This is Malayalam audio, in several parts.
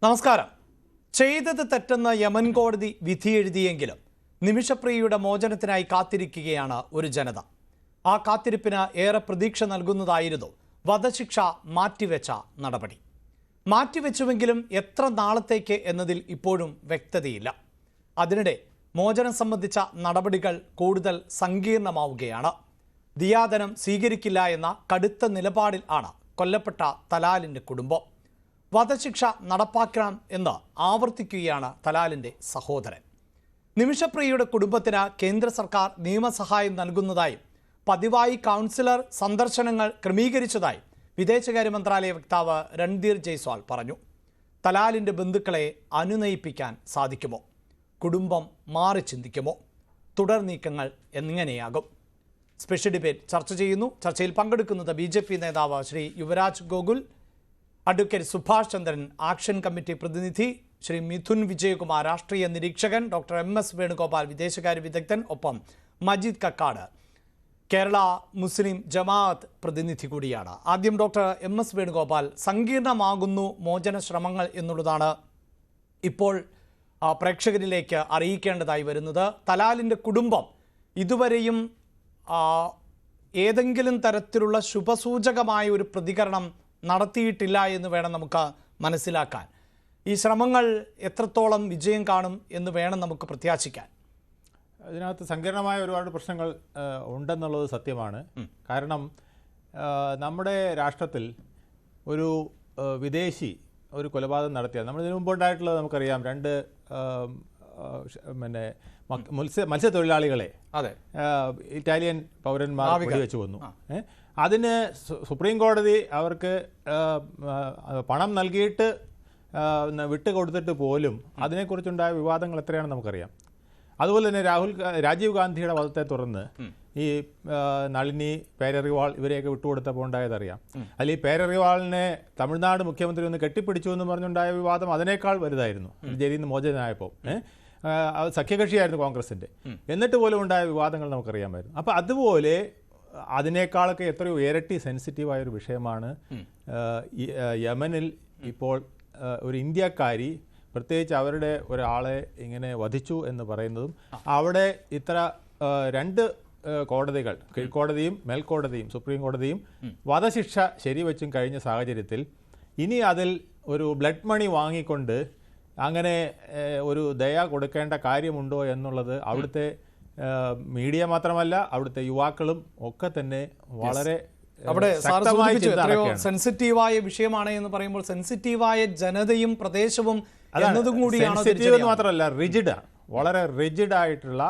നമസ്കാരം. ചെയ്തത് തെറ്റെന്ന് യമൻ കോടതി വിധിയെഴുതിയെങ്കിലും നിമിഷപ്രിയയുടെ മോചനത്തിനായി കാത്തിരിക്കുകയാണ് ഒരു ജനത. ആ കാത്തിരിപ്പിന് ഏറെ പ്രതീക്ഷ നൽകുന്നതായിരുന്നു വധശിക്ഷ മാറ്റിവെച്ച നടപടി. മാറ്റിവെച്ചുവെങ്കിലും എത്ര നാളത്തേക്ക് എന്നതിൽ ഇപ്പോഴും വ്യക്തതയില്ല. അതിനിടെ മോചനം സംബന്ധിച്ച നടപടികൾ കൂടുതൽ സങ്കീർണമാവുകയാണ്. ദിയാദനം സ്വീകരിക്കില്ല എന്ന കടുത്ത നിലപാടിൽ ആണ് കൊല്ലപ്പെട്ട തലാലിൻ്റെ കുടുംബം. വധശിക്ഷ നടപ്പാക്കണം എന്ന് ആവർത്തിക്കുകയാണ് തലാലിൻ്റെ സഹോദരൻ. നിമിഷപ്രിയയുടെ കുടുംബത്തിന് കേന്ദ്ര സർക്കാർ നിയമസഹായം നൽകുന്നതായും പതിവായി കൗൺസിലർ സന്ദർശനങ്ങൾ ക്രമീകരിച്ചതായും വിദേശകാര്യ മന്ത്രാലയ വക്താവ് രൺധീർ ജയ്സ്വാൾ പറഞ്ഞു. തലാലിൻ്റെ ബന്ധുക്കളെ അനുനയിപ്പിക്കാൻ സാധിക്കുമോ? കുടുംബം മാറി ചിന്തിക്കുമോ? തുടർ നീക്കങ്ങൾ എങ്ങനെയാകും? സ്പെഷ്യൽ ഡിബേറ്റ് ചർച്ച ചെയ്യുന്നു. ചർച്ചയിൽ പങ്കെടുക്കുന്നത് BJP നേതാവ് ശ്രീ യുവരാജ് ഗോകുൽ, അഡ്വക്കേറ്റ് സുഭാഷ് ചന്ദ്രൻ ആക്ഷൻ കമ്മിറ്റി പ്രതിനിധി, ശ്രീ മിഥുൻ വിജയകുമാർ രാഷ്ട്രീയ നിരീക്ഷകൻ, ഡോക്ടർ MS വേണുഗോപാൽ വിദേശകാര്യ വിദഗ്ധൻ, ഒപ്പം മജീദ് കക്കാട് കേരള മുസ്ലിം ജമാഅത്ത് പ്രതിനിധി കൂടിയാണ്. ആദ്യം ഡോക്ടർ MS വേണുഗോപാൽ, സങ്കീർണമാകുന്നു മോചന ശ്രമങ്ങൾ എന്നുള്ളതാണ് ഇപ്പോൾ പ്രേക്ഷകരിലേക്ക് അറിയിക്കേണ്ടതായി വരുന്നത്. തലാലിൻ്റെ കുടുംബം ഇതുവരെയും ഏതെങ്കിലും തരത്തിലുള്ള ശുഭസൂചകമായ ഒരു പ്രതികരണം നടത്തിയിട്ടില്ല എന്ന് വേണം നമുക്ക് മനസ്സിലാക്കാൻ. ഈ ശ്രമങ്ങൾ എത്രത്തോളം വിജയം കാണും എന്ന് വേണം നമുക്ക് പ്രത്യാശിക്കാൻ. ഇതിനകത്ത് സങ്കീർണമായ ഒരുപാട് പ്രശ്നങ്ങൾ ഉണ്ടെന്നുള്ളത് സത്യമാണ്. കാരണം നമ്മുടെ രാഷ്ട്രത്തിൽ ഒരു വിദേശി ഒരു കൊലപാതകം നടത്തിയാൽ, നമ്മൾ ഇതിനു മുമ്പുണ്ടായിട്ടുള്ളത് നമുക്കറിയാം, രണ്ട് മത്സ്യത്തൊഴിലാളികളെ ഇറ്റാലിയൻ പൗരന്മാർ വെടിവെച്ച് കൊന്നു. അതിന് സുപ്രീം കോടതി അവർക്ക് പണം നൽകിയിട്ട് വിട്ടുകൊടുത്തിട്ട് പോലും അതിനെക്കുറിച്ചുണ്ടായ വിവാദങ്ങൾ എത്രയാണെന്ന് നമുക്കറിയാം. അതുപോലെ തന്നെ രാജീവ് ഗാന്ധിയുടെ വധത്തെ തുടർന്ന് ഈ നളിനി, പേരറിവാൾ ഇവരെയൊക്കെ വിട്ടുകൊടുത്തപ്പോൾ ഉണ്ടായതറിയാം. അതിൽ ഈ പേരറിവാളിനെ തമിഴ്നാട് മുഖ്യമന്ത്രി ഒന്ന് കെട്ടിപ്പിടിച്ചു എന്ന് പറഞ്ഞുണ്ടായ വിവാദം അതിനേക്കാൾ വലുതായിരുന്നു. ജയിലിൽ നിന്ന് മോചിതനായപ്പോൾ സഖ്യകക്ഷിയായിരുന്നു കോൺഗ്രസിൻ്റെ, എന്നിട്ട് പോലും ഉണ്ടായ വിവാദങ്ങൾ നമുക്കറിയാമായിരുന്നു. അപ്പോൾ അതുപോലെ അതിനേക്കാളൊക്കെ എത്രയോ ഇരട്ടി സെൻസിറ്റീവായൊരു വിഷയമാണ് യമനിൽ ഇപ്പോൾ ഒരു ഇന്ത്യക്കാരി, പ്രത്യേകിച്ച് അവരുടെ ഒരാളെ ഇങ്ങനെ വധിച്ചു എന്ന് പറയുന്നതും. അവിടെ ഇത്ര രണ്ട് കോടതികൾ, കീഴ്ക്കോടതിയും മേൽക്കോടതിയും സുപ്രീം കോടതിയും വധശിക്ഷ ശരിവെച്ചും കഴിഞ്ഞ സാഹചര്യത്തിൽ ഇനി അതിൽ ഒരു ബ്ലഡ് മണി വാങ്ങിക്കൊണ്ട് അങ്ങനെ ഒരു ദയ കൊടുക്കേണ്ട കാര്യമുണ്ടോ എന്നുള്ളത് അവിടുത്തെ മീഡിയ മാത്രമല്ല അവിടുത്തെ യുവാക്കളും ഒക്കെ തന്നെ വളരെ സെൻസിറ്റീവായ വിഷയമാണ് എന്ന് പറയുമ്പോൾ സെൻസിറ്റീവായ ജനതയും പ്രദേശവും മാത്രമല്ല, റിജിഡാണ്, വളരെ റിജിഡായിട്ടുള്ള,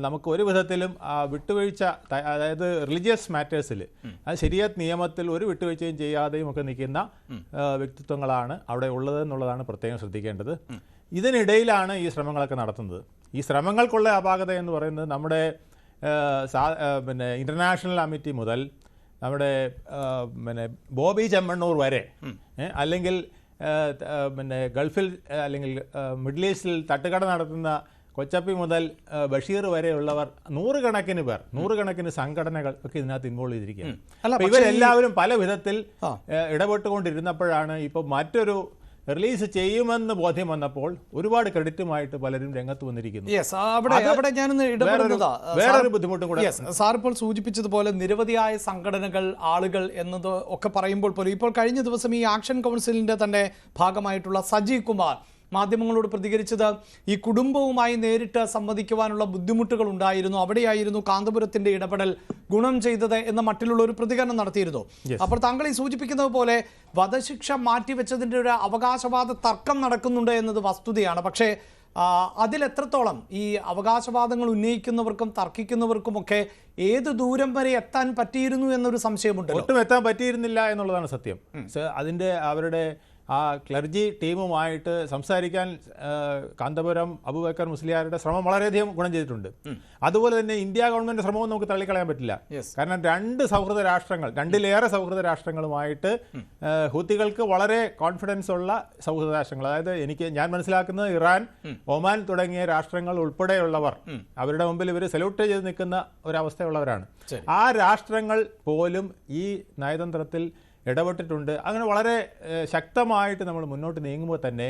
നമുക്ക് ഒരു വിധത്തിലും വിട്ടുവീഴ്ച, അതായത് റിലീജിയസ് മാറ്റേഴ്സിൽ അത് ശരിയത്ത് നിയമത്തിൽ ഒരു വിട്ടുവീഴ്ചയും ചെയ്യാതെയും ഒക്കെ നിൽക്കുന്ന വ്യക്തിത്വങ്ങളാണ് അവിടെ ഉള്ളത് എന്നുള്ളതാണ് പ്രത്യേകം ശ്രദ്ധിക്കേണ്ടത്. ഇതിനിടയിലാണ് ഈ ശ്രമങ്ങളൊക്കെ നടത്തുന്നത്. ഈ ശ്രമങ്ങൾക്കുള്ള അപാകത എന്ന് പറയുന്നത് നമ്മുടെ ഇന്റർനാഷണൽ അമിറ്റി മുതൽ നമ്മുടെ ബോബി ചെമ്മണ്ണൂർ വരെ, അല്ലെങ്കിൽ ഗൾഫിൽ അല്ലെങ്കിൽ മിഡിൽ ഈസ്റ്റിൽ തട്ടുകട നടത്തുന്ന കൊച്ചപ്പി മുതൽ ബഷീർ വരെയുള്ളവർ, നൂറുകണക്കിന് സംഘടനകൾ ഒക്കെ ഇതിനകത്ത് ഇൻവോൾവ് ചെയ്തിരിക്കുകയാണ്. ഇവരെല്ലാവരും പല വിധത്തിൽ ഇടപെട്ടുകൊണ്ടിരുന്നപ്പോഴാണ് ഇപ്പോൾ മറ്റൊരു റിലീസ് ചെയ്യുമെന്ന് ബോധ്യം വന്നപ്പോൾ ഒരുപാട് ക്രെഡിറ്റുമായിട്ട് പലരും രംഗത്ത് വന്നിരിക്കുന്നു. വേറൊരു ബുദ്ധിമുട്ടും കൂടെ സാർ ഇപ്പോൾ സൂചിപ്പിച്ചതുപോലെ നിരവധിയായ സംഘടനകൾ, ആളുകൾ എന്നത് ഒക്കെ പറയുമ്പോൾ പോലും ഇപ്പോൾ കഴിഞ്ഞ ദിവസം ഈ ആക്ഷൻ കൗൺസിലിന്റെ തന്നെ ഭാഗമായിട്ടുള്ള സജീവ് കുമാർ മാധ്യമങ്ങളോട് പ്രതികരിച്ചത് ഈ കുടുംബവുമായി നേരിട്ട് സംവദിക്കുവാനുള്ള ബുദ്ധിമുട്ടുകൾ ഉണ്ടായിരുന്നു, അവിടെയായിരുന്നു കാന്തപുരത്തിന്റെ ഇടപെടൽ ഗുണം ചെയ്തത് എന്ന മട്ടിലുള്ള ഒരു പ്രതികരണം നടത്തിയിരുന്നു. അപ്പോൾ താങ്കൾ ഈ സൂചിപ്പിക്കുന്നത് പോലെ വധശിക്ഷ മാറ്റിവെച്ചതിൻ്റെ ഒരു അവകാശവാദ തർക്കം നടക്കുന്നുണ്ട് എന്നത് വസ്തുതയാണ്. പക്ഷേ അതിലെത്രത്തോളം ഈ അവകാശവാദങ്ങൾ ഉന്നയിക്കുന്നവർക്കും തർക്കിക്കുന്നവർക്കുമൊക്കെ ഏത് ദൂരം വരെ എത്താൻ പറ്റിയിരുന്നു എന്നൊരു സംശയമുണ്ട്. ഒട്ടും എത്താൻ പറ്റിയിരുന്നില്ല എന്നുള്ളതാണ് സത്യം. അതിൻ്റെ അവരുടെ ആ ക്ലർജി ടീമുമായിട്ട് സംസാരിക്കാൻ കാന്തപുരം അബൂബക്കർ മുസ്ലിയാരുടെ ശ്രമം വളരെയധികം ഗുണം ചെയ്തിട്ടുണ്ട്. അതുപോലെ തന്നെ ഇന്ത്യ ഗവൺമെന്റ് ശ്രമവും നമുക്ക് തള്ളിക്കളയാൻ പറ്റില്ല. കാരണം രണ്ടിലേറെ സൗഹൃദ രാഷ്ട്രങ്ങളുമായിട്ട് ഹൂത്തികൾക്ക് വളരെ കോൺഫിഡൻസ് ഉള്ള സൗഹൃദ രാഷ്ട്രങ്ങൾ, അതായത് ഞാൻ മനസ്സിലാക്കുന്നത് ഇറാൻ, ഒമാൻ തുടങ്ങിയ രാഷ്ട്രങ്ങൾ ഉൾപ്പെടെയുള്ളവർ അവരുടെ മുമ്പിൽ ഇവർ സല്യൂട്ട് ചെയ്ത് നിൽക്കുന്ന ഒരവസ്ഥയുള്ളവരാണ്. ആ രാഷ്ട്രങ്ങൾ പോലും ഈ നയതന്ത്രത്തിൽ ഇടപെട്ടിട്ടുണ്ട്. അങ്ങനെ വളരെ ശക്തമായിട്ട് നമ്മൾ മുന്നോട്ട് നീങ്ങുമ്പോൾ തന്നെ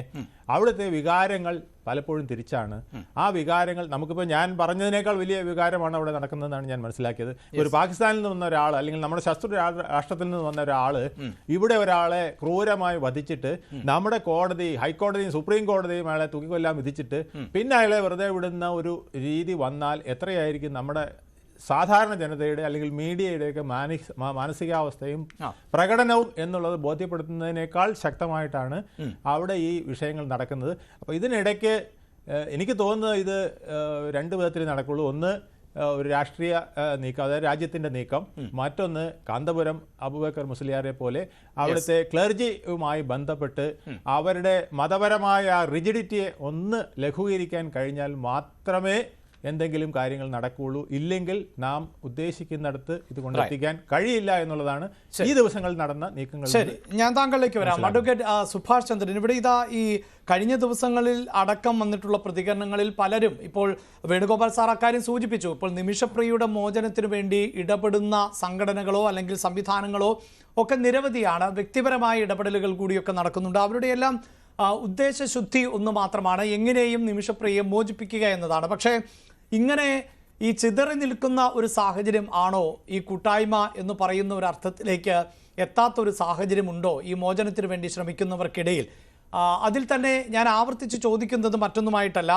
അവിടുത്തെ വികാരങ്ങൾ പലപ്പോഴും തിരിച്ചാണ്. ആ വികാരങ്ങൾ നമുക്കിപ്പോൾ ഞാൻ പറഞ്ഞതിനേക്കാൾ വലിയ വികാരമാണ് അവിടെ നടക്കുന്നതെന്നാണ് ഞാൻ മനസ്സിലാക്കിയത്. ഒരു പാകിസ്ഥാനിൽ നിന്ന് വന്ന ഒരാൾ, അല്ലെങ്കിൽ നമ്മുടെ ശത്രു രാഷ്ട്രത്തിൽ നിന്ന് വന്ന ഒരാൾ ഇവിടെ ഒരാളെ ക്രൂരമായി വധിച്ചിട്ട് നമ്മുടെ കോടതി, ഹൈക്കോടതിയും സുപ്രീം കോടതിയും അയാളെ തൂക്കിക്കൊല്ലാൻ വിധിച്ചിട്ട് പിന്നെ അയാളെ വെറുതെ വിടുന്ന ഒരു രീതി വന്നാൽ എത്രയായിരിക്കും നമ്മുടെ സാധാരണ ജനതയുടെ അല്ലെങ്കിൽ മീഡിയയുടെയൊക്കെ മാനസികാവസ്ഥയും പ്രകടനവും എന്നുള്ളത് ബോധ്യപ്പെടുത്തുന്നതിനേക്കാൾ ശക്തമായിട്ടാണ് അവിടെ ഈ വിഷയങ്ങൾ നടക്കുന്നത്. അപ്പോൾ ഇതിനിടയ്ക്ക് എനിക്ക് തോന്നുന്നത് ഇത് രണ്ട് വിധത്തിൽ നടക്കുള്ളൂ. ഒന്ന് ഒരു രാഷ്ട്രീയ നീക്കം, അതായത് രാജ്യത്തിൻ്റെ നീക്കം. മറ്റൊന്ന് കാന്തപുരം അബൂബക്കർ മുസ്ലിയാരെ പോലെ അവിടുത്തെ ക്ലർജിയുമായി ബന്ധപ്പെട്ട് അവരുടെ മതപരമായ റിജിഡിറ്റിയെ ഒന്ന് ലഘൂകരിക്കാൻ കഴിഞ്ഞാൽ മാത്രമേ എന്തെങ്കിലും കാര്യങ്ങൾ നടക്കുകയുള്ളൂ. ഇല്ലെങ്കിൽ നാം ഉദ്ദേശിക്കുന്നിടത്ത് ഇത് കൊണ്ടെത്തിക്കാൻ കഴിയില്ല എന്നുള്ളതാണ് ഈ ദിവസങ്ങളിൽ നടന്ന നീക്കങ്ങൾ. ശരി, ഞാൻ താങ്കളിലേക്ക് വരാം. അഡ്വക്കേറ്റ് സുഭാഷ് ചന്ദ്രൻ, ഇവിടെ ഇതാ ഈ കഴിഞ്ഞ ദിവസങ്ങളിൽ അടക്കം വന്നിട്ടുള്ള പ്രതികരണങ്ങളിൽ പലരും, ഇപ്പോൾ വേണുഗോപാൽ സാർ അക്കാര്യം സൂചിപ്പിച്ചു, ഇപ്പോൾ നിമിഷപ്രിയയുടെ മോചനത്തിനു വേണ്ടി ഇടപെടുന്ന സംഘടനകളോ അല്ലെങ്കിൽ സംവിധാനങ്ങളോ ഒക്കെ നിരവധിയാണ്. വ്യക്തിപരമായ ഇടപെടലുകൾ കൂടിയൊക്കെ നടക്കുന്നുണ്ട്. അവരുടെയെല്ലാം ഉദ്ദേശശുദ്ധി ഒന്ന് മാത്രമാണ്, എങ്ങനെയും നിമിഷപ്രിയയെ മോചിപ്പിക്കുക എന്നതാണ്. പക്ഷേ ഇങ്ങനെ ഈ ചിതറി നിൽക്കുന്ന ഒരു സാഹചര്യം ആണോ ഈ കൂട്ടായ്മ എന്ന് പറയുന്ന ഒരു അർത്ഥത്തിലേക്ക് എത്താത്തൊരു സാഹചര്യമുണ്ടോ ഈ മോചനത്തിന് വേണ്ടി ശ്രമിക്കുന്നവർക്കിടയിൽ? അതിൽ തന്നെ ഞാൻ ആവർത്തിച്ച് ചോദിക്കുന്നത് മറ്റൊന്നുമായിട്ടല്ല,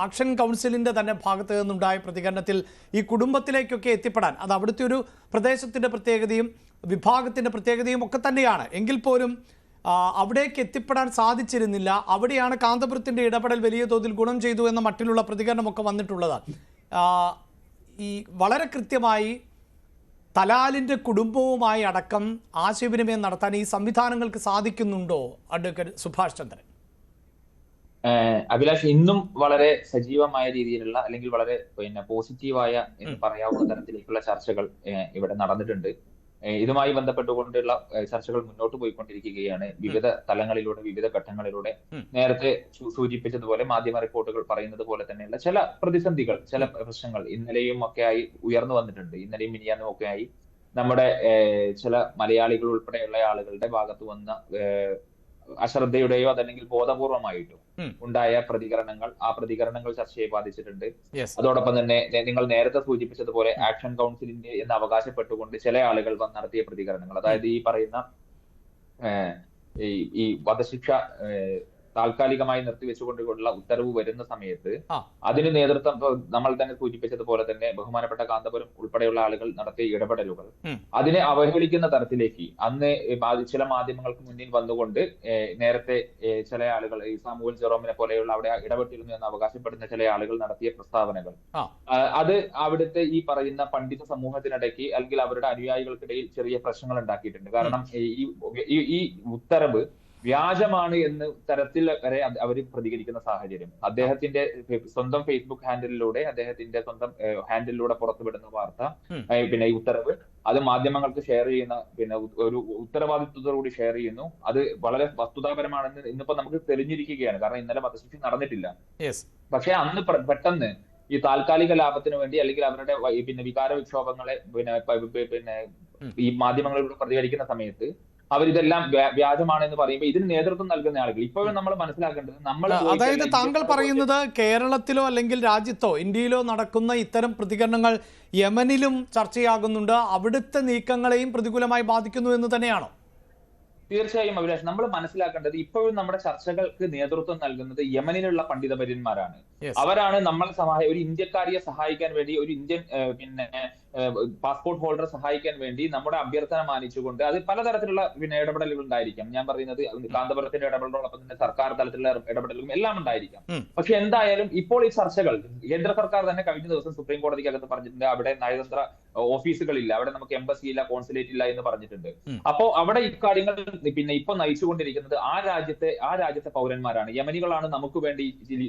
ആക്ഷൻ കൗൺസിലിൻ്റെ തന്നെ ഭാഗത്ത് നിന്നുണ്ടായ പ്രതികരണത്തിൽ ഈ കുടുംബത്തിലേക്കൊക്കെ എത്തിപ്പെടാൻ, അത് അവിടുത്തെ ഒരു പ്രദേശത്തിൻ്റെ പ്രത്യേകതയും വിഭാഗത്തിൻ്റെ പ്രത്യേകതയും ഒക്കെ തന്നെയാണ്, എങ്കിൽ പോലും അവിടേക്ക് എത്തിപ്പെടാൻ സാധിച്ചിരുന്നില്ല. അവിടെയാണ് കാന്തപുരത്തിൻ്റെ ഇടപെടൽ വലിയ തോതിൽ ഗുണം ചെയ്തു എന്ന മട്ടിലുള്ള പ്രതികരണമൊക്കെ വന്നിട്ടുള്ളത്. ഈ വളരെ കൃത്യമായി തലാലിൻ്റെ കുടുംബവുമായി അടക്കം ആശയവിനിമയം നടത്താൻ ഈ സംവിധാനങ്ങൾക്ക് സാധിക്കുന്നുണ്ടോ അഡ്വക്കേറ്റ് സുഭാഷ് ചന്ദ്രൻ? അഭിലാഷ്, ഇന്നും വളരെ സജീവമായ രീതിയിലുള്ള അല്ലെങ്കിൽ വളരെ പോസിറ്റീവായ എന്ന് പറയാവുന്ന തരത്തിലേക്കുള്ള ചർച്ചകൾ ഇവിടെ നടന്നിട്ടുണ്ട്. ഇതുമായി ബന്ധപ്പെട്ടുകൊണ്ടുള്ള ചർച്ചകൾ മുന്നോട്ട് പോയിക്കൊണ്ടിരിക്കുകയാണ് വിവിധ തലങ്ങളിലൂടെ, വിവിധ ഘട്ടങ്ങളിലൂടെ. നേരത്തെ സൂചിപ്പിച്ചതുപോലെ മാധ്യമ റിപ്പോർട്ടുകൾ പറയുന്നത് പോലെ തന്നെയുള്ള ചില പ്രതിസന്ധികൾ, ചില പ്രശ്നങ്ങൾ ഇന്നലെയും ഒക്കെ ആയി ഉയർന്നു വന്നിട്ടുണ്ട്. ഇന്നലെയും മിനിയാന്നും ഒക്കെ ആയി നമ്മുടെ ചില മലയാളികൾ ഉൾപ്പെടെയുള്ള ആളുകളുടെ ഭാഗത്ത് വന്ന അശ്രദ്ധയുടെയോ അതല്ലെങ്കിൽ ബോധപൂർവമായിട്ടോ ഉണ്ടായ പ്രതികരണങ്ങൾ, ആ പ്രതികരണങ്ങൾ ചർച്ചയെ ബാധിച്ചിട്ടുണ്ട്. അതോടൊപ്പം തന്നെ നിങ്ങൾ നേരത്തെ സൂചിപ്പിച്ചതുപോലെ ആക്ഷൻ കൗൺസിലിന്റെ എന്ന് അവകാശപ്പെട്ടുകൊണ്ട് ചില ആളുകൾ നടത്തിയ പ്രതികരണങ്ങൾ, അതായത് ഈ പറയുന്ന ഈ വധശിക്ഷ താൽക്കാലികമായി നിർത്തിവെച്ചുകൊണ്ടുള്ള ഉത്തരവ് വരുന്ന സമയത്ത് അതിന് നേതൃത്വം നമ്മൾ തന്നെ സൂചിപ്പിച്ചതുപോലെ തന്നെ ബഹുമാനപ്പെട്ട കാന്തപുരം ഉൾപ്പെടെയുള്ള ആളുകൾ നടത്തിയ ഇടപെടലുകൾ അതിനെ അവഹേളിക്കുന്ന തരത്തിലേക്ക് അന്ന് ചില മാധ്യമങ്ങൾക്ക് മുന്നിൽ വന്നുകൊണ്ട് നേരത്തെ ചില ആളുകൾ ഈ സാമുവൽ ജെറോമിനെ പോലെയുള്ള അവിടെ ഇടപെട്ടിരുന്നു എന്ന് അവകാശപ്പെടുന്ന ചില ആളുകൾ നടത്തിയ പ്രസ്താവനകൾ, അത് അവിടുത്തെ ഈ പറയുന്ന പണ്ഡിത സമൂഹത്തിനിടയ്ക്ക് അല്ലെങ്കിൽ അവരുടെ അനുയായികൾക്കിടയിൽ ചെറിയ പ്രശ്നങ്ങൾ ഉണ്ടാക്കിയിട്ടുണ്ട്. കാരണം ഈ ഉത്തരവ് വ്യാജമാണ് എന്ന തരത്തിൽ വരെ അവർ പ്രതികരിക്കുന്ന സാഹചര്യം, അദ്ദേഹത്തിന്റെ സ്വന്തം ഫേസ്ബുക്ക് ഹാൻഡിലൂടെ, അദ്ദേഹത്തിന്റെ സ്വന്തം ഹാൻഡിലൂടെ പുറത്തുവിടുന്ന വാർത്ത, പിന്നെ ഈ ഉത്തരവ് അത് മാധ്യമങ്ങൾക്ക് ഷെയർ ചെയ്യുന്ന, പിന്നെ ഒരു ഉത്തരവാദിത്വത്തോടുകൂടി ഷെയർ ചെയ്യുന്നു. അത് വളരെ വസ്തുതാപരമാണെന്ന് ഇന്നിപ്പോ നമുക്ക് തെളിഞ്ഞിരിക്കുകയാണ്. കാരണം ഇന്നലെ വധശിക്ഷ നടന്നിട്ടില്ല. പക്ഷെ അന്ന് പെട്ടെന്ന് ഈ താൽക്കാലിക ലാഭത്തിന് വേണ്ടി അല്ലെങ്കിൽ അവരുടെ പിന്നെ വികാര വിക്ഷോഭങ്ങളെ പിന്നെ ഈ മാധ്യമങ്ങളിലൂടെ പ്രതികരിക്കുന്ന സമയത്ത് അവരിതെല്ലാം വ്യാജമാണെന്ന് പറയുമ്പോൾ ഇതിന് നേതൃത്വം നൽകുന്ന ആളുകൾ ഇപ്പോഴും നമ്മൾ മനസ്സിലാക്കേണ്ടത്, നമ്മൾ അതായത് താങ്കൾ പറയുന്നത് കേരളത്തിലോ അല്ലെങ്കിൽ രാജ്യത്തോ ഇന്ത്യയിലോ നടക്കുന്ന ഇത്തരം പ്രതികരണങ്ങൾ യമനിലും ചർച്ചയാകുന്നുണ്ട്, അവിടുത്തെ നീക്കങ്ങളെയും പ്രതികൂലമായി ബാധിക്കുന്നു എന്ന് തന്നെയാണോ? തീർച്ചയായും അഭിലാഷ്, നമ്മൾ മനസ്സിലാക്കേണ്ടത് ഇപ്പോഴും നമ്മുടെ ചർച്ചകൾക്ക് നേതൃത്വം നൽകുന്നത് യമനിലുള്ള പണ്ഡിതപര്യന്മാരാണ്. അവരാണ് നമ്മളെ ഒരു ഇന്ത്യക്കാരിയെ സഹായിക്കാൻ വേണ്ടി, ഒരു ഇന്ത്യൻ പിന്നെ പാസ്പോർട്ട് ഹോൾഡറെ സഹായിക്കാൻ വേണ്ടി നമ്മുടെ അഭ്യർത്ഥന മാനിച്ചുകൊണ്ട് അത് പലതരത്തിലുള്ള പിന്നെ ഇടപെടലുകൾ ഉണ്ടായിരിക്കാം. ഞാൻ പറയുന്നത് കാന്തപുരത്തിന്റെ ഇടപെടലോടൊപ്പം തന്നെ സർക്കാർ തലത്തിലുള്ള ഇടപെടലും എല്ലാം ഉണ്ടായിരിക്കാം. പക്ഷെ എന്തായാലും ഇപ്പോൾ ഈ ചർച്ചകൾ കേന്ദ്ര സർക്കാർ തന്നെ കഴിഞ്ഞ ദിവസം സുപ്രീം കോടതിക്കകത്ത് പറഞ്ഞിട്ടുണ്ട്, അവിടെ നയതന്ത്ര ഓഫീസുകളില്ല, അവിടെ നമുക്ക് എംബസി ഇല്ല, കോൺസുലേറ്റ് ഇല്ല എന്ന് പറഞ്ഞിട്ടുണ്ട്. അപ്പോ അവിടെ ഇക്കാര്യങ്ങൾ പിന്നെ ഇപ്പൊ നയിച്ചുകൊണ്ടിരിക്കുന്നത് ആ രാജ്യത്തെ പൗരന്മാരാണ്, യമനികളാണ് നമുക്ക് വേണ്ടി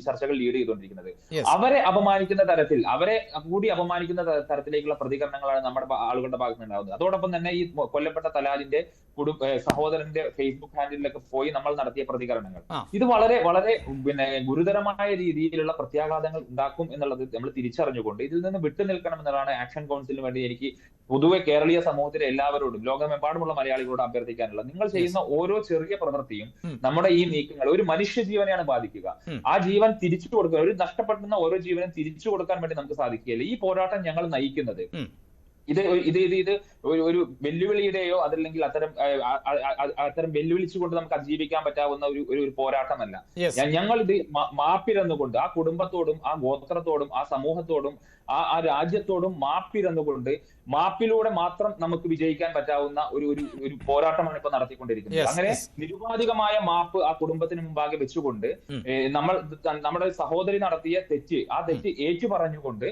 ചർച്ചകൾ ലീഡ് ചെയ്തുകൊണ്ടിരിക്കുന്നത്. അവരെ അപമാനിക്കുന്ന തരത്തിൽ, അവരെ കൂടി അപമാനിക്കുന്ന തരത്തിലേക്കുള്ള പ്രതികരണങ്ങളാണ് നമ്മുടെ ആളുകളുടെ ഭാഗത്ത് ഉണ്ടാകുന്നത്. അതോടൊപ്പം തന്നെ ഈ കൊല്ലപ്പെട്ട തലാലിന്റെ സഹോദരന്റെ ഫേസ്ബുക്ക് ഹാൻഡിലൊക്കെ പോയി നമ്മൾ നടത്തിയ പ്രതികരണങ്ങൾ, ഇത് വളരെ വളരെ പിന്നെ ഗുരുതരമായ രീതിയിലുള്ള പ്രത്യാഘാതങ്ങൾ ഉണ്ടാക്കും എന്നുള്ളത് നമ്മൾ തിരിച്ചറിഞ്ഞുകൊണ്ട് ഇതിൽ നിന്ന് വിട്ടുനിൽക്കണം എന്നതാണ് ആക്ഷൻ കൗൺസിലിന് വേണ്ടി വേണ്ടി എനിക്ക് പൊതുവെ കേരളീയ സമൂഹത്തിലെ എല്ലാവരോടും ലോകമെമ്പാടുമുള്ള മലയാളികളോട് അഭ്യർത്ഥിക്കാനുള്ള, നിങ്ങൾ ചെയ്യുന്ന ഓരോ ചെറിയ പ്രവൃത്തിയും നമ്മുടെ ഈ നീക്കങ്ങൾ ഒരു മനുഷ്യജീവനെയാണ് ബാധിക്കുക. ആ ജീവൻ തിരിച്ചു കൊടുക്കുക, ഒരു നഷ്ടപ്പെടുന്ന ഓരോ ജീവനും തിരിച്ചു കൊടുക്കാൻ വേണ്ടി നമുക്ക് സാധിക്കുകയില്ല. ഈ പോരാട്ടം ഞങ്ങൾ നയിക്കുന്നത് ഇത് ഒരു വെല്ലുവിളിയുടെയോ അതല്ലെങ്കിൽ അത്തരം വെല്ലുവിളിച്ചുകൊണ്ട് നമുക്ക് അതിജീവിക്കാൻ പറ്റാവുന്ന ഒരു പോരാട്ടമല്ല. ഞങ്ങൾ ഇത് മാപ്പിരന്നുകൊണ്ട് ആ കുടുംബത്തോടും ആ ഗോത്രത്തോടും ആ സമൂഹത്തോടും ആ രാജ്യത്തോടും മാപ്പിരന്നുകൊണ്ട് മാപ്പിലൂടെ മാത്രം നമുക്ക് വിജയിക്കാൻ പറ്റാവുന്ന ഒരു പോരാട്ടമാണ് ഇപ്പൊ നടത്തിക്കൊണ്ടിരിക്കുന്നത്. അങ്ങനെ നിരുപാധികമായ മാപ്പ് ആ കുടുംബത്തിന് മുമ്പാകെ വെച്ചുകൊണ്ട് നമ്മുടെ സഹോദരി നടത്തിയ തെറ്റ്, ആ തെറ്റ് ഏറ്റു പറഞ്ഞുകൊണ്ട്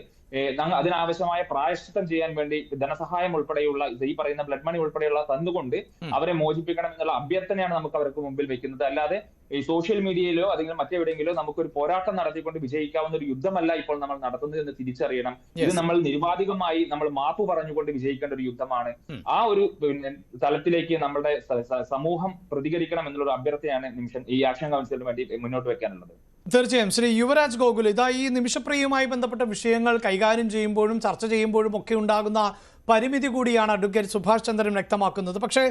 അതിനാവശ്യമായ പ്രായശ്ചിത്തം ചെയ്യാൻ വേണ്ടി ധനസഹായം ഉൾപ്പെടെയുള്ള ഈ പറയുന്ന ബ്ലഡ് മണി ഉൾപ്പെടെയുള്ള തന്നുകൊണ്ട് അവരെ മോചിപ്പിക്കണം എന്നുള്ള അഭ്യർത്ഥനയാണ് നമുക്ക് അവർക്ക് മുമ്പിൽ വെക്കുന്നത്. അല്ലാതെ ഈ സോഷ്യൽ മീഡിയയിലോ അല്ലെങ്കിൽ മറ്റെവിടെയെങ്കിലോ നമുക്കൊരു പോരാട്ടം നടത്തിക്കൊണ്ട് വിജയിക്കാവുന്ന ഒരു യുദ്ധമല്ല ഇപ്പോൾ നമ്മൾ നടത്തുന്നത് എന്ന് തിരിച്ചറിയണം. ഇത് നമ്മൾ നിരുപാധികമായി നമ്മൾ മാപ്പ് പറഞ്ഞുകൊണ്ട് വിജയിക്കേണ്ട ഒരു യുദ്ധമാണ്. ആ ഒരു തലത്തിലേക്ക് നമ്മുടെ സമൂഹം പ്രതികരിക്കണം എന്നുള്ള അഭ്യർത്ഥനയാണ് നിമിഷം ഈ ആക്ഷൻ കൗൺസിലിന് വേണ്ടി മുന്നോട്ട് വെക്കാനുള്ളത്. തീർച്ചയായും ശ്രീ യുവരാജ് ഗോകുൽ, ഇതാ ഈ നിമിഷപ്രിയവുമായി ബന്ധപ്പെട്ട വിഷയങ്ങൾ കൈകാര്യം ചെയ്യുമ്പോഴും ചർച്ച ചെയ്യുമ്പോഴും ഒക്കെ ഉണ്ടാകുന്ന പരിമിതി കൂടിയാണ് അഡ്വക്കേറ്റ് സുഭാഷ് ചന്ദ്രൻ വ്യക്തമാക്കുന്നത്. പക്ഷേ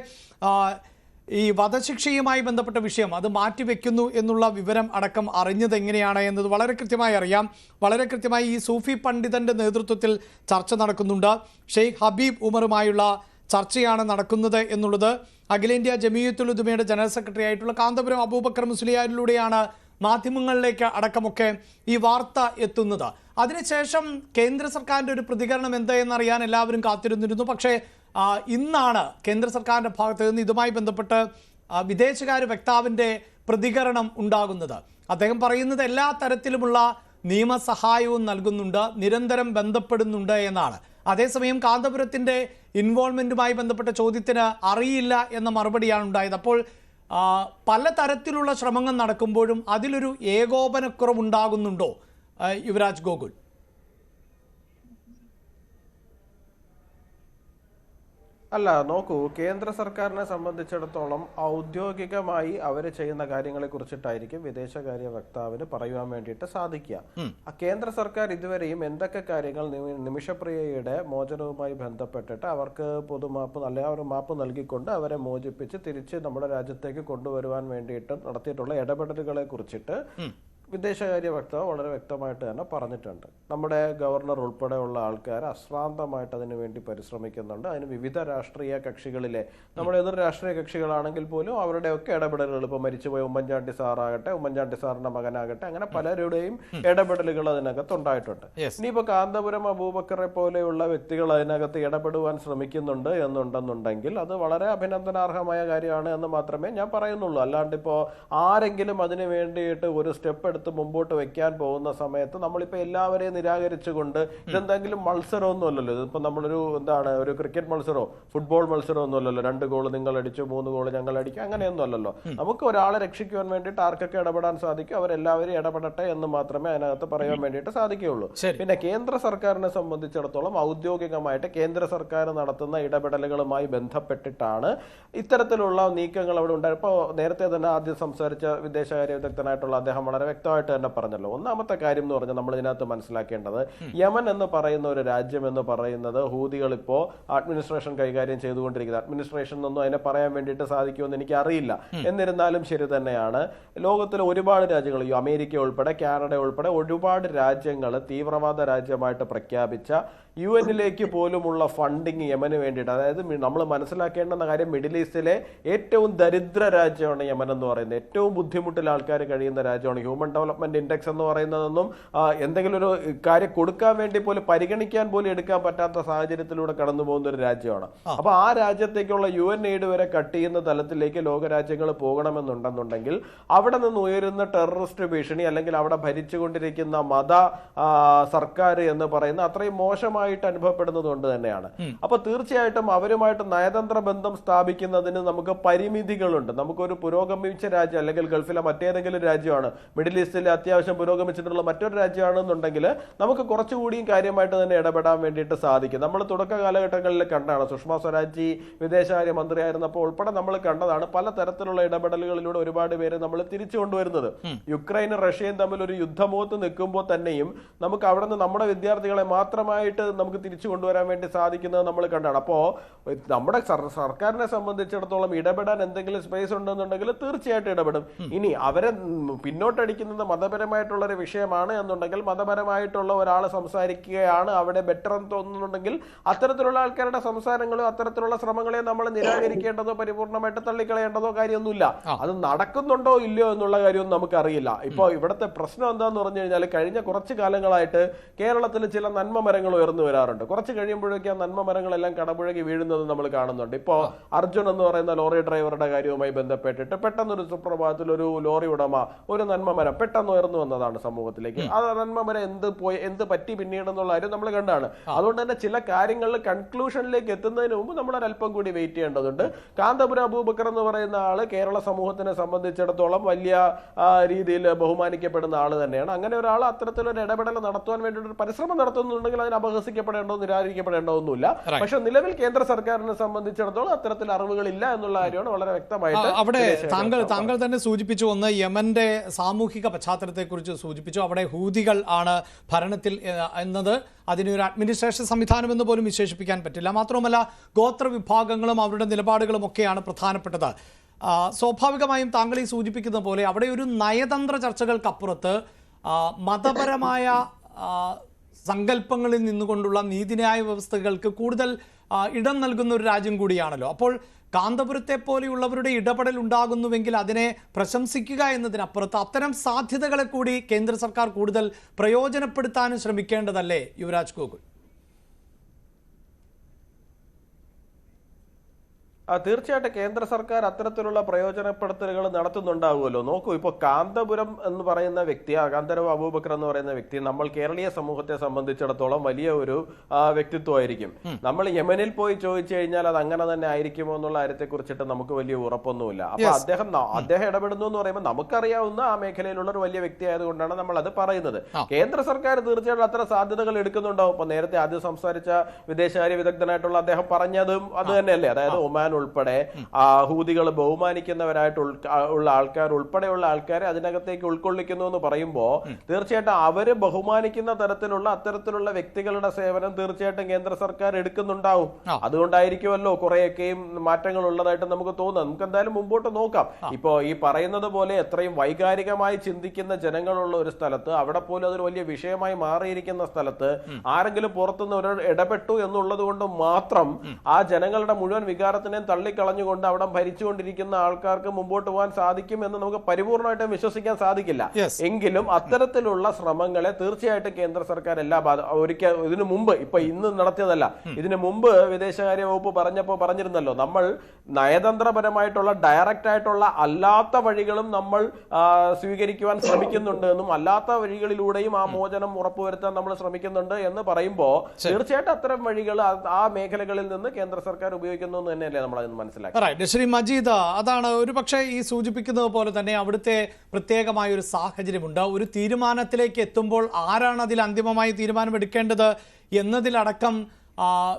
ഈ വധശിക്ഷയുമായി ബന്ധപ്പെട്ട വിഷയം അത് മാറ്റിവെക്കുന്നു എന്നുള്ള വിവരം അടക്കം അറിഞ്ഞത് എങ്ങനെയാണ് എന്നത് വളരെ കൃത്യമായി അറിയാം. വളരെ കൃത്യമായി ഈ സൂഫി പണ്ഡിതന്റെ നേതൃത്വത്തിൽ ചർച്ച നടക്കുന്നുണ്ട്. ഷെയ്ഖ് ഹബീബ് ഉമറുമായുള്ള ചർച്ചയാണ് നടക്കുന്നത് എന്നുള്ളത് അഖിലേന്ത്യാ ജമീയത്തുൽ ഉലമയുടെ ജനറൽ സെക്രട്ടറി ആയിട്ടുള്ള കാന്തപുരം അബൂബക്കർ മുസ്ലിയാരിലൂടെയാണ് മാധ്യമങ്ങളിലേക്ക് അടക്കമൊക്കെ ഈ വാർത്ത എത്തുന്നത്. അതിനുശേഷം കേന്ദ്ര സർക്കാരിൻ്റെ ഒരു പ്രതികരണം എന്തായെന്നറിയാൻ എല്ലാവരും കാത്തിരുന്നിരുന്നു. പക്ഷേ ഇന്നാണ് കേന്ദ്ര സർക്കാരിൻ്റെ ഭാഗത്ത് നിന്ന് ഇതുമായി ബന്ധപ്പെട്ട് വിദേശകാര്യ വക്താവിൻ്റെ പ്രതികരണം ഉണ്ടാകുന്നത്. അദ്ദേഹം പറയുന്നത് എല്ലാ തരത്തിലുമുള്ള നിയമസഹായവും നൽകുന്നുണ്ട്, നിരന്തരം ബന്ധപ്പെടുന്നുണ്ട് എന്നാണ്. അതേസമയം കാന്തപുരത്തിൻ്റെ ഇൻവോൾവ്മെൻറ്റുമായി ബന്ധപ്പെട്ട ചോദ്യത്തിന് അറിയില്ല എന്ന മറുപടിയാണ് ഉണ്ടായത്. അപ്പോൾ പലതരത്തിലുള്ള ശ്രമങ്ങൾ നടക്കുമ്പോഴും അതിലൊരു ഏകോപനക്കുറവുണ്ടാകുന്നുണ്ടോ യുവരാജ് ഗോകുൽ? അല്ല, നോക്കൂ, കേന്ദ്ര സർക്കാരിനെ സംബന്ധിച്ചിടത്തോളം ഔദ്യോഗികമായി അവർ ചെയ്യുന്ന കാര്യങ്ങളെ കുറിച്ചിട്ടായിരിക്കും വിദേശകാര്യ വക്താവിന് പറയുവാൻ വേണ്ടിയിട്ട് സാധിക്കുക. കേന്ദ്ര സർക്കാർ ഇതുവരെയും എന്തൊക്കെ കാര്യങ്ങൾ നിമിഷപ്രിയയുടെ മോചനവുമായി ബന്ധപ്പെട്ടിട്ട് അവർക്ക് പൊതുമാപ്പ് ഒരു മാപ്പ് നൽകിക്കൊണ്ട് അവരെ മോചിപ്പിച്ച് തിരിച്ച് നമ്മുടെ രാജ്യത്തേക്ക് കൊണ്ടുവരുവാൻ വേണ്ടിയിട്ട് നടത്തിയിട്ടുള്ള ഇടപെടലുകളെ കുറിച്ചിട്ട് വിദേശകാര്യ വക്താവ് വളരെ വ്യക്തമായിട്ട് തന്നെ പറഞ്ഞിട്ടുണ്ട്. നമ്മുടെ ഗവർണർ ഉൾപ്പെടെയുള്ള ആൾക്കാർ അശ്രാന്തമായിട്ട് അതിനു വേണ്ടി പരിശ്രമിക്കുന്നുണ്ട്. അതിന് വിവിധ രാഷ്ട്രീയ കക്ഷികളിലെ നമ്മുടെ എതിർ രാഷ്ട്രീയ കക്ഷികളാണെങ്കിൽ പോലും അവരുടെയൊക്കെ ഇടപെടലുകൾ, ഇപ്പോൾ മരിച്ചുപോയ ഉമ്മൻചാണ്ടി സാറാകട്ടെ, ഉമ്മൻചാണ്ടി സാറിന്റെ മകനാകട്ടെ, അങ്ങനെ പലരുടെയും ഇടപെടലുകൾ അതിനകത്ത് ഉണ്ടായിട്ടുണ്ട്. ഇനിയിപ്പോൾ കാന്തപുരം അബൂബക്കറെ പോലെയുള്ള വ്യക്തികൾ അതിനകത്ത് ഇടപെടുവാൻ ശ്രമിക്കുന്നുണ്ട് എന്നുണ്ടെന്നുണ്ടെങ്കിൽ അത് വളരെ അഭിനന്ദനാർഹമായ കാര്യമാണ് എന്ന് മാത്രമേ ഞാൻ പറയുന്നുള്ളൂ. അല്ലാണ്ട് ഇപ്പോൾ ആരെങ്കിലും അതിനു വേണ്ടിയിട്ട് ഒരു സ്റ്റെപ്പ് മുമ്പോട്ട് വെക്കാൻ പോകുന്ന സമയത്ത് നമ്മളിപ്പോൾ എല്ലാവരെയും നിരാകരിച്ചുകൊണ്ട് ഇതെന്തെങ്കിലും മത്സരമൊന്നും അല്ലല്ലോ. ഇതിപ്പോൾ നമ്മളൊരു ഒരു ക്രിക്കറ്റ് മത്സരമോ ഫുട്ബോൾ മത്സരമോ ഒന്നും അല്ലല്ലോ. 2 ഗോൾ നിങ്ങൾ അടിച്ചു, 3 ഗോൾ ഞങ്ങൾ അടിക്കും, അങ്ങനെയൊന്നും അല്ലല്ലോ. നമുക്ക് ഒരാളെ രക്ഷിക്കുവാൻ വേണ്ടിയിട്ട് ആർക്കൊക്കെ ഇടപെടാൻ സാധിക്കും അവരെല്ലാവരും ഇടപെടട്ടെ എന്ന് മാത്രമേ അതിനകത്ത് പറയാൻ വേണ്ടിയിട്ട് സാധിക്കുകയുള്ളൂ. പിന്നെ കേന്ദ്ര സർക്കാരിനെ സംബന്ധിച്ചിടത്തോളം ഔദ്യോഗികമായിട്ട് കേന്ദ്ര സർക്കാർ നടത്തുന്ന ഇടപെടലുകളുമായി ബന്ധപ്പെട്ടിട്ടാണ് ഇത്തരത്തിലുള്ള നീക്കങ്ങൾ അവിടെ ഉണ്ടായത്. ഇപ്പോൾ നേരത്തെ തന്നെ ആദ്യം സംസാരിച്ച വിദേശകാര്യ വിദഗ്ധനായിട്ടുള്ള അദ്ദേഹം വളരെ വ്യക്തമായിട്ട് തന്നെ പറഞ്ഞല്ലോ. ഒന്നാമത്തെ കാര്യം എന്ന് പറഞ്ഞാൽ നമ്മൾ ഇതിനകത്ത് മനസ്സിലാക്കേണ്ടത് യമൻ എന്ന് പറയുന്ന ഒരു രാജ്യം എന്ന് പറയുന്നത് ഹൂതികൾ ഇപ്പോൾ അഡ്മിനിസ്ട്രേഷൻ കൈകാര്യം ചെയ്തുകൊണ്ടിരിക്കുന്നത്. അഡ്മിനിസ്ട്രേഷൻ എന്നൊന്നും അതിനെ പറയാൻ വേണ്ടിയിട്ട് സാധിക്കുമെന്ന് എനിക്ക് അറിയില്ല. എന്നിരുന്നാലും ശരി തന്നെയാണ്, ലോകത്തിലെ ഒരുപാട് രാജ്യങ്ങൾ, അമേരിക്ക ഉൾപ്പെടെ കാനഡ ഉൾപ്പെടെ ഒരുപാട് രാജ്യങ്ങൾ തീവ്രവാദ രാജ്യമായിട്ട് പ്രഖ്യാപിച്ച UN-ലേക്ക് പോലുമുള്ള ഫണ്ടിങ് യമന് വേണ്ടിയിട്ട്. അതായത് നമ്മൾ മനസ്സിലാക്കേണ്ടുന്ന കാര്യം, മിഡിൽ ഈസ്റ്റിലെ ഏറ്റവും ദരിദ്ര രാജ്യമാണ് യമൻ എന്ന് പറയുന്നത്. ഏറ്റവും ബുദ്ധിമുട്ടിൽ ആൾക്കാർ കഴിയുന്ന രാജ്യമാണ്. ഹ്യൂമൻ ഡെവലപ്മെന്റ് ഇൻഡെക്സ് എന്ന് പറയുന്നതൊന്നും എന്തെങ്കിലും ഒരു കാര്യം കൊടുക്കാൻ വേണ്ടി പോലും പരിഗണിക്കാൻ പോലും എടുക്കാൻ പറ്റാത്ത സാഹചര്യത്തിലൂടെ കടന്നു പോകുന്ന ഒരു രാജ്യമാണ്. അപ്പൊ ആ രാജ്യത്തേക്കുള്ള UN എയ്ഡ് വരെ കട്ട് ചെയ്യുന്ന തലത്തിലേക്ക് ലോകരാജ്യങ്ങൾ പോകണമെന്നുണ്ടെന്നുണ്ടെങ്കിൽ അവിടെ നിന്ന് ഉയരുന്ന ടെററിസ്റ്റ് ഭീഷണി അല്ലെങ്കിൽ അവിടെ ഭരിച്ചുകൊണ്ടിരിക്കുന്ന മത സർക്കാർ എന്ന് പറയുന്ന അത്രയും മോശമായിട്ട് അനുഭവപ്പെടുന്നത് കൊണ്ട് തന്നെയാണ്. അപ്പൊ തീർച്ചയായിട്ടും അവരുമായിട്ട് നയതന്ത്ര ബന്ധം സ്ഥാപിക്കുന്നതിന് നമുക്ക് പരിമിതികളുണ്ട്. നമുക്കൊരു പുരോഗമിച്ച രാജ്യം അല്ലെങ്കിൽ ഗൾഫിലെ മറ്റേതെങ്കിലും രാജ്യമാണ് മിഡിൽ ഈസ്റ്റിൽ അത്യാവശ്യം പുരോഗമിച്ചിട്ടുള്ള മറ്റൊരു രാജ്യമാണെന്നുണ്ടെങ്കിൽ നമുക്ക് കുറച്ചുകൂടിയും കാര്യമായിട്ട് തന്നെ ഇടപെടാൻ വേണ്ടിയിട്ട് സാധിക്കും. നമ്മൾ തുടക്ക കാലഘട്ടങ്ങളിൽ കണ്ടാണ്, സുഷമ സ്വരാജ് വിദേശകാര്യ മന്ത്രിയായിരുന്നപ്പോൾ ഉൾപ്പെടെ നമ്മൾ കണ്ടതാണ് പല തരത്തിലുള്ള ഇടപെടലുകളിലൂടെ ഒരുപാട് പേര് നമ്മൾ തിരിച്ചു കൊണ്ടുവരുന്നത്. യുക്രൈനും റഷ്യയും തമ്മിൽ ഒരു യുദ്ധമുഖത്ത് നിൽക്കുമ്പോൾ തന്നെയും നമുക്ക് അവിടെ നിന്ന് നമ്മുടെ വിദ്യാർത്ഥികളെ മാത്രമായിട്ട് നമുക്ക് തിരിച്ചു കൊണ്ടുവരാൻ വേണ്ടി സാധിക്കുന്നത് നമ്മൾ കണ്ടാണ്. അപ്പോൾ നമ്മുടെ സർക്കാരിനെ സംബന്ധിച്ചിടത്തോളം ഇടപെടാൻ എന്തെങ്കിലും സ്പേസ് ഉണ്ടെന്നുണ്ടെങ്കിൽ തീർച്ചയായിട്ടും ഇടപെടും. ഇനി അവരെ പിന്നോട്ടടിക്കുന്നത് മതപരമായിട്ടുള്ള ഒരു വിഷയമാണ് എന്നുണ്ടെങ്കിൽ, മതപരമായിട്ടുള്ള ഒരാൾ സംസാരിക്കുകയാണ് അവിടെ ബെറ്റർ എന്ന് തോന്നുന്നുണ്ടെങ്കിൽ അത്തരത്തിലുള്ള ആൾക്കാരുടെ സംസാരങ്ങളോ അത്തരത്തിലുള്ള ശ്രമങ്ങളെ നമ്മൾ നിരാകരിക്കേണ്ടതോ പരിപൂർണമായിട്ട് തള്ളിക്കളയേണ്ടതോ കാര്യമൊന്നുമില്ല. അത് നടക്കുന്നുണ്ടോ ഇല്ലയോ എന്നുള്ള കാര്യമൊന്നും നമുക്കറിയില്ല. ഇപ്പോൾ ഇവിടുത്തെ പ്രശ്നം എന്താന്ന് പറഞ്ഞു കഴിഞ്ഞാൽ, കഴിഞ്ഞ കുറച്ച് കാലങ്ങളായിട്ട് കേരളത്തിൽ ചില നന്മ മരങ്ങൾ ഉയർന്നു വരാറുണ്ട്. കുറച്ച് കഴിയുമ്പോഴേക്കും ആ നന്മ മരങ്ങളെല്ലാം കടപുഴകി വീഴുന്നത് നമ്മൾ കാണുന്നുണ്ട്. ഇപ്പോൾ അർജുൻ എന്ന് പറയുന്ന ലോറി ഡ്രൈവറുടെ കാര്യവുമായി ബന്ധപ്പെട്ടിട്ട് പെട്ടെന്നൊരു സുപ്രഭാതത്തിൽ ഒരു ലോറി ഉടമ ഒരു നന്മ മരം പെട്ടെന്ന് ഉയർന്നു വന്നതാണ് സമൂഹത്തിലേക്ക്. ആ നന്മ മരം എന്ത് പറ്റി പിന്നീട് എന്നുള്ള കാര്യം നമ്മൾ കണ്ടാണ്. അതുകൊണ്ട് തന്നെ ചില കാര്യങ്ങളിൽ കൺക്ലൂഷനിലേക്ക് എത്തുന്നതിന് മുമ്പ് നമ്മൾ ഒരല്പം കൂടി വെയിറ്റ് ചെയ്യേണ്ടതുണ്ട്. കാന്തപുരം അബൂബക്കർ എന്ന് പറയുന്ന ആള് കേരള സമൂഹത്തിനെ സംബന്ധിച്ചിടത്തോളം വലിയ രീതിയിൽ ബഹുമാനിക്കപ്പെടുന്ന ആള് തന്നെയാണ്. അങ്ങനെ ഒരാൾ അത്തരത്തിലൊരു ഇടപെടൽ നടത്തുവാൻ വേണ്ടി ഒരു പരിശ്രമം നടത്തുന്നുണ്ടെങ്കിൽ അതിന് അപഹസിക്കപ്പെടേണ്ടോ നിരാകരിക്കപ്പെടേണ്ടോ ഒന്നുമില്ല. പക്ഷെ നിലവിൽ കേന്ദ്ര സർക്കാരിനെ സംബന്ധിച്ചിടത്തോളം അത്തരത്തിൽ അറിവുകളില്ല എന്നുള്ള കാര്യമാണ് വളരെ വ്യക്തമായിട്ട്. അവിടെ താങ്കൾ തന്നെ സൂചിപ്പിച്ചു, ഒന്ന് യമന്റെ സാമൂഹിക പശ്ചാത്തലത്തെ കുറിച്ച് സൂചിപ്പിച്ചു. അവിടെ ഹൂതികൾ ആണ് ഭരണത്തിൽ എന്നത് അതിനൊരു അഡ്മിനിസ്ട്രേഷൻ സംവിധാനം എന്ന് പോലും വിശേഷിപ്പിക്കാൻ പറ്റില്ല. മാത്രമല്ല ഗോത്ര വിഭാഗങ്ങളും അവരുടെ നിലപാടുകളും ഒക്കെയാണ് പ്രധാനപ്പെട്ടത്. സ്വാഭാവികമായും താങ്കൾ ഈ സൂചിപ്പിക്കുന്ന പോലെ അവിടെ ഒരു നയതന്ത്ര ചർച്ചകൾക്കപ്പുറത്ത് മതപരമായ സങ്കല്പങ്ങളിൽ നിന്നുകൊണ്ടുള്ള നീതിന്യായ വ്യവസ്ഥകൾക്ക് കൂടുതൽ ഇടം നൽകുന്ന ഒരു രാജ്യം കൂടിയാണല്ലോ. അപ്പോൾ കാന്തപുരത്തെ പോലെയുള്ളവരുടെ ഇടപെടൽ ഉണ്ടാകുന്നുവെങ്കിൽ അതിനെ പ്രശംസിക്കുക എന്നതിനപ്പുറത്ത് അത്തരം സാധ്യതകളെ കൂടി കേന്ദ്ര സർക്കാർ കൂടുതൽ പ്രയോജനപ്പെടുത്താനും ശ്രമിക്കേണ്ടതല്ലേ യുവരാജ് ഗോകുൽ? തീർച്ചയായിട്ടും കേന്ദ്ര സർക്കാർ അത്തരത്തിലുള്ള പ്രയോജനപ്പെടുത്തലുകൾ നടത്തുന്നുണ്ടാവുമല്ലോ. നോക്കൂ, ഇപ്പോൾ കാന്തപുരം എന്ന് പറയുന്ന വ്യക്തി, കാന്തപുരം അബൂബക്കർ എന്ന് പറയുന്ന വ്യക്തി നമ്മൾ കേരളീയ സമൂഹത്തെ സംബന്ധിച്ചിടത്തോളം വലിയ ഒരു വ്യക്തിത്വമായിരിക്കും. നമ്മൾ യമനിൽ പോയി ചോദിച്ചു കഴിഞ്ഞാൽ അത് അങ്ങനെ തന്നെ ആയിരിക്കുമോ എന്നുള്ള കാര്യത്തെ കുറിച്ചിട്ട് നമുക്ക് വലിയ ഉറപ്പൊന്നുമില്ല. അപ്പൊ അദ്ദേഹം ഇടപെടുന്നു എന്ന് പറയുമ്പോൾ നമുക്കറിയാവുന്ന ആ മേഖലയിലുള്ള ഒരു വലിയ വ്യക്തി ആയതുകൊണ്ടാണ് നമ്മൾ അത് പറയുന്നത്. കേന്ദ്ര സർക്കാർ തീർച്ചയായിട്ടും അത്ര സാധ്യതകൾ എടുക്കുന്നുണ്ടാവും. ഇപ്പൊ നേരത്തെ ആദ്യം സംസാരിച്ച വിദേശകാര്യ വിദഗ്ധനായിട്ടുള്ള അദ്ദേഹം പറഞ്ഞതും അത് തന്നെയല്ലേ, അതായത് ഒമാൻ ഉൾപ്പെടെ ഹൂതികൾ ബഹുമാനിക്കുന്നവരായിട്ട് ഉള്ള ആൾക്കാർ ഉൾപ്പെടെയുള്ള ആൾക്കാരെ അതിനകത്തേക്ക് ഉൾക്കൊള്ളിക്കുന്നു എന്ന് പറയുമ്പോൾ തീർച്ചയായിട്ടും അവര് ബഹുമാനിക്കുന്ന തരത്തിലുള്ള അത്തരത്തിലുള്ള വ്യക്തികളുടെ സേവനം തീർച്ചയായിട്ടും കേന്ദ്ര സർക്കാർ എടുക്കുന്നുണ്ടാവും. അതുകൊണ്ടായിരിക്കുമല്ലോ കുറെയൊക്കെയും മാറ്റങ്ങൾ ഉള്ളതായിട്ട് നമുക്ക് തോന്നുന്നത്. നമുക്ക് എന്തായാലും മുമ്പോട്ട് നോക്കാം. ഇപ്പോ ഈ പറയുന്നത് പോലെ എത്രയും വൈകാരികമായി ചിന്തിക്കുന്ന ജനങ്ങളുള്ള ഒരു സ്ഥലത്ത്, അവിടെ പോലും അതൊരു വലിയ വിഷയമായി മാറിയിരിക്കുന്ന സ്ഥലത്ത് ആരെങ്കിലും പുറത്തുനിന്ന് ഒരു ഇടപെട്ടു എന്നുള്ളത് കൊണ്ട് മാത്രം ആ ജനങ്ങളുടെ മുഴുവൻ വികാരത്തിനെ തള്ളിക്കളഞ്ഞുകൊണ്ട് അവിടെ ഭരിച്ചുകൊണ്ടിരിക്കുന്ന ആൾക്കാർക്ക് മുമ്പോട്ട് പോകാൻ സാധിക്കും എന്ന് നമുക്ക് പരിപൂർണമായിട്ടും വിശ്വസിക്കാൻ സാധിക്കില്ല. എങ്കിലും അത്തരത്തിലുള്ള ശ്രമങ്ങളെ തീർച്ചയായിട്ടും കേന്ദ്ര സർക്കാർ ഒരിക്കൽ ഇതിനു മുമ്പ്, ഇപ്പൊ ഇന്ന് നടത്തിയതല്ല, ഇതിനു മുമ്പ് വിദേശകാര്യ വകുപ്പ് പറഞ്ഞിരുന്നല്ലോ, നമ്മൾ നയതന്ത്രപരമായിട്ടുള്ള ഡയറക്റ്റ് ആയിട്ടുള്ള അല്ലാത്ത വഴികളും നമ്മൾ സ്വീകരിക്കുവാൻ ശ്രമിക്കുന്നുണ്ട് എന്നും അല്ലാത്ത വഴികളിലൂടെയും ആ മോചനം ഉറപ്പുവരുത്താൻ നമ്മൾ ശ്രമിക്കുന്നുണ്ട് എന്ന് പറയുമ്പോൾ തീർച്ചയായിട്ടും അത്തരം വഴികൾ ആ മേഖലകളിൽ നിന്ന് കേന്ദ്ര സർക്കാർ ഉപയോഗിക്കുന്നു എന്ന് തന്നെയല്ലേ നമ്മൾ മനസ്സിലാക്കി. ശ്രീ മജീദ്, അതാണ് ഒരു പക്ഷേ ഈ സൂചിപ്പിക്കുന്നത് പോലെ തന്നെ അവിടുത്തെ പ്രത്യേകമായ ഒരു സാഹചര്യമുണ്ട്. ഒരു തീരുമാനത്തിലേക്ക് എത്തുമ്പോൾ ആരാണ് അതിൽ അന്തിമമായി തീരുമാനമെടുക്കേണ്ടത് എന്നതിലടക്കം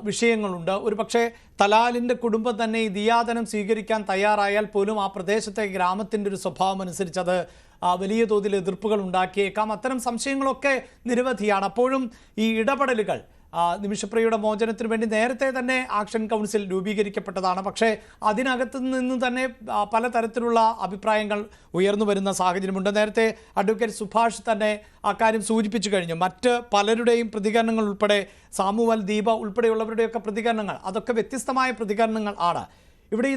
വിഷയങ്ങളുണ്ട്. ഒരു പക്ഷേ തലാലിൻ്റെ കുടുംബം തന്നെ ഈ ദിയാദനം സ്വീകരിക്കാൻ തയ്യാറായാൽ പോലും ആ പ്രദേശത്തെ ഗ്രാമത്തിൻ്റെ ഒരു സ്വഭാവം അനുസരിച്ചത് വലിയ തോതിൽ എതിർപ്പുകൾ ഉണ്ടാക്കിയേക്കാം. അത്തരം സംശയങ്ങളൊക്കെ നിരവധിയാണ്. അപ്പോഴും ഈ ഇടപെടലുകൾ നിമിഷപ്രിയയുടെ മോചനത്തിന് വേണ്ടി നേരത്തെ തന്നെ ആക്ഷൻ കൗൺസിൽ രൂപീകരിക്കപ്പെട്ടതാണ്. പക്ഷേ അതിനകത്ത് നിന്ന് തന്നെ പലതരത്തിലുള്ള അഭിപ്രായങ്ങൾ ഉയർന്നു വരുന്ന സാഹചര്യമുണ്ട്. നേരത്തെ അഡ്വക്കേറ്റ് സുഭാഷ് തന്നെ അക്കാര്യം സൂചിപ്പിച്ചു കഴിഞ്ഞു. മറ്റ് പലരുടെയും പ്രതികരണങ്ങൾ ഉൾപ്പെടെ സാമുവൽ, ദീപ ഉൾപ്പെടെയുള്ളവരുടെയൊക്കെ പ്രതികരണങ്ങൾ അതൊക്കെ വ്യത്യസ്തമായ പ്രതികരണങ്ങൾ ആണ്. ഇവിടെ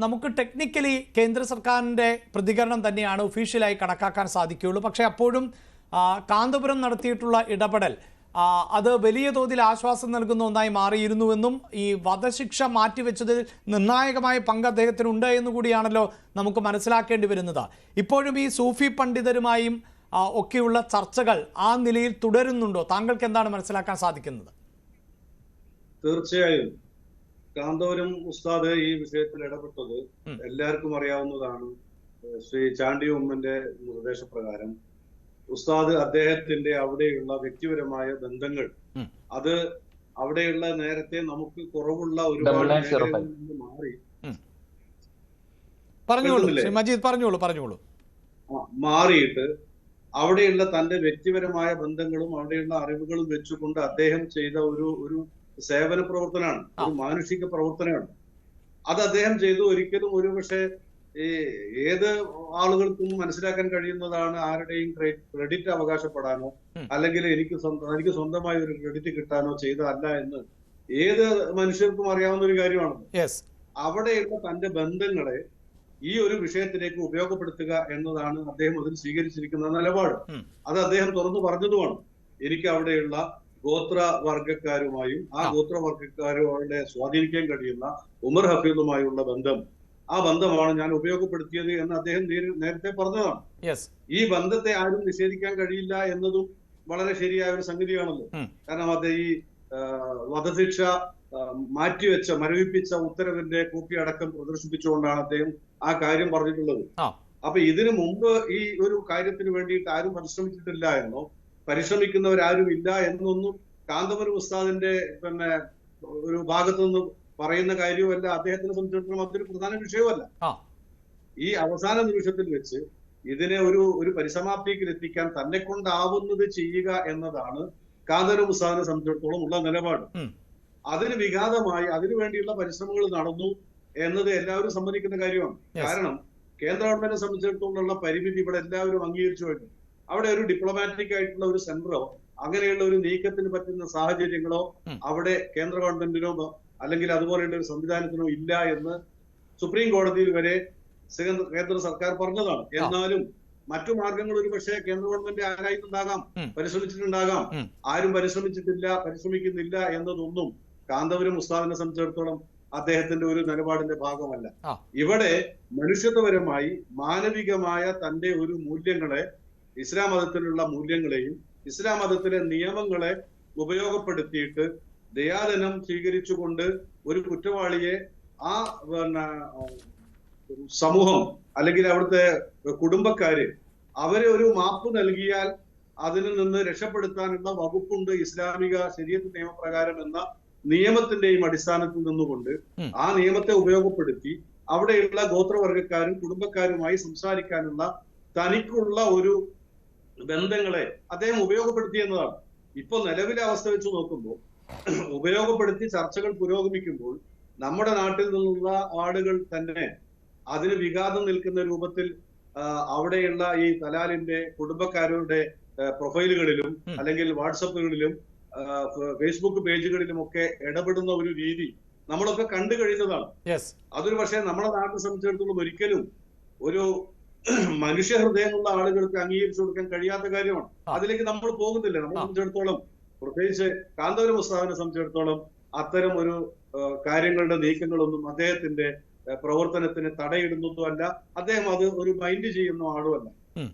നമുക്ക് ടെക്നിക്കലി കേന്ദ്ര സർക്കാരിൻ്റെ പ്രതികരണം തന്നെയാണ് ഒഫീഷ്യലായി കണക്കാക്കാൻ സാധിക്കുകയുള്ളൂ. പക്ഷേ അപ്പോഴും കാന്തപുരം നടത്തിയിട്ടുള്ള ഇടപെടൽ അത് വലിയ തോതിൽ ആശ്വാസം നൽകുന്ന ഒന്നായി മാറിയിരുന്നുവെന്നും ഈ വധശിക്ഷ മാറ്റിവെച്ചതിൽ നിർണായകമായ പങ്ക് അദ്ദേഹത്തിനുണ്ട് എന്നുകൂടിയാണല്ലോ നമുക്ക് മനസ്സിലാക്കേണ്ടി വരുന്നത്. ഇപ്പോഴും ഈ സൂഫി പണ്ഡിതരുമായും ഒക്കെയുള്ള ചർച്ചകൾ ആ നിലയിൽ തുടരുന്നുണ്ടോ? താങ്കൾക്ക് എന്താണ് മനസ്സിലാക്കാൻ സാധിക്കുന്നത്? തീർച്ചയായും കാന്തപുരം ഉസ്താദ് ഈ വിഷയത്തിൽ ഇടപെട്ടത് എല്ലാവർക്കും അറിയാവുന്നതാണ്. ശ്രീ ചാണ്ടി ഉമ്മന്റെ നിർദ്ദേശപ്രകാരം ഉസ്താദ് അദ്ദേഹത്തിന്റെ അവിടെയുള്ള വ്യക്തിപരമായ ബന്ധങ്ങൾ അത് അവിടെയുള്ള നേരത്തെ നമുക്ക് കുറവുള്ള ഒരുപാട് മേഖലകളിൽ നിന്ന് മാറി മാറിയിട്ട് അവിടെയുള്ള തന്റെ വ്യക്തിപരമായ ബന്ധങ്ങളും അവിടെയുള്ള അറിവുകളും വെച്ചുകൊണ്ട് അദ്ദേഹം ചെയ്ത ഒരു സേവന പ്രവർത്തനമാണ്, ഒരു മാനുഷിക പ്രവർത്തനമാണ്. അത് അദ്ദേഹം ചെയ്തു. ഒരിക്കലും ഒരു പക്ഷേ ഏത് ആളുകൾക്കും മനസ്സിലാക്കാൻ കഴിയുന്നതാണ്. ആരുടെയും ക്രെഡിറ്റ് അവകാശപ്പെടാനോ അല്ലെങ്കിൽ എനിക്ക് സ്വന്തമായി ഒരു ക്രെഡിറ്റ് കിട്ടാനോ ചെയ്തതല്ല എന്ന് ഏത് മനുഷ്യർക്കും അറിയാവുന്ന ഒരു കാര്യമാണ്. അവിടെയുള്ള തന്റെ ബന്ധങ്ങളെ ഈ ഒരു വിഷയത്തിലേക്ക് ഉപയോഗപ്പെടുത്തുക എന്നതാണ് അദ്ദേഹം അതിൽ സ്വീകരിച്ചിരിക്കുന്ന നിലപാട്. അത് അദ്ദേഹം തുറന്നു പറഞ്ഞതുമാണ്. എനിക്ക് അവിടെയുള്ള ഗോത്രവർഗക്കാരുമായും ആ ഗോത്രവർഗക്കാരുമായിട്ട് സ്വാധീനിക്കാൻ കഴിയുന്ന ഉമർ ഹഫീദുമായുള്ള ബന്ധം, ആ ബന്ധമാണ് ഞാൻ ഉപയോഗപ്പെടുത്തിയത് എന്ന് അദ്ദേഹം നേരത്തെ പറഞ്ഞതാണ്. ഈ ബന്ധത്തെ ആരും നിഷേധിക്കാൻ കഴിയില്ല എന്നതും വളരെ ശരിയായ ഒരു സംഗതിയാണല്ലോ. കാരണം അത് ഈ വധശിക്ഷ മാറ്റിവെച്ച മരവിപ്പിച്ച ഉത്തരവിന്റെ കോപ്പി അടക്കം പ്രദർശിപ്പിച്ചുകൊണ്ടാണ് അദ്ദേഹം ആ കാര്യം പറഞ്ഞിട്ടുള്ളത്. അപ്പൊ ഇതിനു മുമ്പ് ഈ ഒരു കാര്യത്തിന് വേണ്ടിയിട്ട് ആരും പരിശ്രമിച്ചിട്ടില്ല എന്നോ പരിശ്രമിക്കുന്നവരാരും ഇല്ല എന്നൊന്നും കാന്തപുരം ഉസ്താദിന്റെ പിന്നെ ഒരു ഭാഗത്തു നിന്ന് പറയുന്ന കാര്യവുമല്ല. അദ്ദേഹത്തിനെ സംബന്ധിച്ചിടത്തോളം അതൊരു പ്രധാന വിഷയവുമല്ല. ഈ അവസാന നിമിഷത്തിൽ വെച്ച് ഇതിനെ ഒരു പരിസമാപ്തിക്ക് എത്തിക്കാൻ തന്നെ കൊണ്ടാവുന്നത് ചെയ്യുക എന്നതാണ് കാന്തപുരം ഉസ്താദിനെ സംബന്ധിച്ചിടത്തോളം ഉള്ള നിലപാട്. അതിന് വിഘാതമായി അതിനു വേണ്ടിയുള്ള പരിശ്രമങ്ങൾ നടന്നു എന്നത് എല്ലാവരും സമ്മതിക്കുന്ന കാര്യമാണ്. കാരണം കേന്ദ്ര ഗവൺമെന്റിനെ സംബന്ധിച്ചിടത്തോളം പരിമിതി ഇവിടെ എല്ലാവരും അംഗീകരിച്ചു കഴിഞ്ഞു. അവിടെ ഒരു ഡിപ്ലോമാറ്റിക് ആയിട്ടുള്ള ഒരു സെന്ററോ അങ്ങനെയുള്ള ഒരു നീക്കത്തിന് പറ്റുന്ന സാഹചര്യങ്ങളോ അവിടെ കേന്ദ്ര ഗവൺമെന്റിനോ അല്ലെങ്കിൽ അതുപോലെയുള്ള ഒരു സംവിധാനത്തിനോ ഇല്ല എന്ന് സുപ്രീം കോടതിയിൽ വരെ കേന്ദ്ര സർക്കാർ പറഞ്ഞതാണ്. എന്നാലും മറ്റു മാർഗങ്ങൾ ഒരു പക്ഷേ കേന്ദ്ര ഗവൺമെന്റ് ആരായിട്ടുണ്ടാകാം, പരിശ്രമിച്ചിട്ടുണ്ടാകാം. ആരും പരിശ്രമിക്കുന്നില്ല എന്നതൊന്നും കാന്തപുരം ഉസ്താദിനെ സംബന്ധിച്ചിടത്തോളം അദ്ദേഹത്തിന്റെ ഒരു നിലപാടിന്റെ ഭാഗമല്ല. ഇവിടെ മനുഷ്യത്വപരമായി മാനവികമായ തന്റെ ഒരു മൂല്യങ്ങളെ, ഇസ്ലാം മതത്തിലുള്ള മൂല്യങ്ങളെയും ഇസ്ലാം മതത്തിലെ നിയമങ്ങളെ ഉപയോഗപ്പെടുത്തിയിട്ട് ദയാദനം സ്വീകരിച്ചുകൊണ്ട് ഒരു കുറ്റവാളിയെ ആ സമൂഹം അല്ലെങ്കിൽ അവിടുത്തെ കുടുംബക്കാര് അവരെ ഒരു മാപ്പ് നൽകിയാൽ അതിൽ നിന്ന് രക്ഷപ്പെടുത്താനുള്ള വകുപ്പുണ്ട് ഇസ്ലാമിക ശരീഅത്ത് നിയമപ്രകാരം എന്ന നിയമത്തിന്റെയും അടിസ്ഥാനത്തിൽ നിന്നുകൊണ്ട് ആ നിയമത്തെ ഉപയോഗപ്പെടുത്തി അവിടെയുള്ള ഗോത്രവർഗക്കാരും കുടുംബക്കാരുമായി സംസാരിക്കാനുള്ള തനിക്കുള്ള ഒരു ബന്ധങ്ങളെ അദ്ദേഹം ഉപയോഗപ്പെടുത്തി എന്നതാണ്. ഇപ്പൊ നിലവിലെ അവസ്ഥ വെച്ച് നോക്കുമ്പോൾ ഉപയോഗപ്പെടുത്തി ചർച്ചകൾ പുരോഗമിക്കുമ്പോൾ നമ്മുടെ നാട്ടിൽ നിന്നുള്ള ആളുകൾ തന്നെ അതിന് വിഘാതം നിൽക്കുന്ന രൂപത്തിൽ അവിടെയുള്ള ഈ തലാലിന്റെ കുടുംബക്കാരുടെ പ്രൊഫൈലുകളിലും അല്ലെങ്കിൽ വാട്സപ്പുകളിലും ഫേസ്ബുക്ക് പേജുകളിലും ഒക്കെ ഇടപെടുന്ന ഒരു രീതി നമ്മളൊക്കെ കണ്ടു കഴിയുന്നതാണ്. അതൊരു പക്ഷേ നമ്മുടെ നാട്ടിനെ സംബന്ധിച്ചിടത്തോളം ഒരിക്കലും ഒരു മനുഷ്യ ഹൃദയമുള്ള ആളുകൾക്ക് അംഗീകരിച്ചു കൊടുക്കാൻ കഴിയാത്ത കാര്യമാണ്. അതിലേക്ക് നമ്മൾ പോകുന്നില്ല. നമ്മളെ സംബന്ധിച്ചിടത്തോളം, പ്രത്യേകിച്ച് കാന്തപുരം ഉസ്താദിനെ സംബന്ധിച്ചിടത്തോളം അത്തരം ഒരു കാര്യങ്ങളുടെ നീക്കങ്ങളൊന്നും അദ്ദേഹത്തിന്റെ പ്രവർത്തനത്തിന് തടയിടുന്നതുമല്ല. അദ്ദേഹം അത് ഒരു മൈൻഡ് ചെയ്യുന്ന ആളുമല്ല.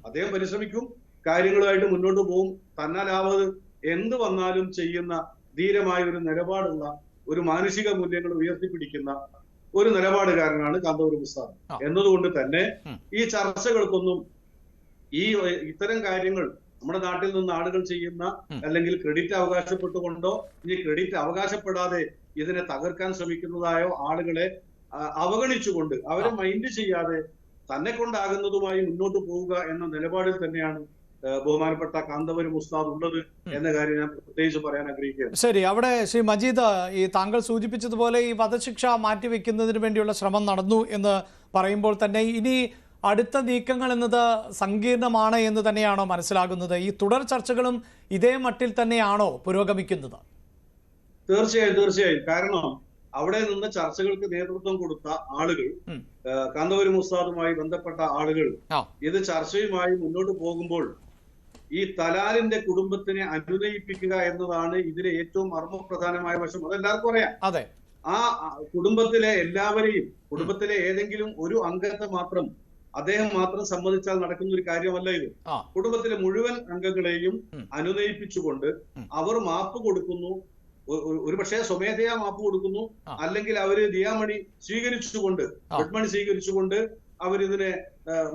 അദ്ദേഹം പരിശ്രമിക്കും, കാര്യങ്ങളുമായിട്ട് മുന്നോട്ട് പോകും. തന്നാലാവത് എന്ത് വന്നാലും ചെയ്യുന്ന ധീരമായ ഒരു നിലപാടുള്ള ഒരു മാനുഷിക മൂല്യങ്ങൾ ഉയർത്തിപ്പിടിക്കുന്ന ഒരു നിലപാടുകാരനാണ് കാന്തപുരം ഉസ്താദ്. എന്നതുകൊണ്ട് തന്നെ ഈ ചർച്ചകൾക്കൊന്നും ഇത്തരം കാര്യങ്ങൾ നമ്മുടെ നാട്ടിൽ നിന്ന് ആളുകൾ ചെയ്യുന്ന അല്ലെങ്കിൽ ക്രെഡിറ്റ് അവകാശപ്പെട്ടുകൊണ്ടോ ഇനി ക്രെഡിറ്റ് അവകാശപ്പെടാതെ ഇതിനെ തകർക്കാൻ ശ്രമിക്കുന്നതായോ ആളുകളെ അവഗണിച്ചുകൊണ്ട് അവരെ മൈൻഡ് ചെയ്യാതെ തന്നെ കൊണ്ടാകുന്നതുമായി മുന്നോട്ട് പോവുക എന്ന നിലപാടിൽ തന്നെയാണ് ബഹുമാനപ്പെട്ട കാന്തപുരം ഉസ്താദ് ഉള്ളത് എന്ന കാര്യം ഞാൻ പ്രത്യേകിച്ച് പറയാൻ ആഗ്രഹിക്കുകയാണ്. ശരി, അവിടെ ശ്രീ മജീദ്, ഈ താങ്കൾ സൂചിപ്പിച്ചതുപോലെ ഈ വധശിക്ഷ മാറ്റിവെക്കുന്നതിന് വേണ്ടിയുള്ള ശ്രമം നടന്നു എന്ന് പറയുമ്പോൾ തന്നെ ഇനി അടുത്ത നീക്കങ്ങൾ എന്നത് സങ്കീർണമാണ് എന്ന് തന്നെയാണോ മനസ്സിലാകുന്നത്? ഈ തുടർ ചർച്ചകളും ഇതേ മട്ടിൽ തന്നെയാണോ പുരോഗമിക്കുന്നത്? തീർച്ചയായും. കാരണം അവിടെ നിന്ന് ചർച്ചകൾക്ക് നേതൃത്വം കൊടുത്ത ആളുകൾ, കാന്തപുരം ഉസ്താദുമായി ബന്ധപ്പെട്ട ആളുകൾ ഇത് ചർച്ചയുമായി മുന്നോട്ട് പോകുമ്പോൾ ഈ തലാലിന്റെ കുടുംബത്തിനെ അനുനയിപ്പിക്കുക എന്നതാണ് ഇതിലെ ഏറ്റവും മർമ്മപ്രധാനമായ വശം. അതെല്ലാവർക്കും അറിയാം. ആ കുടുംബത്തിലെ എല്ലാവരെയും, കുടുംബത്തിലെ ഏതെങ്കിലും ഒരു അംഗത്തെ മാത്രം അദ്ദേഹം മാത്രം സമ്മതിച്ചാൽ നടക്കുന്ന ഒരു കാര്യമല്ല ഇത്. കുടുംബത്തിലെ മുഴുവൻ അംഗങ്ങളെയും അനുനയിപ്പിച്ചുകൊണ്ട് അവർ മാപ്പ് കൊടുക്കുന്നു. ഒരു പക്ഷേ സ്വമേധയാ മാപ്പ് കൊടുക്കുന്നു, അല്ലെങ്കിൽ അവര് ദിയാമണി സ്വീകരിച്ചുകൊണ്ട് അവരിതിനെ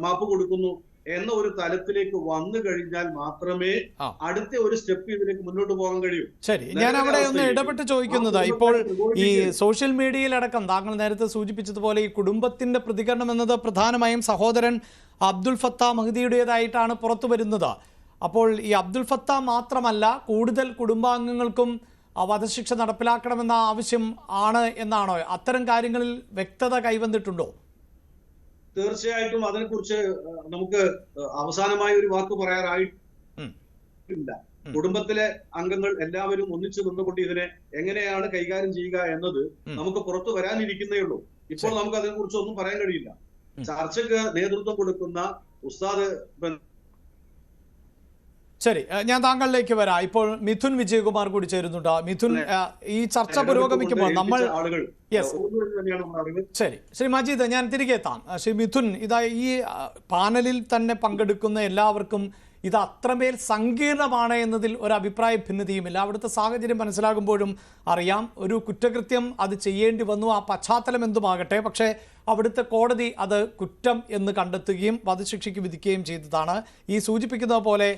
മാപ്പ് കൊടുക്കുന്നു എന്ന ഒരു തലത്തിലേക്ക് വന്നു കഴിഞ്ഞാൽ മാത്രമേ അടുത്ത ഒരു സ്റ്റെപ്പ് ഇതിലേക്ക് മുന്നോട്ട് പോകാൻ കഴിയൂ. ശരി, ഞാൻ അവിടെ ഒന്ന് ഇടപെട്ട് ചോദിക്കുന്നത്, ഇപ്പോൾ ഈ സോഷ്യൽ മീഡിയയിലടക്കം താങ്കൾ നേരത്തെ സൂചിപ്പിച്ചതുപോലെ ഈ കുടുംബത്തിന്റെ പ്രതികരണം എന്നത് പ്രധാനമായും സഹോദരൻ അബ്ദുൽ ഫത്താ മഹ്ദിയുടേതായിട്ടാണ് പുറത്തു വരുന്നത്. അപ്പോൾ ഈ അബ്ദുൽ ഫത്താ മാത്രമല്ല, കൂടുതൽ കുടുംബാംഗങ്ങൾക്കും വധശിക്ഷ നടപ്പിലാക്കണമെന്ന ആവശ്യം ആണ് എന്നാണോ? അത്തരം കാര്യങ്ങളിൽ വ്യക്തത കൈവന്നിട്ടുണ്ടോ? തീർച്ചയായിട്ടും അതിനെക്കുറിച്ച് നമുക്ക് അവസാനമായ ഒരു വാക്ക് പറയാറായിട്ടില്ല. കുടുംബത്തിലെ അംഗങ്ങൾ എല്ലാവരും ഒന്നിച്ചു നിന്നുകൊണ്ട് ഇതിനെ എങ്ങനെയാണ് കൈകാര്യം ചെയ്യുക എന്നത് നമുക്ക് പുറത്തു വരാനിരിക്കുന്നേ ഉള്ളൂ. ഇപ്പോൾ നമുക്ക് അതിനെക്കുറിച്ച് ഒന്നും പറയാൻ കഴിയില്ല. ചർച്ചയ്ക്ക് നേതൃത്വം കൊടുക്കുന്ന ഉസ്താദ്. ശരി, ഞാൻ താങ്കളിലേക്ക് വരാം. ഇപ്പോൾ മിഥുൻ വിജയകുമാർ കൂടി ചേരുന്നുണ്ട്. മിഥുൻ, ഈ ചർച്ച പുരോഗമിക്കുമ്പോൾ നമ്മൾ ശരി ശ്രീ മജീദ്, ഞാൻ തിരികെ എത്താം. ശ്രീ മിഥുൻ, ഇതാ ഈ പാനലിൽ തന്നെ പങ്കെടുക്കുന്ന എല്ലാവർക്കും ഇത് അത്രമേൽ സങ്കീർണമാണ് എന്നതിൽ ഒരു അഭിപ്രായ ഭിന്നതയുമില്ല. അവിടുത്തെ സാഹചര്യം മനസ്സിലാകുമ്പോഴും അറിയാം, ഒരു കുറ്റകൃത്യം അത് ചെയ്യേണ്ടി വന്നു, ആ പശ്ചാത്തലം എന്തുമാകട്ടെ, പക്ഷേ അവിടുത്തെ കോടതി അത് കുറ്റം എന്ന് കണ്ടെത്തുകയും വധശിക്ഷയ്ക്ക് വിധിക്കുകയും ചെയ്തതാണ്. ഈ സൂചിപ്പിക്കുന്നത് പോലെ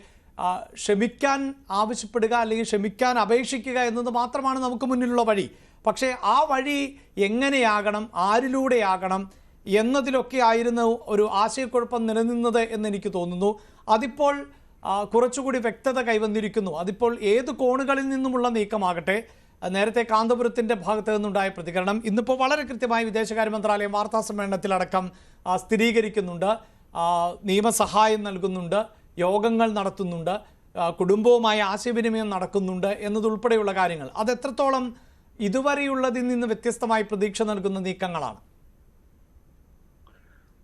ക്ഷമിക്കാൻ ആവശ്യപ്പെടുക അല്ലെങ്കിൽ ക്ഷമിക്കാൻ അപേക്ഷിക്കുക എന്നത് മാത്രമാണ് നമുക്ക് മുന്നിലുള്ള വഴി. പക്ഷേ ആ വഴി എങ്ങനെയാകണം, ആരിലൂടെയാകണം എന്നതിലൊക്കെ ആയിരുന്നു ഒരു ആശയക്കുഴപ്പം നിലനിന്നത് എന്നെനിക്ക് തോന്നുന്നു. അതിപ്പോൾ കുറച്ചുകൂടി വ്യക്തത കൈവന്നിരിക്കുന്നു. അതിപ്പോൾ ഏത് കോണുകളിൽ നിന്നുമുള്ള നീക്കമാകട്ടെ, നേരത്തെ കാന്തപുരത്തിൻ്റെ ഭാഗത്ത് നിന്നുണ്ടായ പ്രതികരണം ഇന്നിപ്പോൾ വളരെ കൃത്യമായി വിദേശകാര്യ മന്ത്രാലയം വാർത്താ സമ്മേളനത്തിലടക്കം സ്ഥിരീകരിക്കുന്നുണ്ട്. നിയമസഹായം നൽകുന്നുണ്ട്, യോഗങ്ങൾ നടത്തുന്നുണ്ട്, കുടുംബവുമായി ആശയവിനിമയം നടക്കുന്നുണ്ട് എന്നതുൾപ്പെടെയുള്ള കാര്യങ്ങൾ. അത് എത്രത്തോളം ഇതുവരെയുള്ളതിൽ നിന്ന് വ്യത്യസ്തമായി പ്രതീക്ഷ നൽകുന്ന നീക്കങ്ങളാണ്?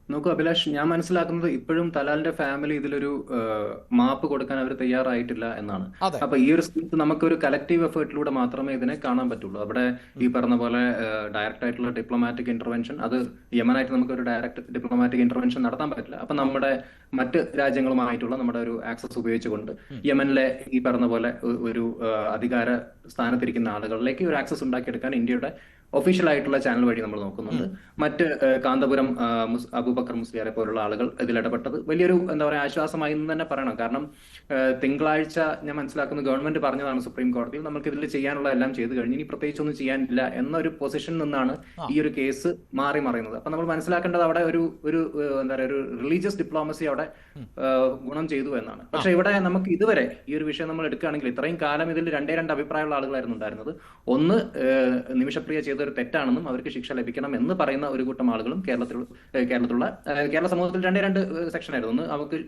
നോക്കൂ അഭിലാഷ്, ഞാൻ മനസ്സിലാക്കുന്നത് ഇപ്പോഴും തലാലിന്റെ ഫാമിലി ഇതിലൊരു മാപ്പ് കൊടുക്കാൻ അവർ തയ്യാറായിട്ടില്ല എന്നാണ്. അപ്പൊ ഈ ഒരു സ്ഥലത്ത് നമുക്കൊരു കലക്റ്റീവ് എഫേർട്ടിലൂടെ മാത്രമേ ഇതിനെ കാണാൻ പറ്റുള്ളൂ. അവിടെ ഈ പറഞ്ഞ പോലെ ഡയറക്റ്റ് ആയിട്ടുള്ള ഡിപ്ലോമാറ്റിക് ഇന്റർവെൻഷൻ, അത് യമനായിട്ട് നമുക്കൊരു ഡയറക്റ്റ് ഡിപ്ലോമാറ്റിക് ഇന്റർവെൻഷൻ നടത്താൻ പറ്റില്ല. അപ്പൊ നമ്മുടെ മറ്റ് രാജ്യങ്ങളുമായിട്ടുള്ള നമ്മുടെ ഒരു ആക്സസ് ഉപയോഗിച്ചുകൊണ്ട് യമനിലെ ഈ പറഞ്ഞ പോലെ ഒരു അധികാര സ്ഥാനത്തിരിക്കുന്ന ആളുകളിലേക്ക് ഒരു ആക്സസ് ഉണ്ടാക്കിയെടുക്കാൻ ഇന്ത്യയുടെ ഒഫീഷ്യൽ ആയിട്ടുള്ള ചാനൽ വഴി നമ്മൾ നോക്കുന്നുണ്ട്. മറ്റ് കാന്തപുരം അബൂബക്കർ മുസ്ലിയാരെ പോലുള്ള ആളുകൾ ഇതിൽ ഇടപെട്ടത് വലിയൊരു എന്താ പറയുക ആശ്വാസമായി എന്ന് തന്നെ പറയണം. കാരണം തിങ്കളാഴ്ച ഞാൻ മനസ്സിലാക്കുന്ന ഗവൺമെന്റ് പറഞ്ഞതാണ് സുപ്രീം കോടതിയിൽ, നമുക്ക് ഇതിൽ ചെയ്യാനുള്ള എല്ലാം ചെയ്തു കഴിഞ്ഞു, ഇനി പ്രത്യേകിച്ച് ഒന്നും ചെയ്യാനില്ല എന്നൊരു പൊസിഷനിൽ നിന്നാണ് ഈ ഒരു കേസ് മാറി മറിയുന്നത്. അപ്പൊ നമ്മൾ മനസ്സിലാക്കേണ്ടത് അവിടെ ഒരു എന്താ പറയുക ഒരു റിലീജിയസ് ഡിപ്ലോമസി അവിടെ ഗുണം ചെയ്തു എന്നാണ്. പക്ഷെ ഇവിടെ നമുക്ക് ഇതുവരെ ഈ ഒരു വിഷയം നമ്മൾ എടുക്കുകയാണെങ്കിൽ ഇത്രയും കാലം ഇതിൽ രണ്ട് അഭിപ്രായമുള്ള ആളുകളായിരുന്നു ഉണ്ടായിരുന്നത്. ഒന്ന്, നിമിഷപ്രിയ ചെയ്തൊരു തെറ്റാണെന്നും അവർക്ക് ശിക്ഷ ലഭിക്കണം എന്ന് പറയുന്ന ഒരു കൂട്ടം ആളുകളും കേരളത്തിലുള്ള കേരള സമൂഹത്തിൽ രണ്ട് സെക്ഷനായിരുന്നു. ഒന്ന്, അവർക്ക്